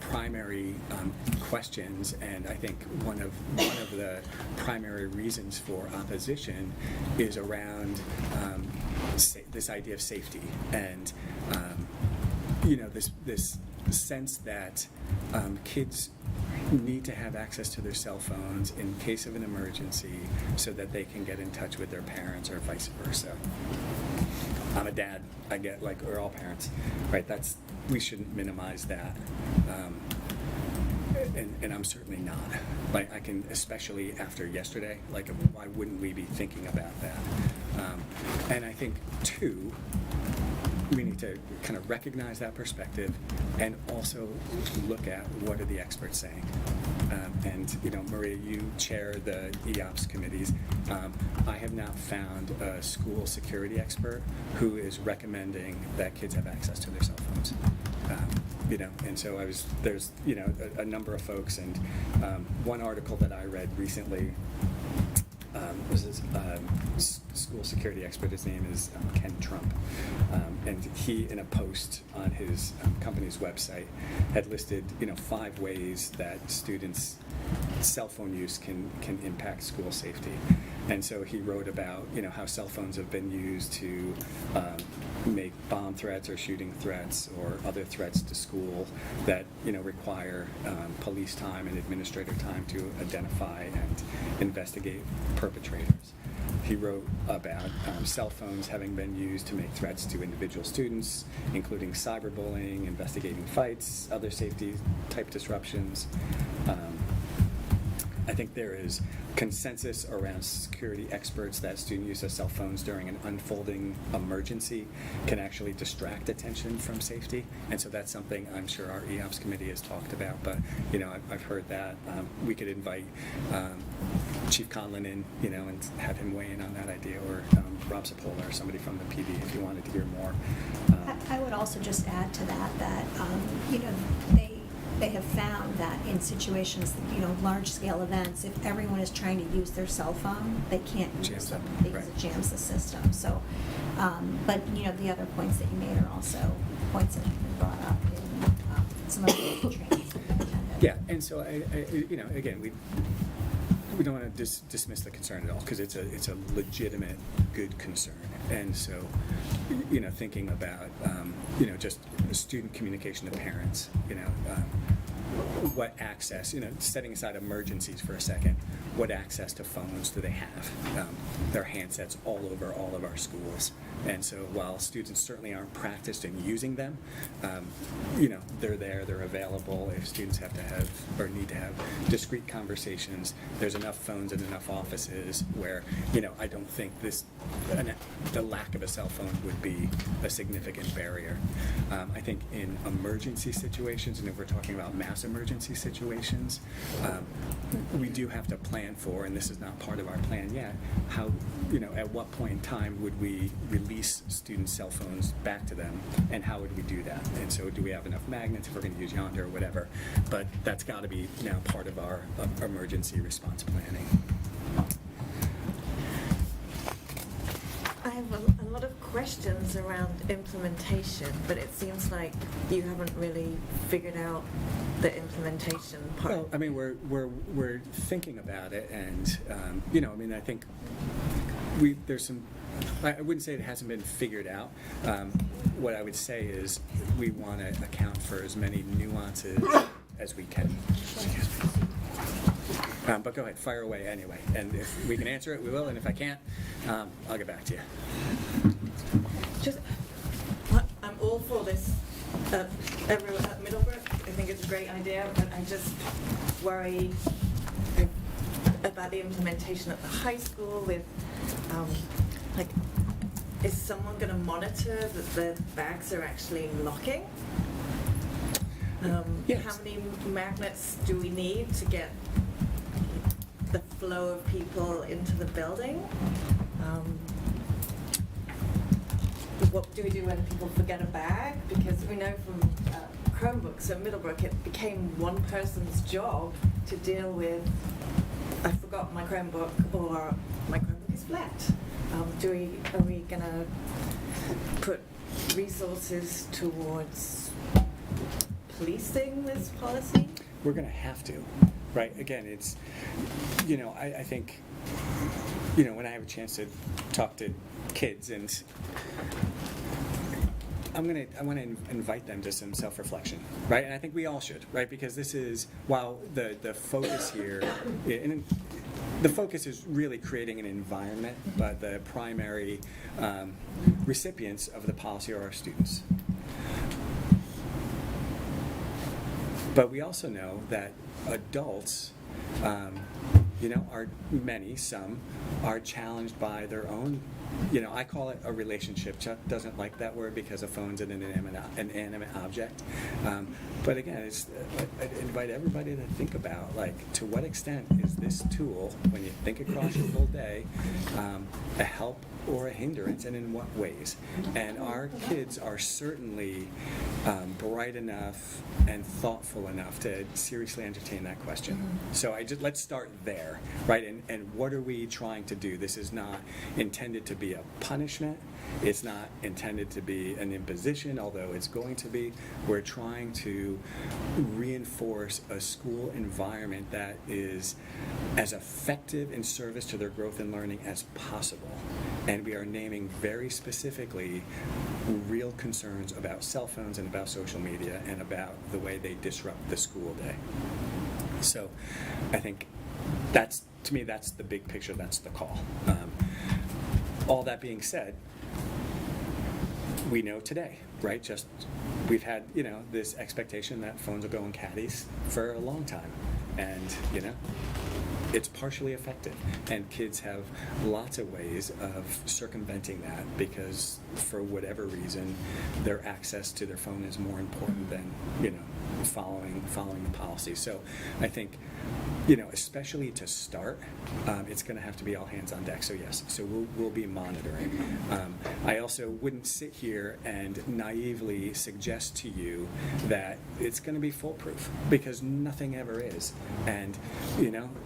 primary questions, and I think one of the primary reasons for opposition is around this idea of safety and this sense that kids need to have access to their cell phones in case of an emergency so that they can get in touch with their parents or vice versa. I'm a dad, I get, like, we're all parents, right? We shouldn't minimize that. And I'm certainly not. Like, I can, especially after yesterday, like, why wouldn't we be thinking about that? And I think, too, we need to kind of recognize that perspective and also look at what are the experts saying. And, Maria, you chair the EOPS committees. I have not found a school security expert who is recommending that kids have access to their cell phones. And so there's a number of folks, and one article that I read recently was this school security expert. His name is Ken Trump, and he, in a post on his company's website, had listed 5 ways that students' cell phone use can impact school safety. And so he wrote about how cell phones have been used to make bomb threats or shooting threats or other threats to school that require police time and administrative time to identify and investigate perpetrators. He wrote about cell phones having been used to make threats to individual students, including cyberbullying, investigating fights, other safety type disruptions. I think there is consensus around security experts that student use of cell phones during an unfolding emergency can actually distract attention from safety. And so that's something I'm sure our EOPS committee has talked about, but I've heard that. We could invite Chief Conlon in, and have him weigh in on that idea, or Rob Sapola or somebody from the PD if you wanted to hear more. I would also just add to that they have found that in situations, large-scale events, if everyone is trying to use their cell phone, they can't use them because it jams the system. So, but the other points that you made are also points that have been brought up in some of the trainings that we've attended. Yeah, and so again, we don't want to dismiss the concern at all, because it's a legitimate, good concern. And so, thinking about just student communication to parents, what access, setting aside emergencies for a second, what access to phones do they have? There are handsets all over all of our schools. And so while students certainly aren't practiced in using them, they're there, they're available. If students have to have or need to have discrete conversations, there's enough phones in enough offices where, I don't think the lack of a cell phone would be a significant barrier. I think in emergency situations, and if we're talking about mass emergency situations, we do have to plan for, and this is not part of our plan yet, how, at what point in time would we release students' cell phones back to them, and how would we do that? And so do we have enough magnets if we're going to use Yonder or whatever? But that's got to be now part of our emergency response planning. I have a lot of questions around implementation, but it seems like you haven't really figured out the implementation part. Well, I mean, we're thinking about it, and I think there's some. I wouldn't say it hasn't been figured out. What I would say is we want to account for as many nuances as we can. But go ahead, fire away anyway. And if we can answer it, we will. And if I can't, I'll get back to you. I'm all for this. Everyone at Middlebrook, I think it's a great idea, but I just worry about the implementation at the high school with, is someone going to monitor that the bags are actually locking? Yes. How many magnets do we need to get the flow of people into the building? What do we do when people forget a bag? Because we know from Chromebooks at Middlebrook, it became one person's job to deal with, I forgot my Chromebook, or my Chromebook is flat. Are we going to put resources towards policing this policy? We're going to have to, right? Again, it's, I think, when I have a chance to talk to kids, and I want to invite them to some self-reflection, right? And I think we all should, right? Because this is, while the focus here, and the focus is really creating an environment, but the primary recipients of the policy are our students. But we also know that adults, some are challenged by their own, I call it a relationship. Chuck doesn't like that word because a phone's an inanimate object. But again, I invite everybody to think about, like, to what extent is this tool, when you think across your full day, a help or a hindrance, and in what ways? And our kids are certainly bright enough and thoughtful enough to seriously entertain that question. So let's start there, right? And what are we trying to do? This is not intended to be a punishment. It's not intended to be an imposition, although it's going to be. We're trying to reinforce a school environment that is as effective in service to their growth and learning as possible. And we are naming very specifically real concerns about cell phones and about social media and about the way they disrupt the school day. So I think to me, that's the big picture, that's the call. All that being said, we know today, right? We've had, this expectation that phones will go in caddies for a long time. And, it's partially effective. And kids have lots of ways of circumventing that because, for whatever reason, their access to their phone is more important than, following the policy. So I think, especially to start, it's going to have to be all hands on deck. So yes, so we'll be monitoring. I also wouldn't sit here and naively suggest to you that it's going to be foolproof, because nothing ever is. And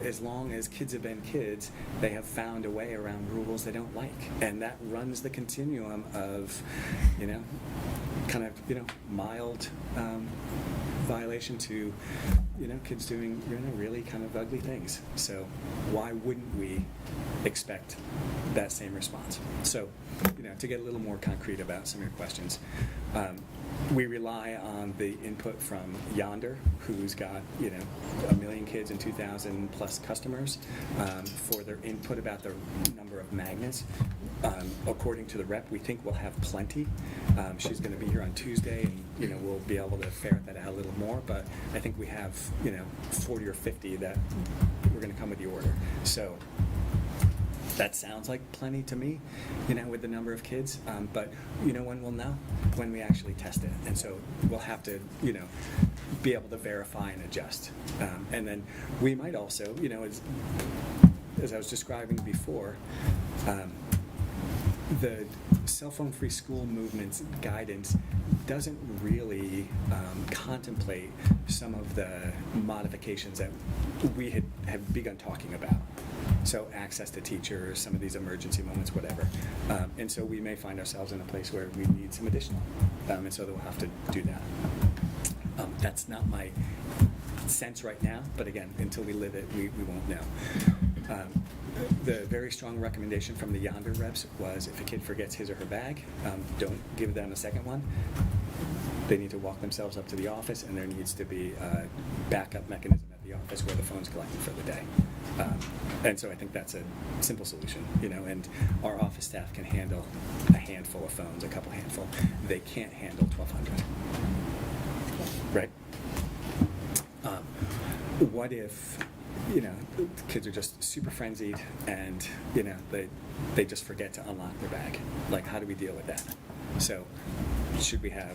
as long as kids have been kids, they have found a way around rules they don't like, and that runs the continuum of mild violation to kids doing really kind of ugly things. So why wouldn't we expect that same response? So to get a little more concrete about some of your questions, we rely on the input from Yonder, who's got 1 million kids and 2,000 plus customers, for their input about the number of magnets. According to the rep, we think we'll have plenty. She's going to be here on Tuesday, and we'll be able to ferret that out a little more. But I think we have 40 or 50 that we're going to come with the order. So that sounds like plenty to me, with the number of kids. But when we'll know? When we actually test it. And so we'll have to, be able to verify and adjust. And then we might also, as I was describing before, the cell phone free school movement's guidance doesn't really contemplate some of the modifications that we have begun talking about. So access to teachers, some of these emergency moments, whatever. And so we may find ourselves in a place where we need some additional. And so we'll have to do that. That's not my sense right now, but again, until we live it, we won't know. The very strong recommendation from the Yonder reps was, if a kid forgets his or her bag, don't give them a second one. They need to walk themselves up to the office, and there needs to be a backup mechanism at the office where the phone's collected for the day. And so I think that's a simple solution, and our office staff can handle a handful of phones, a couple handful. They can't handle 1,200, right? What if, kids are just super frenzied and, they just forget to unlock their bag? Like, how do we deal with that? So should we have,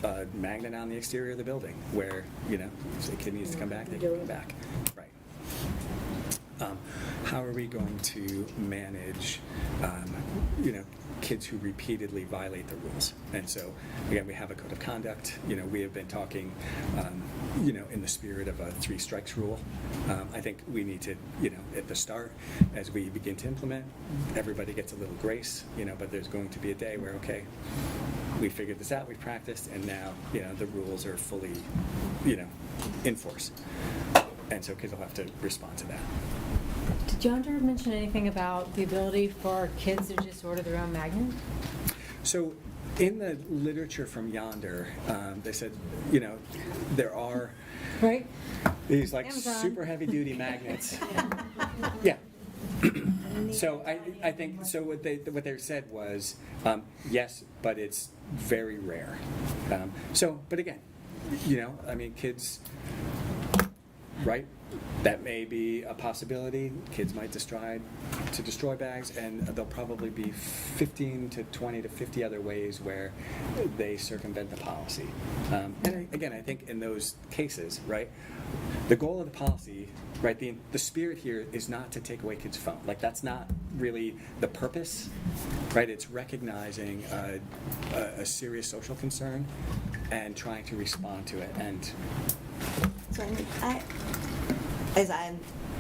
a magnet on the exterior of the building where, if the kid needs to come back, they can come back? Right. How are we going to manage, kids who repeatedly violate the rules? And so, again, we have a code of conduct. We have been talking, in the spirit of a 3 strikes rule. I think we need to, at the start, as we begin to implement, everybody gets a little grace, but there's going to be a day where, okay, we figured this out, we practiced, and now, the rules are fully, in force. And so kids will have to respond to that. Did Yonder mention anything about the ability for kids to just order their own magnet? So in the literature from Yonder, they said, there are Right? these like Amazon. super heavy-duty magnets. Yeah. So I think, so what they said was, yes, but it's very rare. But again, kids, right? That may be a possibility. Kids might destroy bags, and there'll probably be 15 to 20 to 50 other ways where they circumvent the policy. And again, I think in those cases, right, the goal of the policy, right, the spirit here is not to take away kids' phone. Like, that's not really the purpose, right? It's recognizing a serious social concern and trying to respond to it. And So as I'm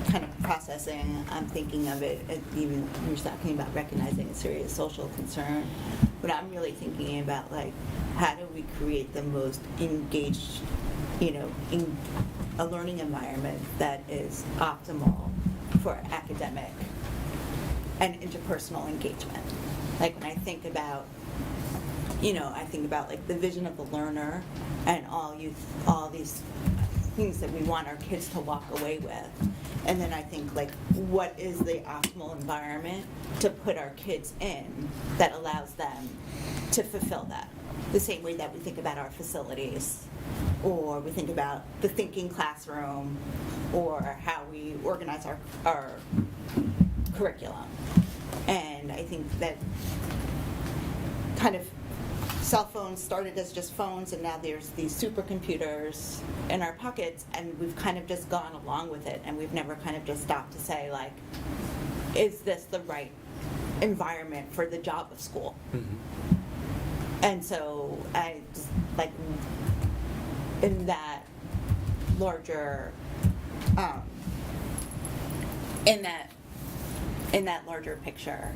kind of processing, I'm thinking of it, even when you're talking about recognizing a serious social concern, but I'm really thinking about, like, how do we create the most engaged, in a learning environment that is optimal for academic and interpersonal engagement. Like, when I think about, like the vision of the learner and all these things that we want our kids to walk away with. And then I think, like, what is the optimal environment to put our kids in that allows them to fulfill that? The same way that we think about our facilities, or we think about the thinking classroom, or how we organize our curriculum. And I think that kind of cell phones started as just phones, and now there's these supercomputers in our pockets, and we've kind of just gone along with it, and we've never kind of just stopped to say, like, is this the right environment for the job of school? Mm-hmm. And so I just, like, in that larger larger picture.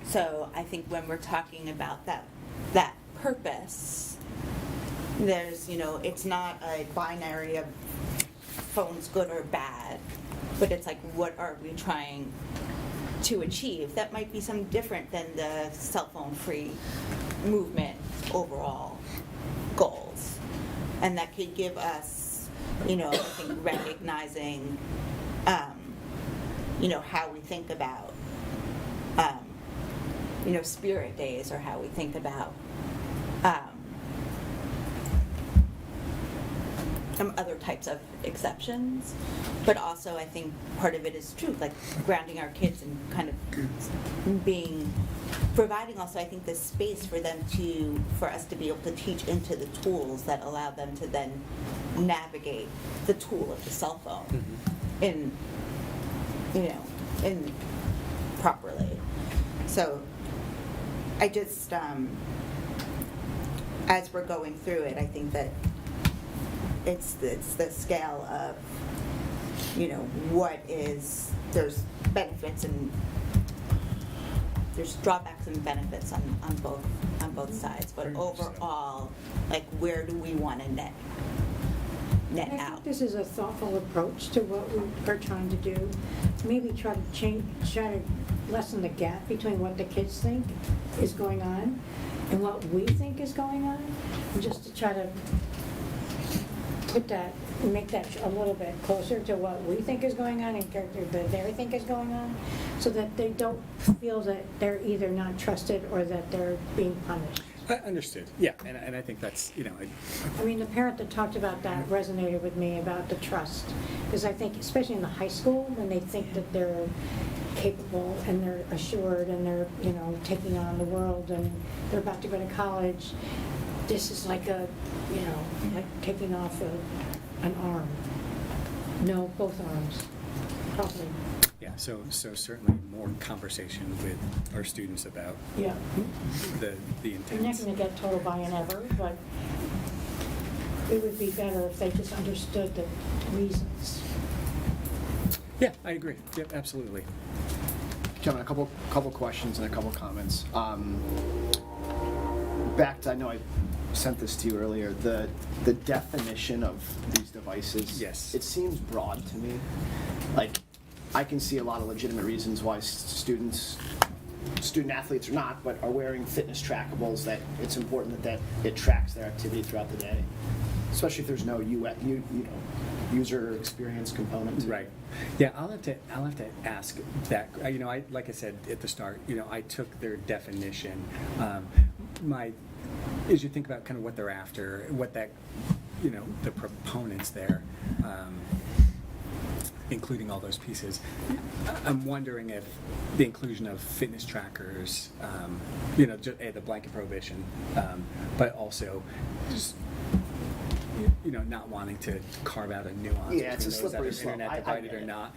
So I think when we're talking about that purpose, there's, it's not a binary of phones good or bad, but it's like, what are we trying to achieve? That might be some different than the cell phone free movement overall goals. And that could give us, I think, recognizing, how we think about, spirit days, or how we think about other types of exceptions. But also, I think part of it is truth, like grounding our kids and kind of providing also, I think, the space for us to be able to teach into the tools that allow them to then navigate the tool of the cell phone in properly. So I just, as we're going through it, I think that it's the scale of, there's benefits and there's drawbacks and benefits on both sides, but overall, like, where do we want to net I think out? this is a thoughtful approach to what we are trying to do. Maybe try to lessen the gap between what the kids think is going on and what we think is going on, and just to try to make that a little bit closer to what we think is going on and character that they think is going on, so that they don't feel that they're either not trusted or that they're being punished. Understood. Yeah, and I think that's, I mean, the parent that talked about that resonated with me about the trust, because I think, especially in the high school, when they think that they're capable and they're assured and they're, taking on the world and they're about to go to college, this is like like taking off an arm. No, both arms, probably. Yeah, so certainly more conversation with our students about Yeah. the intent. You're not going to get total buy-in ever, but it would be better if they just understood the reasons. Yeah, I agree. Yep, absolutely. Kevin, a couple questions and a couple comments. Back to, I know I sent this to you earlier, the definition of these devices. Yes. It seems broad to me. Like, I can see a lot of legitimate reasons why students student athletes or not, but are wearing fitness trackables, that it's important that it tracks their activity throughout the day, especially if there's no user experience component to it. Right. Yeah, I'll have to ask that. Like I said at the start, I took their definition. As you think about kind of what they're after, what that, the proponents there, including all those pieces, I'm wondering if the inclusion of fitness trackers, the blanket prohibition, but also just not wanting to carve out a nuance Yeah, it's a between those that slippery are slope. internet I divided get or it. not.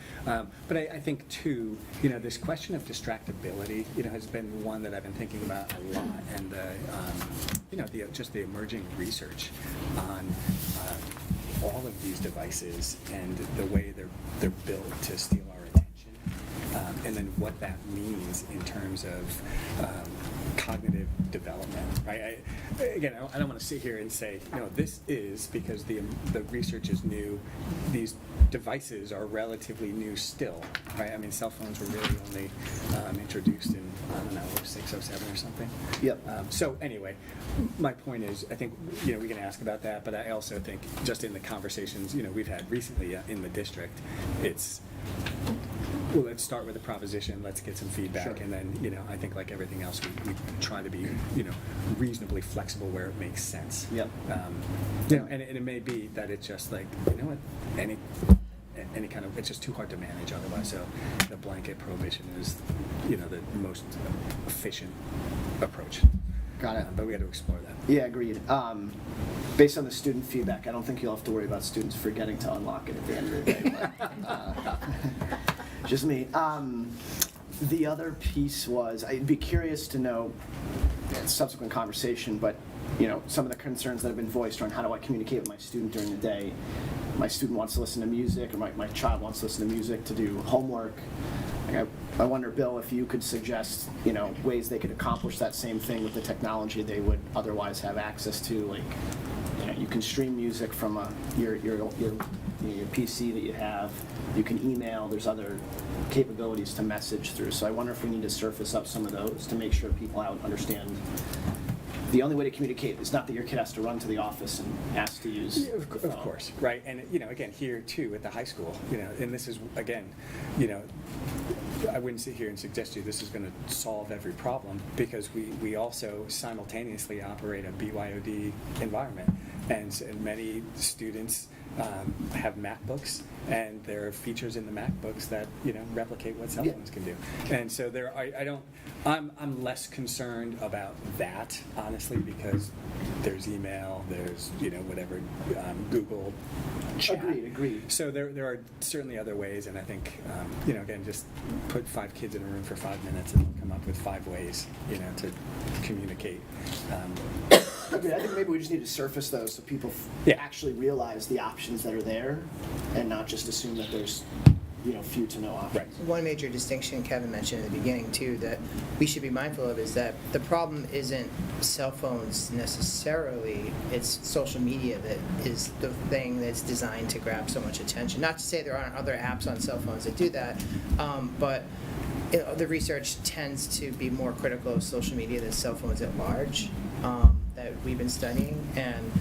But I think too, this question of distractibility, has been one that I've been thinking about a lot, and just the emerging research on all of these devices and the way they're built to steal our attention, and then what that means in terms of cognitive development, right? I don't want to sit here and say, this is because the research is new. These devices are relatively new still, right? I mean, cell phones were really only introduced in, 06, 07 or something. Yep. So anyway, my point is, I think, we can ask about that, but I also think just in the conversations, we've had recently in the district, well, let's start with a proposition, let's get some feedback, Sure. and then, I think like everything else, we try to be, reasonably flexible where it makes sense. Yep. And it may be that it's just like, any kind of, it's just too hard to manage otherwise, so the blanket prohibition is, the most efficient approach. Got it. But we got to explore that. Yeah, agreed. Based on the student feedback, I don't think you'll have to worry about students forgetting to unlock it at the end of the day. But, just me. The other piece was, I'd be curious to know, subsequent conversation, but some of the concerns that have been voiced around how do I communicate with my student during the day. My student wants to listen to music, or my child wants to listen to music to do homework. I wonder, Bill, if you could suggest, ways they could accomplish that same thing with the technology they would otherwise have access to. Like, you can stream music from your PC that you have. You can email. There's other capabilities to message through. So I wonder if we need to surface up some of those to make sure people out understand. The only way to communicate is not that your kid has to run to the office and ask to use. Yeah, of course, right? And again, here too at the high school, and this is again, I wouldn't sit here and suggest to you this is going to solve every problem, because we also simultaneously operate a BYOD environment, and many students have MacBooks, and there are features in the MacBooks that replicate what cell phones can do. And so I'm less concerned about that, honestly, because there's email, there's whatever, Google Chat. Agreed. So there are certainly other ways, and I think again, just put 5 kids in a room for 5 minutes and they'll come up with 5 ways to communicate. I think maybe we just need to surface those so people actually realize the options that are there, and not just assume that there's few to no options. Right. One major distinction Kevin mentioned in the beginning too that we should be mindful of is that the problem isn't cell phones necessarily, it's social media that is the thing that's designed to grab so much attention. Not to say there aren't other apps on cell phones that do that, but the research tends to be more critical of social media than cell phones at large that we've been studying, and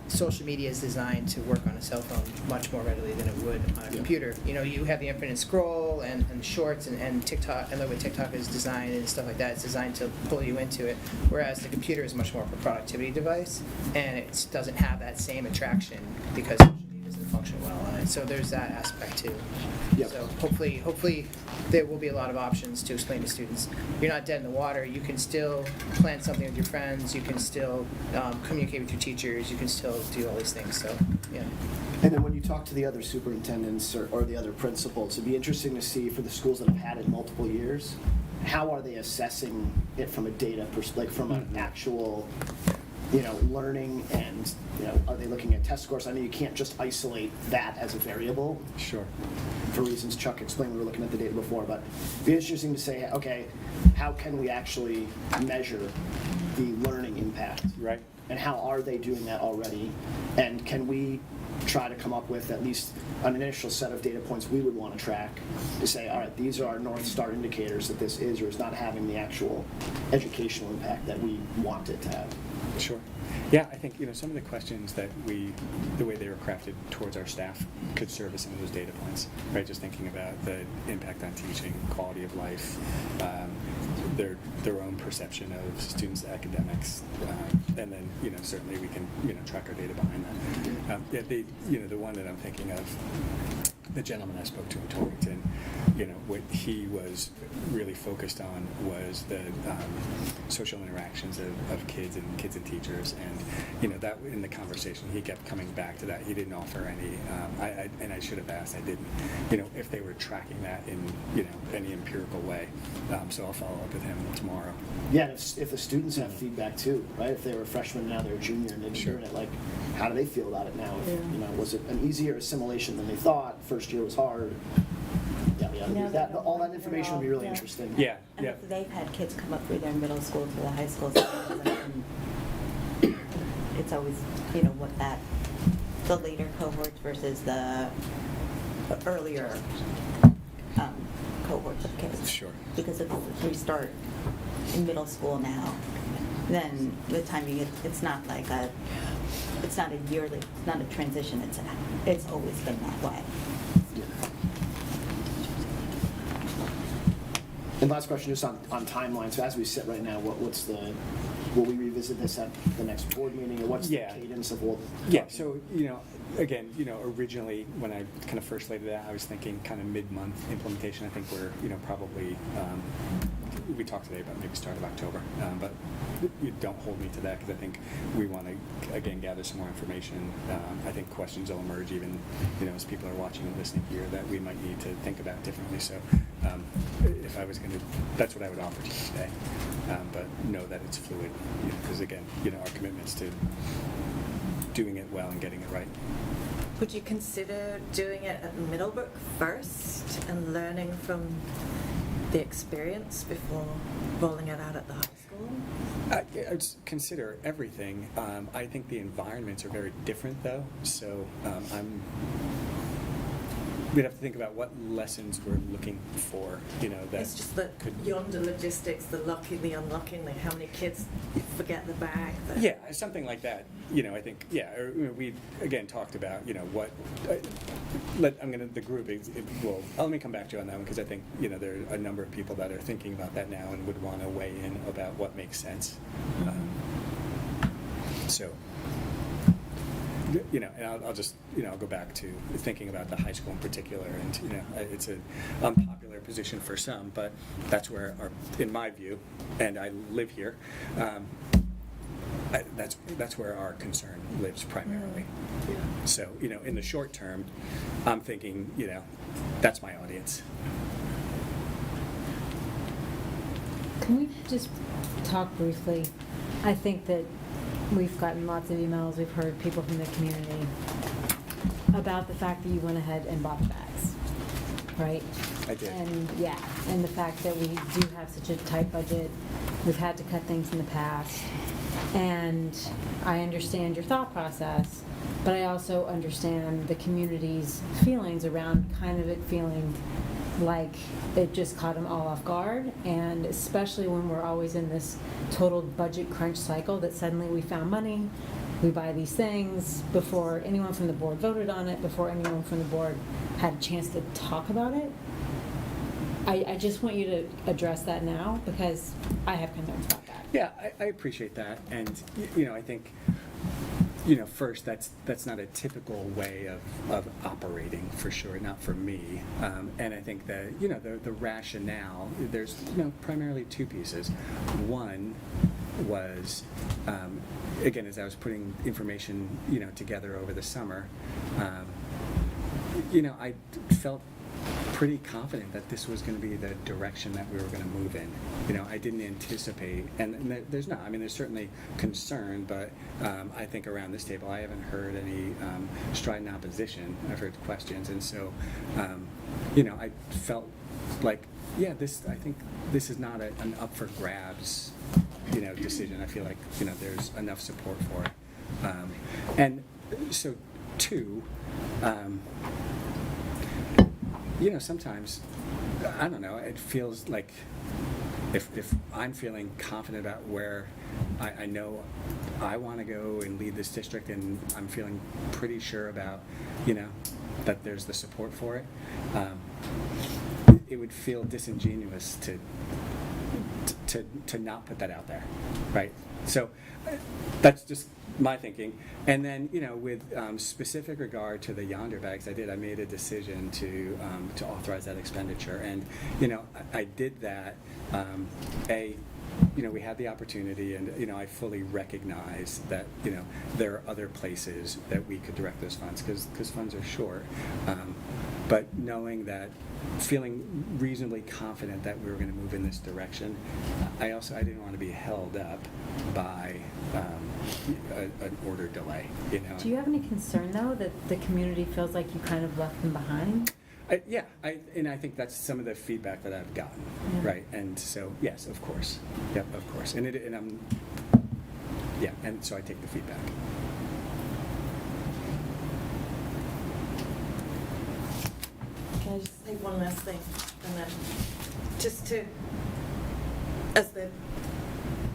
social media is designed to work on a cell phone much more readily than it would on a computer. You have the infinite scroll and shorts and TikTok, and the way TikTok is designed and stuff like that, it's designed to pull you into it, whereas the computer is much more of a productivity device, and it doesn't have that same attraction because social media doesn't function well on it. So there's that aspect too. Yep. So hopefully there will be a lot of options to explain to students. You're not dead in the water. You can still plan something with your friends. You can still communicate with your teachers. You can still do all these things. So, yeah. And then when you talk to the other superintendents or the other principals, it'd be interesting to see for the schools that have had it multiple years, how are they assessing it from a data perspective, from an actual learning, and are they looking at test scores? I know you can't just isolate that as a variable. Sure. For reasons Chuck explained, we were looking at the data before, but it'd be interesting to say, okay, how can we actually measure the learning impact? Right. and how are they doing that already? And can we try to come up with at least an initial set of data points we would want to track to say, all right, these are our North Star indicators that this is or is not having the actual educational impact that we want it to have. Sure. Yeah, I think, some of the questions that the way they were crafted towards our staff could serve as some of those data points, right? Just thinking about the impact on teaching, quality of life, their own perception of students' academics, and then, certainly we can, track our data behind that. The one that I'm thinking of, the gentleman I spoke to in Torrington, what he was really focused on was the social interactions of kids and teachers, and that in the conversation he kept coming back to that. He didn't offer any, and I should have asked, I didn't, if they were tracking that in any empirical way. So I'll follow up with him tomorrow. Yeah, and if the students have feedback too, right? If they were a freshman now they're a junior and they've been doing it, like, how do they feel about it now? If, was it an easier assimilation than they thought? First year was hard. All that information would be really interesting. Yeah. And if they've had kids come up through their middle school to the high school, it's always, what the later cohorts versus the earlier cohorts of kids. Sure. Because if we start in middle school now, then the timing, it's not a yearly, it's not a transition, it's always been that way. And last question, just on timeline. So as we sit right now, will we revisit this at the next board meeting, or what's the cadence of what? Yeah. So again, originally when I kind of first laid it out, I was thinking kind of mid-month implementation. I think we're probably we talked today about maybe start of October, but you don't hold me to that because I think we want to again gather some more information. I think questions will emerge even as people are watching and listening here that we might need to think about differently. So if I was going to, that's what I would offer to you today. But know that it's fluid because again, our commitments to doing it well and getting it right. Would you consider doing it at Middlebrook first and learning from the experience before rolling it out at the high school? I'd consider everything. I think the environments are very different, though. So we'd have to think about what lessons we're looking for. That it's just that yonder logistics, the locking, the unlocking, like how many kids forget the bag. Yeah, something like that. I think. Yeah, we again talked about what. The group. Let me come back to you on that one because I think there are a number of people that are thinking about that now and would want to weigh in about what makes sense. And I'll just, I'll go back to thinking about the high school in particular, and it's an unpopular position for some, but that's where in my view, and I live here, that's where our concern lives primarily. So, in the short term, I'm thinking, that's my audience. Can we just talk briefly? I think that we've gotten lots of emails, we've heard people from the community about the fact that you went ahead and bought the bags, right? I did. And the fact that we do have such a tight budget, we've had to cut things in the past, and I understand your thought process, but I also understand the community's feelings around kind of it feeling like it just caught them all off guard, and especially when we're always in this total budget crunch cycle that suddenly we found money, we buy these things before anyone from the board voted on it, before anyone from the board had a chance to talk about it. I just want you to address that now because I have concerns about that. Yeah, I appreciate that, and I think first, that's not a typical way of operating, for sure, not for me. And I think that, the rationale, there's, primarily two pieces. One was, again, as I was putting information, together over the summer, I felt pretty confident that this was going to be the direction that we were going to move in. I didn't anticipate, and there's not. I mean, there's certainly concern, but I think around this table I haven't heard any strident opposition. I've heard questions, and so I felt like, yeah, I think this is not an up for grabs, decision. I feel like, there's enough support for it. And so, two, sometimes, I don't know, it feels like if I'm feeling confident about where I know I want to go and lead this district, and I'm feeling pretty sure about, that there's the support for it, it would feel disingenuous to not put that out there, right? So that's just my thinking. And then, with specific regard to the Yonder bags, I made a decision to authorize that expenditure. And, I did that, we had the opportunity, and, I fully recognize that, there are other places that we could direct those funds, because funds are short. But knowing that, feeling reasonably confident that we were going to move in this direction, I didn't want to be held up by an order delay. Do you have any concern, though, that the community feels like you kind of left them behind? I think that's some of the feedback that I've gotten, right? And so, yes, of course, yep, of course, and so I take the feedback. Can I just say one last thing? And then just as the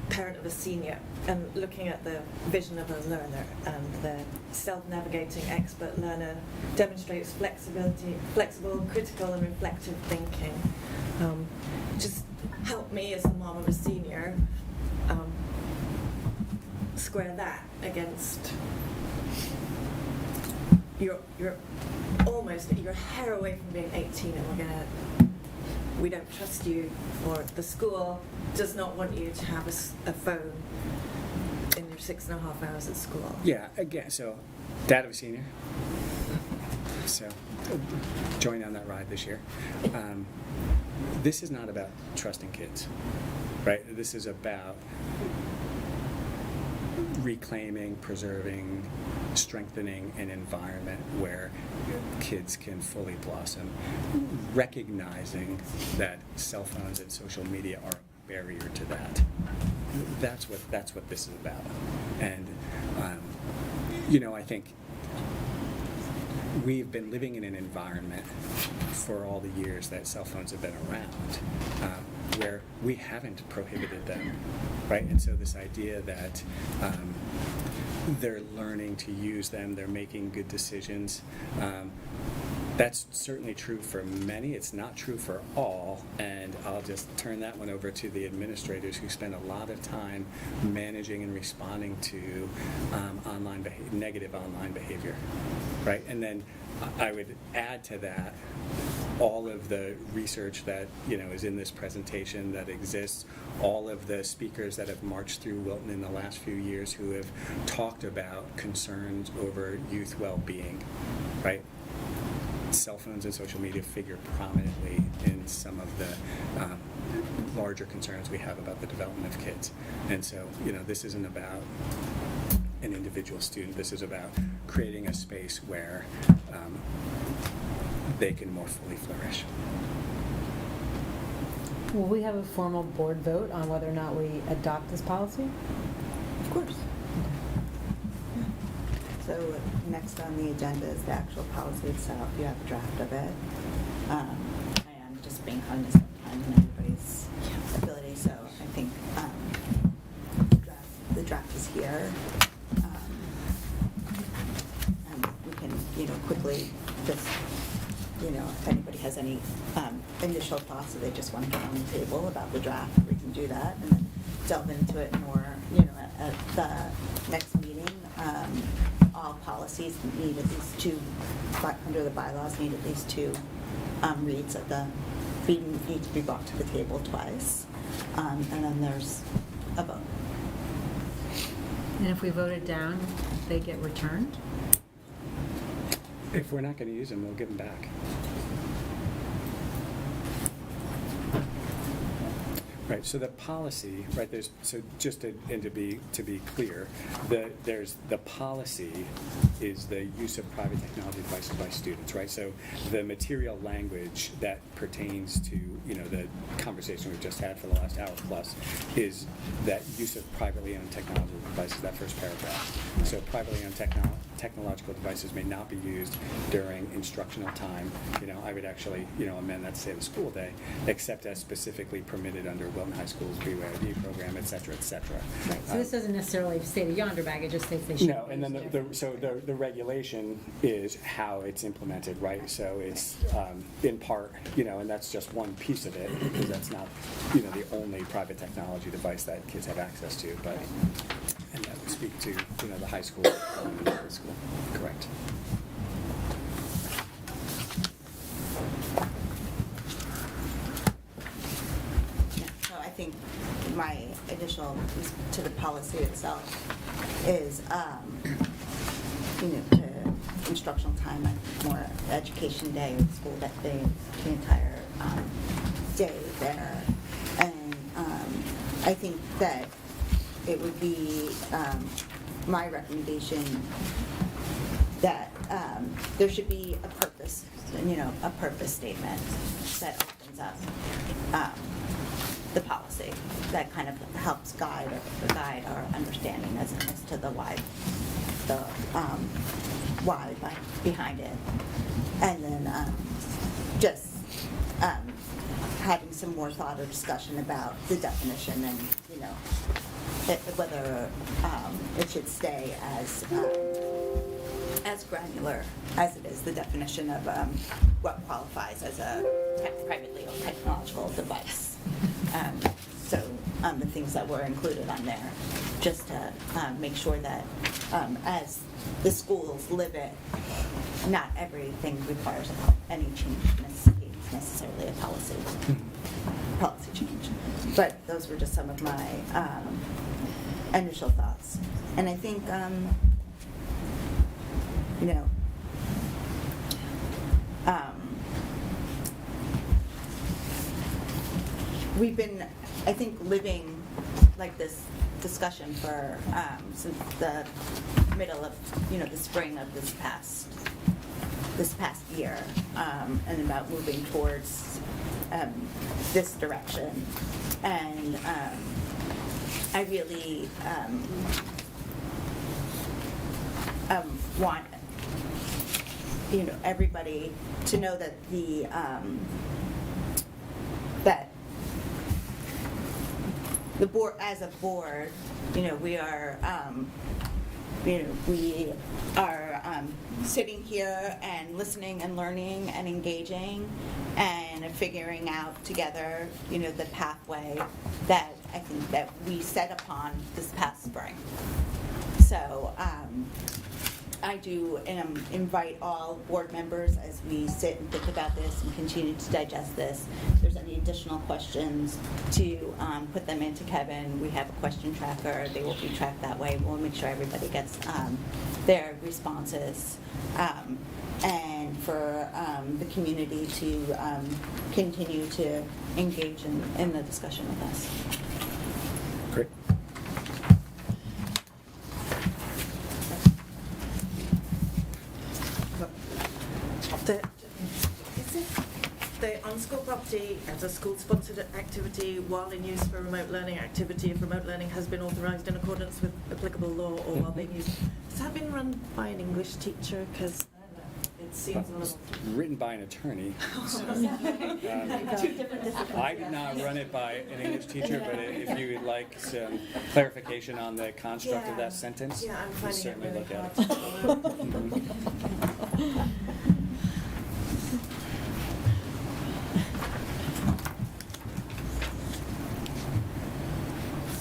parent of a senior and looking at the vision of a learner, and the self-navigating expert learner demonstrates flexible, critical and reflective thinking. Just help me as the mom of a senior square that against you're a hair away from being 18, and we don't trust you, or the school does not want you to have a phone in your 6.5 hours at school. Yeah, again, so dad of a senior, so join on that ride this year. This is not about trusting kids, right? This is about reclaiming, preserving, strengthening an environment where kids can fully blossom, recognizing that cell phones and social media are a barrier to that. That's what this is about. And I think we've been living in an environment for all the years that cell phones have been around, where we haven't prohibited them, right? And so this idea that they're learning to use them, they're making good decisions, that's certainly true for many. It's not true for all, and I'll just turn that one over to the administrators who spend a lot of time managing and responding to negative online behavior, right? And then I would add to that all of the research that is in this presentation that exists, all of the speakers that have marched through Wilton in the last few years who have talked about concerns over youth well-being, right? Cell phones and social media figure prominently in some of the larger concerns we have about the development of kids. And so, this isn't about an individual student. This is about creating a space where they can more fully flourish. Will we have a formal board vote on whether or not we adopt this policy? Of course. So next on the agenda is the actual policy itself. You have a draft of it. I am just being cognizant of time and everybody's ability, so I think the draft is here. And we can, quickly just, if anybody has any initial thoughts that they just want to get on the table about the draft, we can do that, and then delve into it more, at the next meeting. All policies need at least two, under the bylaws, need at least two reads at the meeting, need to be brought to the table twice, and then there's a vote. And if we vote it down, they get returned? If we're not going to use them, we'll give them back. Right, so the policy, right, there's, so just to be clear, there's the policy is the use of private technology devices by students, right? So the material language that pertains to, the conversation we've just had for the last hour plus is that use of privately owned technology devices, that first paragraph. So privately owned technological devices may not be used during instructional time. I would actually, amend that to say the school day, except as specifically permitted under Wilton High School's BOE program, et cetera, et cetera. Right, so this doesn't necessarily say the yonder bag, it just states they should. No, and then the regulation is how it's implemented, right? So it's in part, and that's just one piece of it, because that's not, the only private technology device that kids have access to, but, and that would speak to, the high school and the middle school, correct. So I think my initial to the policy itself is, to instructional time, more education day, or school that day, the entire day there. And I think that it would be my recommendation that there should be a purpose, a purpose statement that opens up the policy, that kind of helps guide our understanding as to the why behind it, and then just having some more thought or discussion about the definition and whether it should stay as granular as it is the definition of what qualifies as a privately owned technological device. So the things that were included on there, just to make sure that as the schools live it, not everything requires any change necessarily a policy change. But those were just some of my initial thoughts. And I think, we've been, I think, living like this discussion for since the middle of, the spring of this past year, and about moving towards this direction. And I really want everybody to know that the board, as a board, we are we are sitting here and listening and learning and engaging and figuring out together, the pathway that I think that we set upon this past spring. So I do invite all board members as we sit and think about this and continue to digest this. If there's any additional questions, to put them into Kevin. We have a question tracker. They will be tracked that way. We'll make sure everybody gets their responses. And for the community to continue to engage in the discussion with us. Great. The on-school property as a school-sponsored activity while in use for remote learning activity, if remote learning has been authorised in accordance with applicable law or while being used. Has that been run by an English teacher? Because it seems a little... Written by an attorney. I did not run it by an English teacher, but if you would like some clarification on the construct of that sentence, we'll certainly look at it.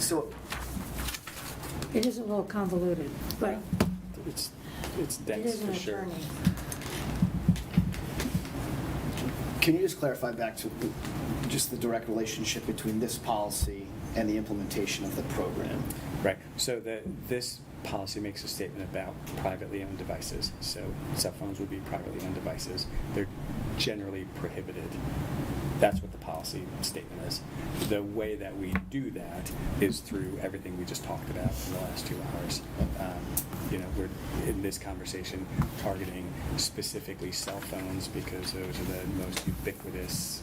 So It is a little convoluted, but It's it dense is an for sure. attorney. can you just clarify back to just the direct relationship between this policy and the implementation of the program? Right. So this policy makes a statement about privately owned devices. So cell phones would be privately owned devices. They're generally prohibited. That's what the policy statement is. The way that we do that is through everything we just talked about in the last 2 hours. We're in this conversation targeting specifically cell phones because those are the most ubiquitous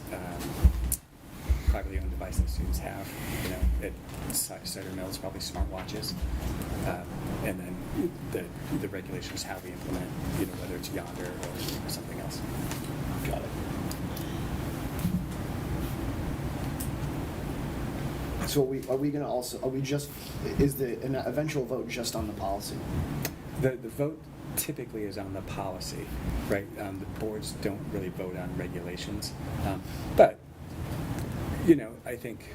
privately owned device that students have. At Cider Mill, it's probably smartwatches. And then the regulations, how we implement, whether it's Yonder or something else. Got it. So is the an eventual vote just on the policy? The vote typically is on the policy, right? The boards don't really vote on regulations. But, I think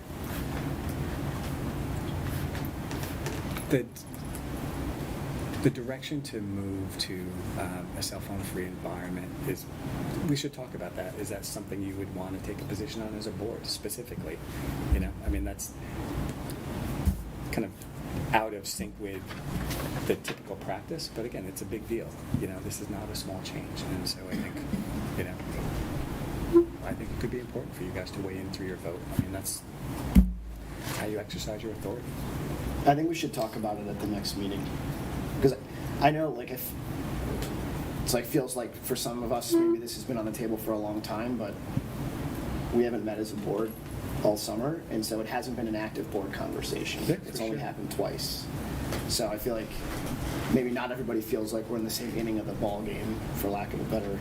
that the direction to move to a cell phone-free environment is, we should talk about that. Is that something you would want to take a position on as a board specifically? That's kind of out of sync with the typical practice, but again, it's a big deal. This is not a small change, and so I think, I think it could be important for you guys to weigh in through your vote. That's how you exercise your authority. I think we should talk about it at the next meeting, because I know, if it's feels like for some of us, maybe this has been on the table for a long time, but we haven't met as a board all summer, and so it hasn't been an active board conversation. Yeah, it's for only sure. happened twice. So I feel like maybe not everybody feels like we're in the same inning of the ball game, for lack of a better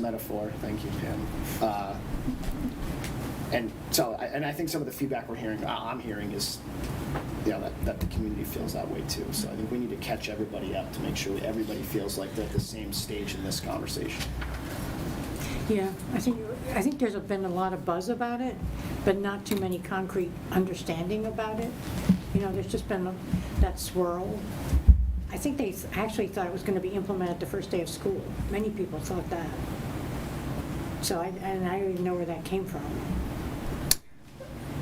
metaphor. Thank you, Pam. And I think some of the feedback I'm hearing is, that the community feels that way too. So I think we need to catch everybody up to make sure everybody feels like they're at the same stage in this conversation. Yeah, I think there's been a lot of buzz about it, but not too many concrete understanding about it. There's just been that swirl. I think they actually thought it was going to be implemented the first day of school. Many people thought that. So I don't even know where that came from.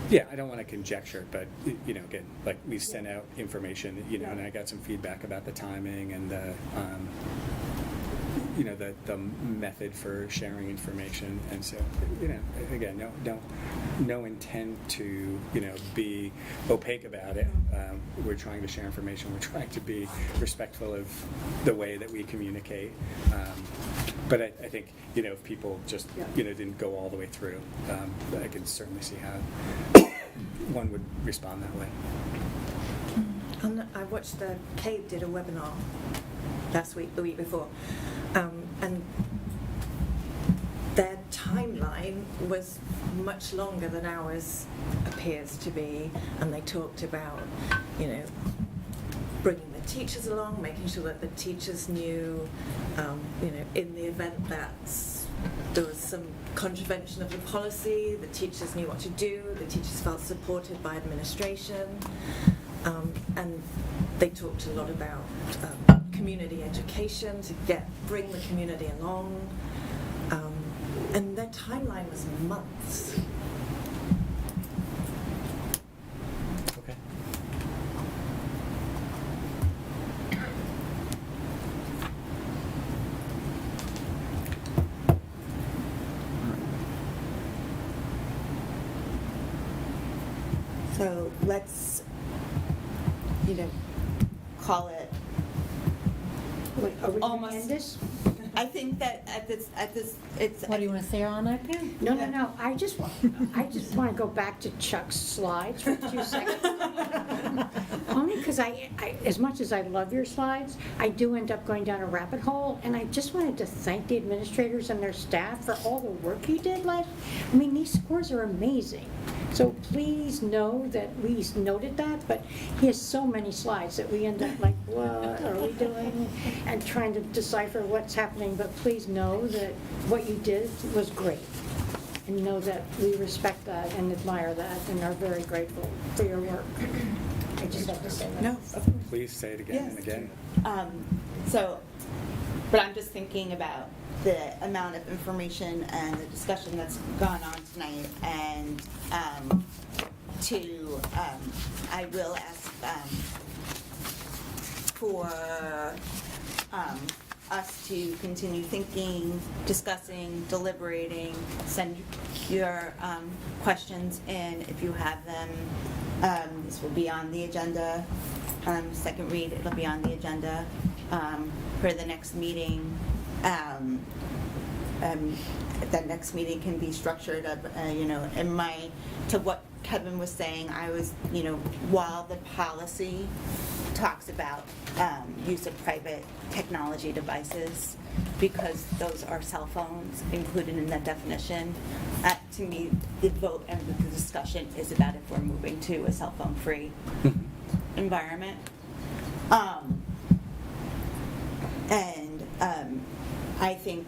Yeah, I don't want to conjecture, but, again, we sent out information, and I got some feedback about the timing and the method for sharing information. And so, again, no intent to, be opaque about it. We're trying to share information. We're trying to be respectful of the way that we communicate. But I think, if people just, didn't go all the way through, I can certainly see how one would respond that way. I watched CABE did a webinar last week, the week before, and their timeline was much longer than ours appears to be, and they talked about, bringing the teachers along, making sure that the teachers knew, in the event that there was some contravention of the policy, the teachers knew what to do, the teachers felt supported by administration, and they talked a lot about community education to bring the community along, and their timeline was months. Okay. So let's, call it Wait, are we almost. going to end this? I think that at this, it's. What, do you want to stay on that, Pam? No. I just want to go back to Chuck's slides for 2 seconds. Only because I, as much as I love your slides, I do end up going down a rabbit hole, and I just wanted to thank the administrators and their staff for all the work you did these scores are amazing. So please know that we noted that, but he has so many slides that we end up what are we doing? And trying to decipher what's happening, but please know that what you did was great. And know that we respect that and admire that and are very grateful for your work. I just have to say that. No. Please say it again and again. But I'm just thinking about the amount of information and the discussion that's gone on tonight, and I will ask for us to continue thinking, discussing, deliberating. Send your questions in if you have them. This will be on the agenda. Second read, it'll be on the agenda for the next meeting. That next meeting can be structured up, to what Kevin was saying, I was, while the policy talks about use of private technology devices, because those are cell phones included in that definition, to me, the vote and the discussion is about if we're moving to a cell phone free environment. I think,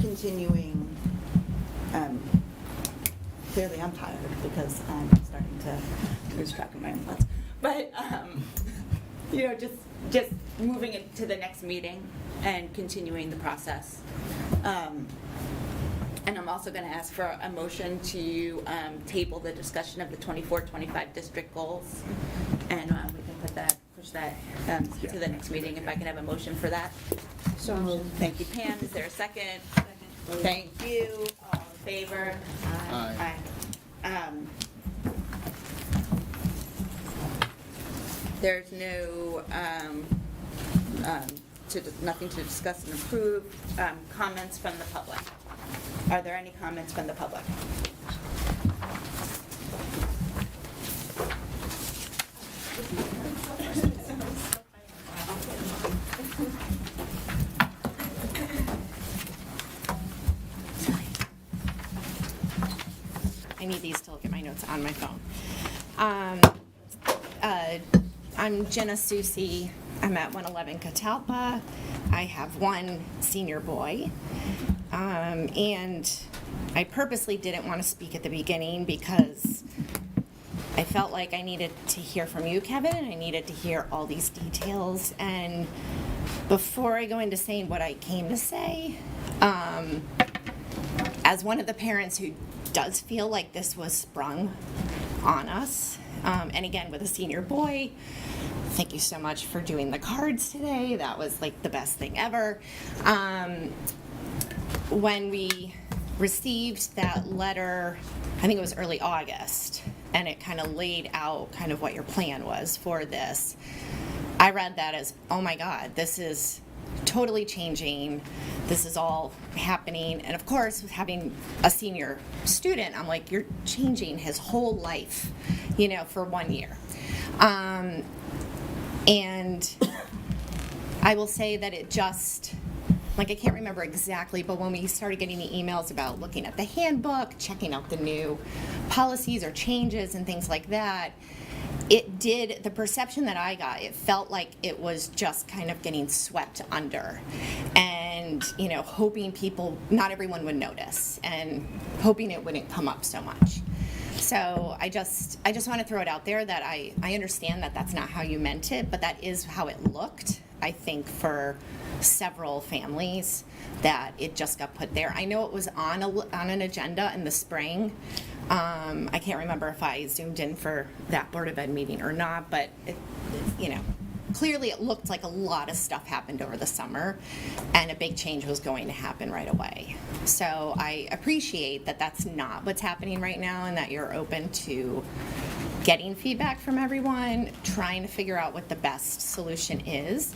continuing, clearly I'm tired because I'm starting to lose track of my own thoughts. But, just moving it to the next meeting and continuing the process. And I'm also going to ask for a motion to table the discussion of the 24-25 district goals. And we can push that to the next meeting, if I can have a motion for that. So moved. Thank you, Pam. Is there a second? Thank you. All in favor? Aye. There's no, nothing to discuss and approve. Comments from the public. Are there any comments from the public? I need these to look at my notes on my phone. I'm Jenna Susie. I'm at 111 Catalpa. I have one senior boy. And I purposely didn't want to speak at the beginning because I felt like I needed to hear from you, Kevin, and I needed to hear all these details. And before I go into saying what I came to say, as one of the parents who does feel like this was sprung on us, and again with a senior boy, thank you so much for doing the cards today. That was like the best thing ever. When we received that letter, I think it was early August, and it kind of laid out kind of what your plan was for this, I read that as, oh my God, this is totally changing. This is all happening. And of course, with having a senior student, I'm like, you're changing his whole life, for 1 year. And I will say that it just, I can't remember exactly, but when we started getting the emails about looking at the handbook, checking out the new policies or changes and things like that, the perception that I got, it felt like it was just kind of getting swept under and, hoping not everyone would notice and hoping it wouldn't come up so much. So I just want to throw it out there that I understand that that's not how you meant it, but that is how it looked, I think, for several families, that it just got put there. I know it was on an agenda in the spring. I can't remember if I zoomed in for that Board of Ed meeting or not, but clearly it looked like a lot of stuff happened over the summer and a big change was going to happen right away. So I appreciate that that's not what's happening right now and that you're open to getting feedback from everyone, trying to figure out what the best solution is.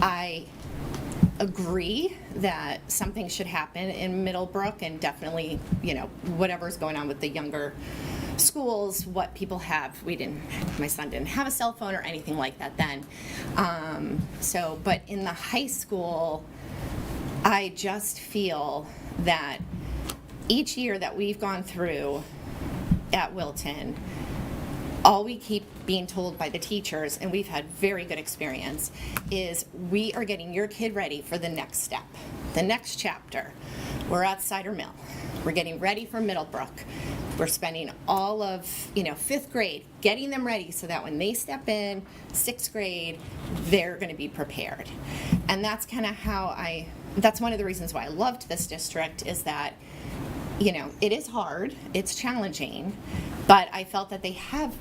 I agree that something should happen in Middlebrook, and definitely, whatever's going on with the younger schools, what people have. My son didn't have a cell phone or anything like that then. But in the high school, I just feel that each year that we've gone through at Wilton, all we keep being told by the teachers, and we've had very good experience, is we are getting your kid ready for the next step, the next chapter. We're at Cider Mill. We're getting ready for Middlebrook. We're spending all of, 5th grade getting them ready so that when they step in 6th grade, they're going to be prepared. And that's kind of that's one of the reasons why I loved this district, is that, it is hard, it's challenging, But I felt that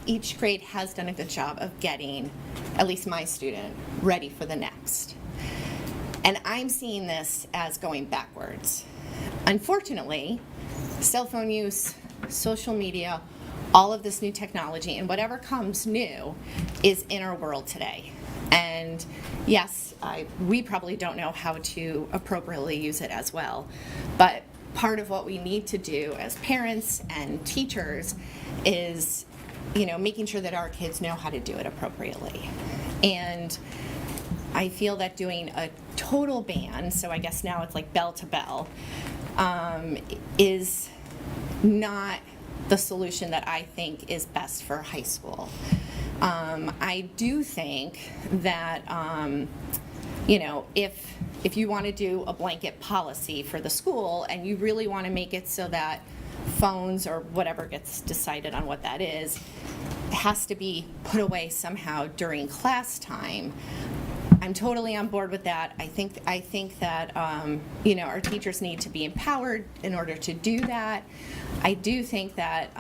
each grade has done a good job of getting, at least my student, ready for the next. And I'm seeing this as going backwards. Unfortunately, cell phone use, social media, all of this new technology, and whatever comes new is in our world today. And yes, we probably don't know how to appropriately use it as well, but part of what we need to do as parents and teachers is, making sure that our kids know how to do it appropriately. And I feel that doing a total ban, so I guess now it's like bell to bell, is not the solution that I think is best for high school. I do think that, if you want to do a blanket policy for the school and you really want to make it so that phones or whatever gets decided on what that is, has to be put away somehow during class time, I'm totally on board with that. I think that our teachers need to be empowered in order to do that. I do think that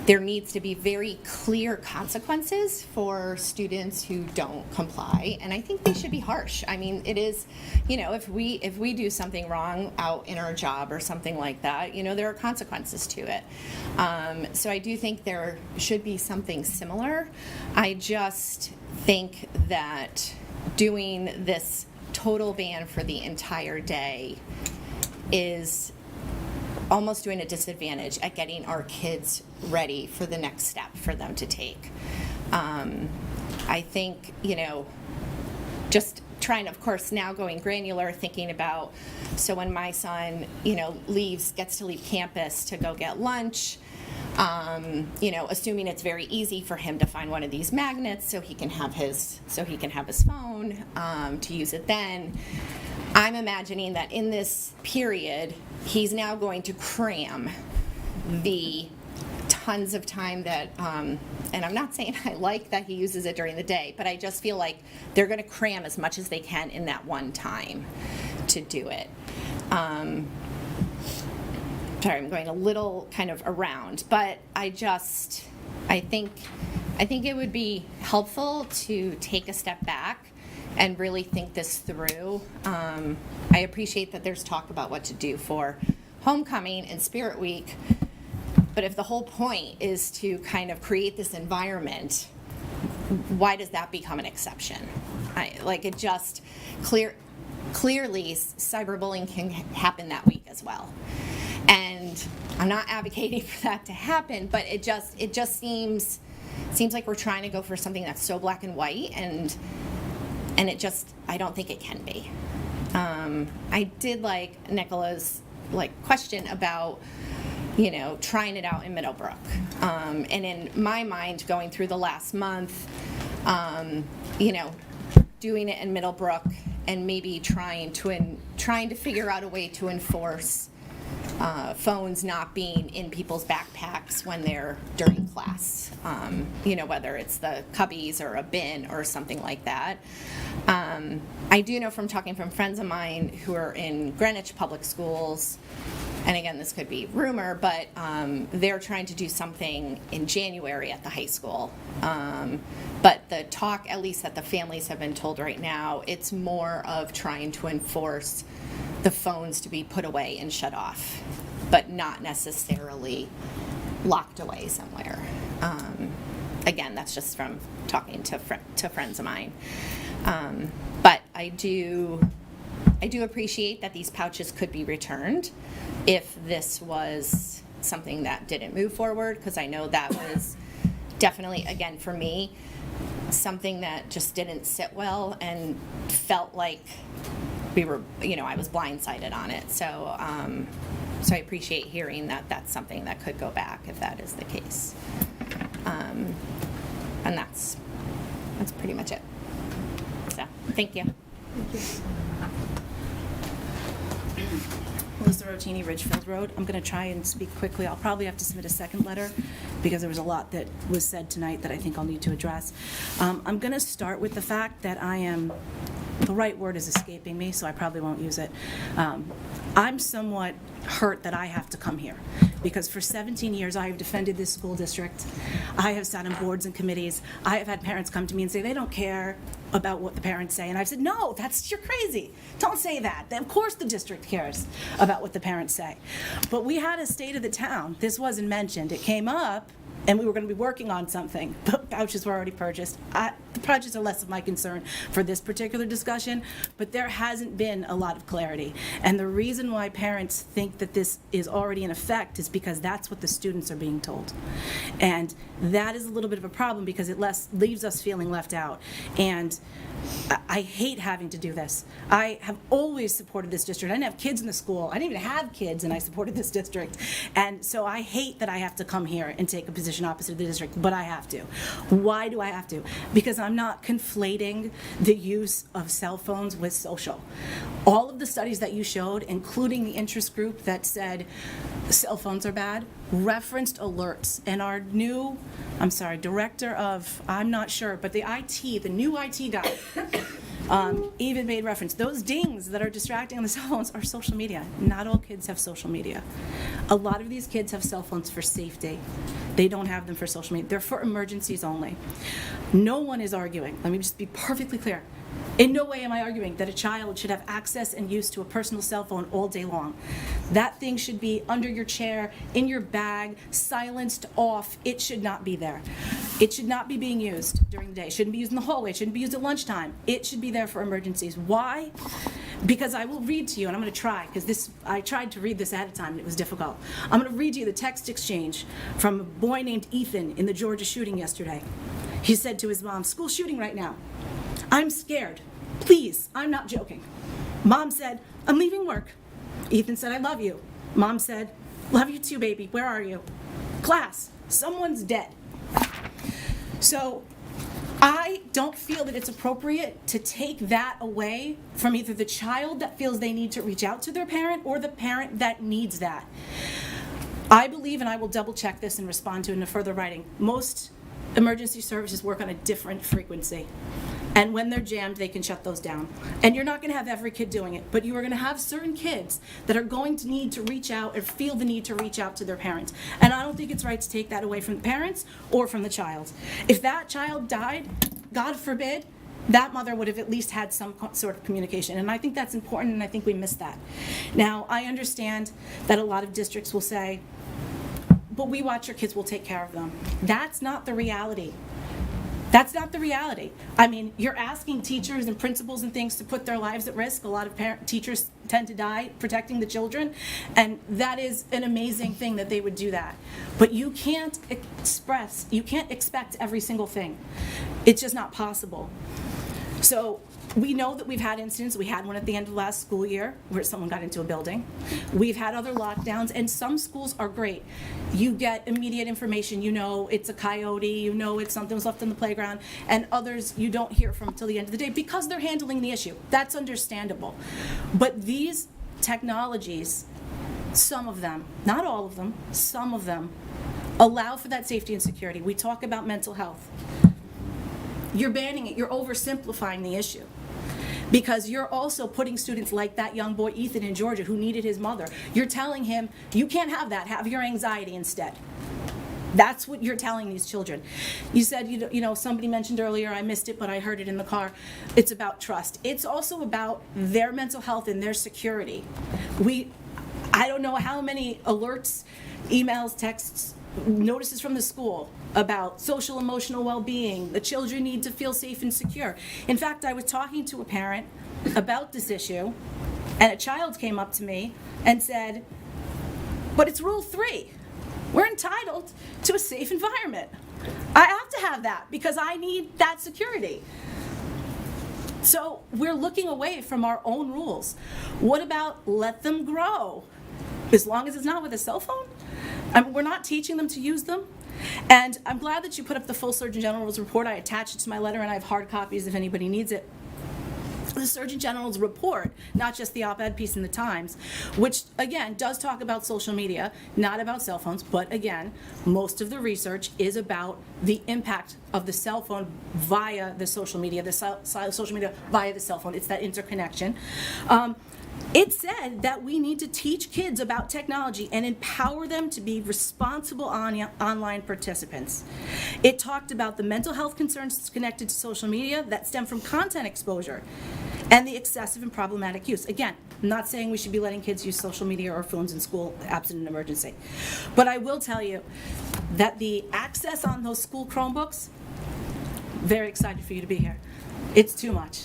there needs to be very clear consequences for students who don't comply, and I think they should be harsh. I mean, it is, if we do something wrong out in our job or something like that, there are consequences to it. So I do think there should be something similar. I just think that doing this total ban for the entire day is almost doing a disadvantage at getting our kids ready for the next step for them to take. I think, just trying, of course, now going granular, thinking about, so when my son, gets to leave campus to go get lunch, assuming it's very easy for him to find one of these magnets so he can have his phone to use it then. I'm imagining that in this period, he's now going to cram the tons of time that, and I'm not saying I like that he uses it during the day, but I just feel like they're going to cram as much as they can in that one time to do it. Sorry, I'm going a little kind of around, but I think it would be helpful to take a step back and really think this through. I appreciate that there's talk about what to do for homecoming and Spirit Week, but if the whole point is to kind of create this environment, why does that become an exception? Clearly cyberbullying can happen that week as well. And I'm not advocating for that to happen, but it just seems like we're trying to go for something that's so black and white, and I don't think it can be. I did like Nicola's question about, trying it out in Middlebrook. And in my mind, going through the last month, doing it in Middlebrook and maybe trying to figure out a way to enforce phones not being in people's backpacks when they're during class, whether it's the cubbies or a bin or something like that. I do know from talking from friends of mine who are in Greenwich public schools, and again, this could be rumor, but they're trying to do something in January at the high school. But the talk, at least that the families have been told right now, it's more of trying to enforce the phones to be put away and shut off, but not necessarily locked away somewhere. Again, that's just from talking to friends of mine. But I do appreciate that these pouches could be returned if this was something that didn't move forward, because I know that was definitely, again, for me, something that just didn't sit well and felt like I was blindsided on it. So I appreciate hearing that that's something that could go back if that is the case. And that's pretty much it. So, thank you. Melissa Rotini, Ridgefield Road. I'm going to try and speak quickly. I'll probably have to submit a second letter because there was a lot that was said tonight that I think I'll need to address. I'm going to start with the fact that I am the right word is escaping me, so I probably won't use it. I'm somewhat hurt that I have to come here, because for 17 years I have defended this school district. I have sat on boards and committees. I have had parents come to me and say they don't care about what the parents say, and I've said, no, you're crazy. Don't say that. Of course the district cares about what the parents say. But we had a state of the town. This wasn't mentioned. It came up, and we were going to be working on something. But vouchers were already purchased. The projects are less of my concern for this particular discussion, but there hasn't been a lot of clarity. And the reason why parents think that this is already in effect is because that's what the students are being told. And that is a little bit of a problem, because it leaves us feeling left out. And I hate having to do this. I have always supported this district. I didn't have kids in the school. I didn't even have kids, and I supported this district. And so I hate that I have to come here and take a position opposite the district, but I have to. Why do I have to? Because I'm not conflating the use of cell phones with social. All of the studies that you showed, including the interest group that said cell phones are bad, referenced alerts. And our new, director of, I'm not sure, but the new IT guy, even made reference. Those dings that are distracting on the cell phones are social media. Not all kids have social media. A lot of these kids have cell phones for safety. They don't have them for social media. They're for emergencies only. No one is arguing. Let me just be perfectly clear. In no way am I arguing that a child should have access and use to a personal cell phone all day long. That thing should be under your chair, in your bag, silenced off. It should not be there. It should not be being used during the day. It shouldn't be used in the hallway. It shouldn't be used at lunchtime. It should be there for emergencies. Why? Because I will read to you, and I'm going to try, because I tried to read this ahead of time, and it was difficult. I'm going to read to you the text exchange from a boy named Ethan in the Georgia shooting yesterday. He said to his mom, "School shooting right now. I'm scared. Please, I'm not joking." Mom said, "I'm leaving work." Ethan said, "I love you." Mom said, "Love you too, baby. Where are you?" "Class, someone's dead." So I don't feel that it's appropriate to take that away from either the child that feels they need to reach out to their parent or the parent that needs that. I believe, and I will double check this and respond to it in a further writing, most emergency services work on a different frequency. And when they're jammed, they can shut those down. And you're not going to have every kid doing it, but you are going to have certain kids that are going to need to reach out or feel the need to reach out to their parents. And I don't think it's right to take that away from the parents or from the child. If that child died, God forbid, that mother would have at least had some sort of communication. And I think that's important, and I think we missed that. Now, I understand that a lot of districts will say, "But we watch your kids, we'll take care of them." That's not the reality. That's not the reality. I mean, you're asking teachers and principals and things to put their lives at risk. A lot of teachers tend to die protecting the children, and that is an amazing thing that they would do that. But you can't expect every single thing. It's just not possible. So we know that we've had incidents. We had one at the end of last school year where someone got into a building. We've had other lockdowns, and some schools are great. You get immediate information. You know it's a coyote. You know it's something was left on the playground. And others you don't hear from until the end of the day because they're handling the issue. That's understandable. But these technologies, some of them, not all of them, some of them, allow for that safety and security. We talk about mental health. You're banning it. You're oversimplifying the issue. Because you're also putting students like that young boy, Ethan, in Georgia, who needed his mother. You're telling him, you can't have that. Have your anxiety instead. That's what you're telling these children. You said, somebody mentioned earlier, I missed it, but I heard it in the car. It's about trust. It's also about their mental health and their security. I don't know how many alerts, emails, texts, notices from the school about social emotional well-being. The children need to feel safe and secure. In fact, I was talking to a parent about this issue, and a child came up to me and said, "But it's Rule 3. We're entitled to a safe environment. I have to have that because I need that security." So we're looking away from our own rules. What about let them grow? As long as it's not with a cell phone? We're not teaching them to use them. And I'm glad that you put up the full Surgeon General's report. I attached it to my letter, and I have hard copies if anybody needs it. the Surgeon General's report, not just the op-ed piece in the Times, which again does talk about social media, not about cell phones, but again, most of the research is about the impact of the cell phone via the social media, social media via the cell phone. It's that interconnection. It said that we need to teach kids about technology and empower them to be responsible online participants. It talked about the mental health concerns connected to social media that stem from content exposure and the excessive and problematic use. Again, I'm not saying we should be letting kids use social media or phones in school absent an emergency. But I will tell you that the access on those school Chromebooks, very excited for you to be here. It's too much.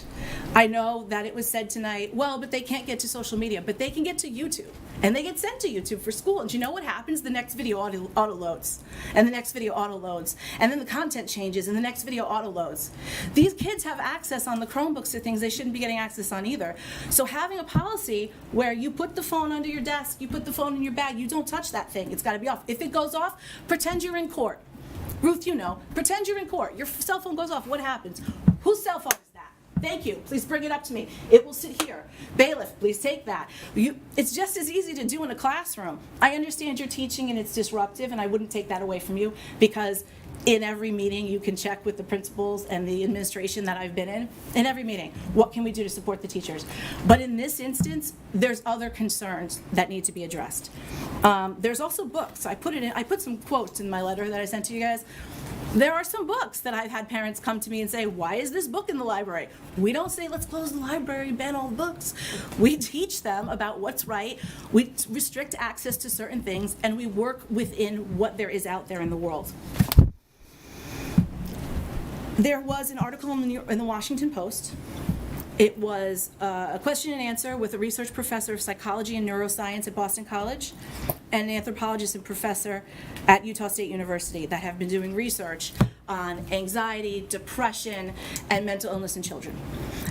I know that it was said tonight, well, but they can't get to social media, but they can get to YouTube. And they get sent to YouTube for school. And you know what happens? The next video auto loads. And the next video auto loads. And then the content changes and the next video auto loads. These kids have access on the Chromebooks to things they shouldn't be getting access on either. So having a policy where you put the phone under your desk, you put the phone in your bag, you don't touch that thing. It's got to be off. If it goes off, pretend you're in court. Ruth, you know, pretend you're in court. Your cell phone goes off. What happens? Whose cell phone is that? Thank you. Please bring it up to me. It will sit here. Bailiff, please take that. It's just as easy to do in a classroom. I understand you're teaching and it's disruptive, and I wouldn't take that away from you, because in every meeting you can check with the principals and the administration that I've been in every meeting, what can we do to support the teachers? But in this instance, there's other concerns that need to be addressed. There's also books. I put some quotes in my letter that I sent to you guys. There are some books that I've had parents come to me and say, why is this book in the library? We don't say, let's close the library, ban all the books. We teach them about what's right. We restrict access to certain things, and we work within what there is out there in the world. There was an article in the Washington Post. It was a question and answer with a research professor of psychology and neuroscience at Boston College and an anthropologist and professor at Utah State University that have been doing research on anxiety, depression, and mental illness in children.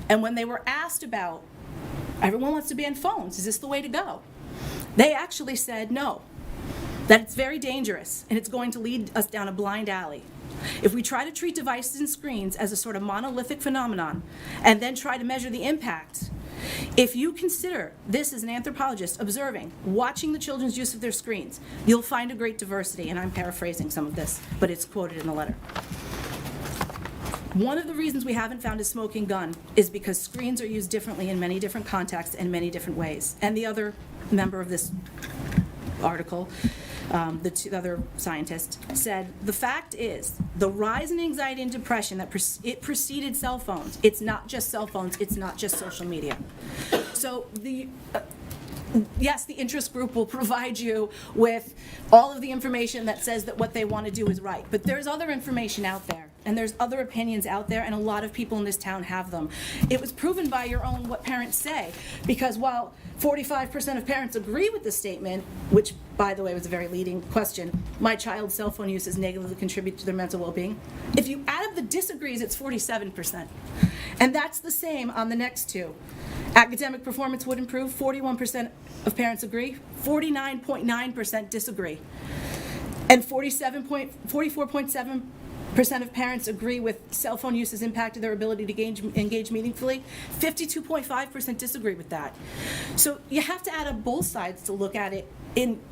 And when they were asked about, everyone wants to ban phones, is this the way to go? They actually said no, that it's very dangerous and it's going to lead us down a blind alley. If we try to treat devices and screens as a sort of monolithic phenomenon and then try to measure the impact, if you consider this as an anthropologist observing, watching the children's use of their screens, you'll find a great diversity, and I'm paraphrasing some of this, but it's quoted in the letter. One of the reasons we haven't found a smoking gun is because screens are used differently in many different contexts and many different ways. And the other member of this article, the other scientist, said, the fact is, the rise in anxiety and depression that it preceded cell phones. It's not just cell phones, it's not just social media. So yes, the interest group will provide you with all of the information that says that what they want to do is right. But there's other information out there, and there's other opinions out there, and a lot of people in this town have them. It was proven by your own what parents say, because while 45% of parents agree with the statement, which, by the way, was a very leading question, my child's cell phone use has negatively contributed to their mental well-being. If you add up the disagrees, it's 47%. And that's the same on the next two. Academic performance would improve, 41% of parents agree, 49.9% disagree. And 44.7% of parents agree with cell phone use has impacted their ability to engage meaningfully. 52.5% disagree with that. So you have to add up both sides to look at it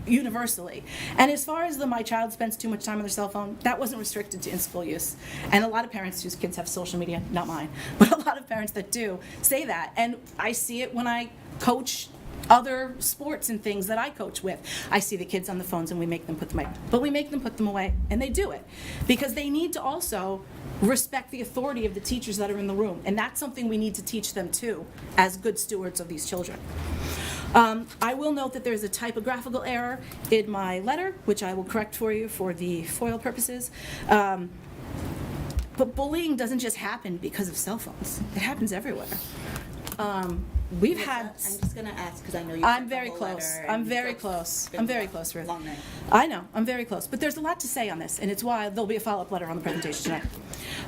universally. And as far as my child spends too much time on their cell phone, that wasn't restricted to in-school use. And a lot of parents whose kids have social media, not mine, but a lot of parents that do say that. And I see it when I coach other sports and things that I coach with. I see the kids on the phones and we make them put them away. But we make them put them away, and they do it. Because they need to also respect the authority of the teachers that are in the room. And that's something we need to teach them too, as good stewards of these children. I will note that there's a typographical error in my letter, which I will correct for you for the FOIL purposes. But bullying doesn't just happen because of cell phones. It happens everywhere. We've had. I'm just going to ask because I know you. I'm very close. I'm very close. I'm very close, Ruth. Long night. I know. I'm very close. But there's a lot to say on this, and it's why there'll be a follow-up letter on the presentation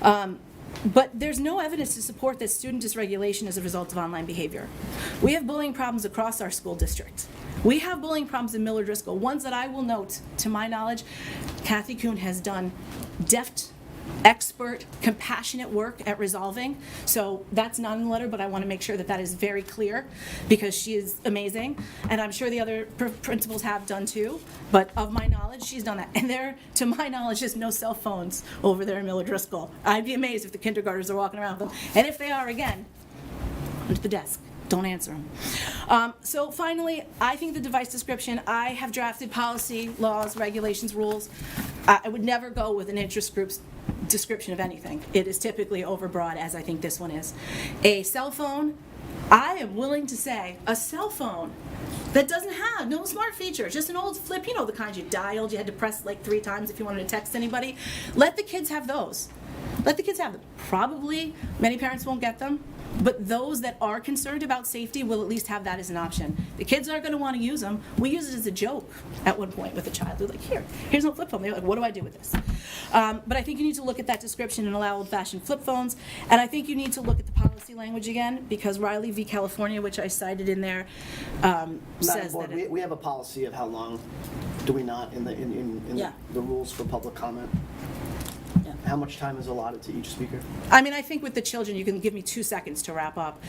tonight. But there's no evidence to support that student dysregulation is a result of online behavior. We have bullying problems across our school district. We have bullying problems in Miller-Driscoll, ones that I will note, to my knowledge, Kathy Kuhn has done deft expert, compassionate work at resolving. So that's not in the letter, but I want to make sure that that is very clear because she is amazing. And I'm sure the other principals have done too. But of my knowledge, she's done that. And there, to my knowledge, there's no cell phones over there in Miller-Driscoll. I'd be amazed if the kindergartners are walking around with them. And if they are, again, under the desk. Don't answer them. So finally, I think the device description, I have drafted policy, laws, regulations, rules. I would never go with an interest group's description of anything. It is typically overbroad, as I think this one is. A cell phone, I am willing to say a cell phone that doesn't have no smart feature, just an old flip, you know, the kind you dialed, you had to press like 3 times if you wanted to text anybody. Let the kids have those. Let the kids have them. Probably many parents won't get them, but those that are concerned about safety will at least have that as an option. The kids aren't going to want to use them. We use it as a joke at one point with a child. They're like, here's no flip phone. They're like, what do I do with this? But I think you need to look at that description and allow old-fashioned flip phones. And I think you need to look at the policy language again, because Riley v. California, which I cited in there, says Board, that we have a policy of how long, do we not, in the rules for public comment? How much time is allotted to each speaker? I mean, I think with the children, you can give me 2 seconds to wrap up.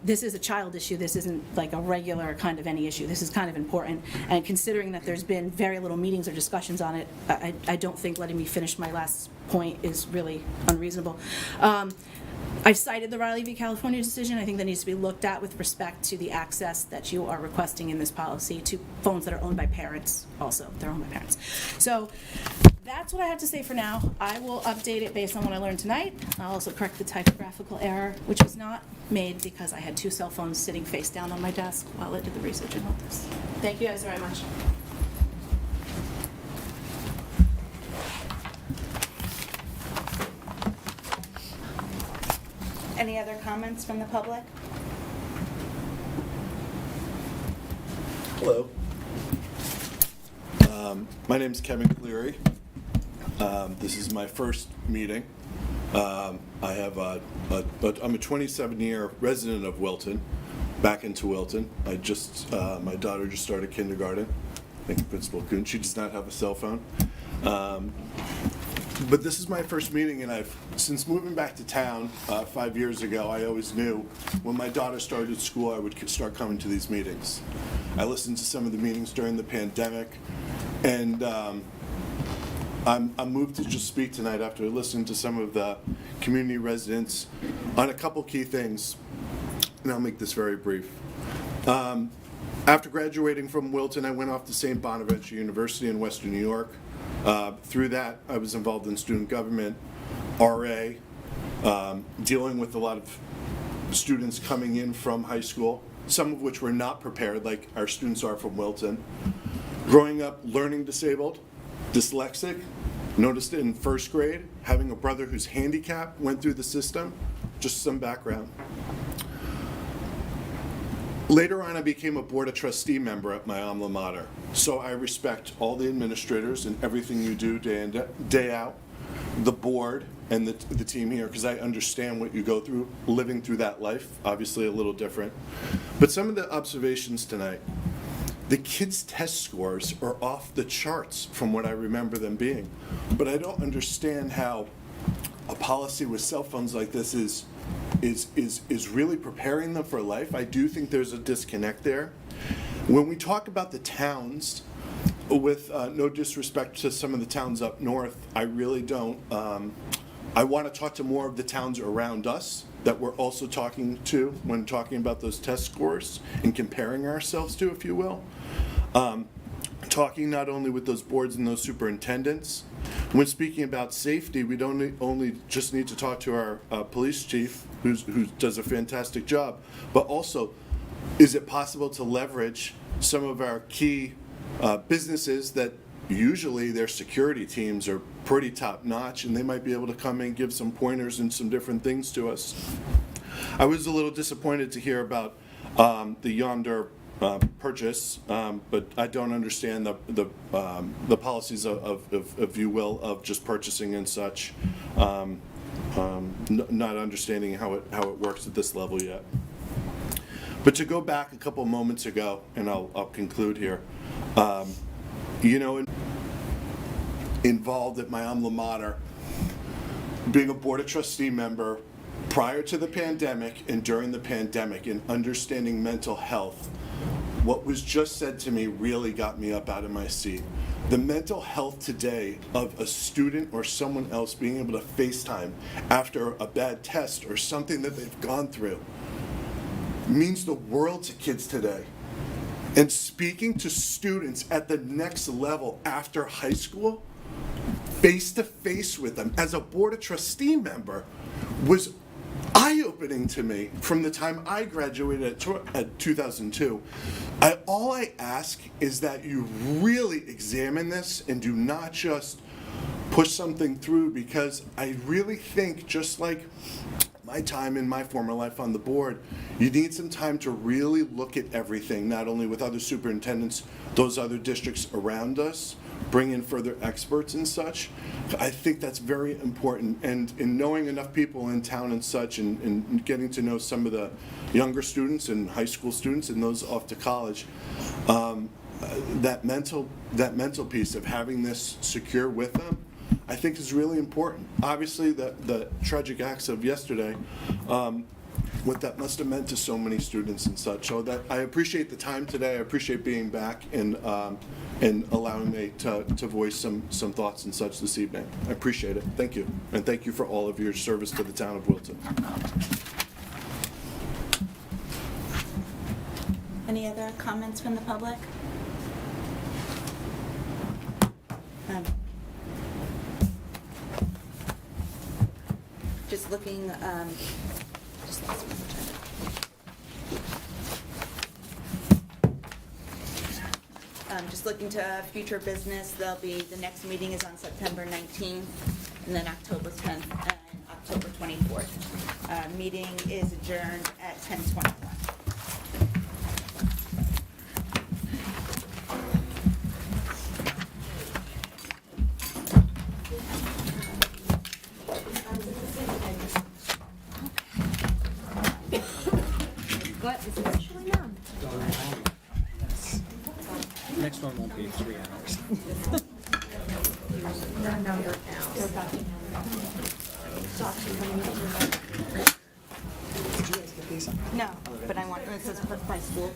This is a child issue. This isn't like a regular kind of any issue. This is kind of important. And considering that there's been very little meetings or discussions on it, I don't think letting me finish my last point is really unreasonable. I've cited the Riley v. California decision. I think that needs to be looked at with respect to the access that you are requesting in this policy to phones that are owned by parents also. They're owned by parents. So that's what I have to say for now. I will update it based on what I learned tonight. I'll also correct the typographical error, which was not made because I had 2 cell phones sitting face down on my desk while I did the research and all this. Thank you guys very much. Any other comments from the public? Hello. My name's Kevin Cleary. This is my first meeting. I'm a 27-year resident of Wilton, back into Wilton. My daughter just started kindergarten. Thank you, Principal Kuhn. She does not have a cell phone. But this is my first meeting, and since moving back to town 5 years ago, I always knew when my daughter started school, I would start coming to these meetings. I listened to some of the meetings during the pandemic, and I'm moved to just speak tonight after listening to some of the community residents on a couple key things, and I'll make this very brief. After graduating from Wilton, I went off to St. Bonaventure University in Western New York. Through that, I was involved in student government, RA, dealing with a lot of students coming in from high school, some of which were not prepared, like our students are from Wilton. Growing up learning disabled, dyslexic, noticed it in first grade, having a brother who's handicapped, went through the system, just some background. Later on, I became a Board of Trustee member at my alma mater, so I respect all the administrators and everything you do day in, day out, the board and the team here, because I understand what you go through, living through that life, obviously a little different. But some of the observations tonight, the kids' test scores are off the charts from what I remember them being, but I don't understand how a policy with cell phones like this is really preparing them for life. I do think there's a disconnect there. When we talk about the towns, with no disrespect to some of the towns up north, I really don't. I want to talk to more of the towns around us that we're also talking to when talking about those test scores and comparing ourselves to, if you will. Talking not only with those boards and those superintendents. When speaking about safety, we don't only just need to talk to our police chief, who does a fantastic job, but also, is it possible to leverage some of our key businesses that usually their security teams are pretty top-notch, and they might be able to come in and give some pointers and some different things to us. I was a little disappointed to hear about the Yonder purchase, but I don't understand the policies of if you will, of just purchasing and such. Not understanding how it works at this level yet. But to go back a couple moments ago, and I'll conclude here. Involved at my alma mater, being a Board of Trustee member prior to the pandemic and during the pandemic and understanding mental health, what was just said to me really got me up out of my seat. The mental health today of a student or someone else being able to FaceTime after a bad test or something that they've gone through means the world to kids today. And speaking to students at the next level after high school, face to face with them as a Board of Trustee member was eye-opening to me from the time I graduated at 2002. All I ask is that you really examine this and do not just push something through, because I really think, just like my time in my former life on the board, you need some time to really look at everything, not only with other superintendents, those other districts around us, bring in further experts and such. I think that's very important. And in knowing enough people in town and such, and getting to know some of the younger students and high school students and those off to college, that mental piece of having this secure with them, I think is really important. Obviously, the tragic acts of yesterday, what that must have meant to so many students and such. So that I appreciate the time today. I appreciate being back and allowing me to voice some thoughts and such this evening. I appreciate it. Thank you. And thank you for all of your service to the town of Wilton. Any other comments from the public? Just looking, just lost my agenda. Just looking to future business, the next meeting is on September 19th, and then October 10th and October 24th. Meeting is adjourned at 10:21. Next one won't be 3 hours. No, but I want, this is by school.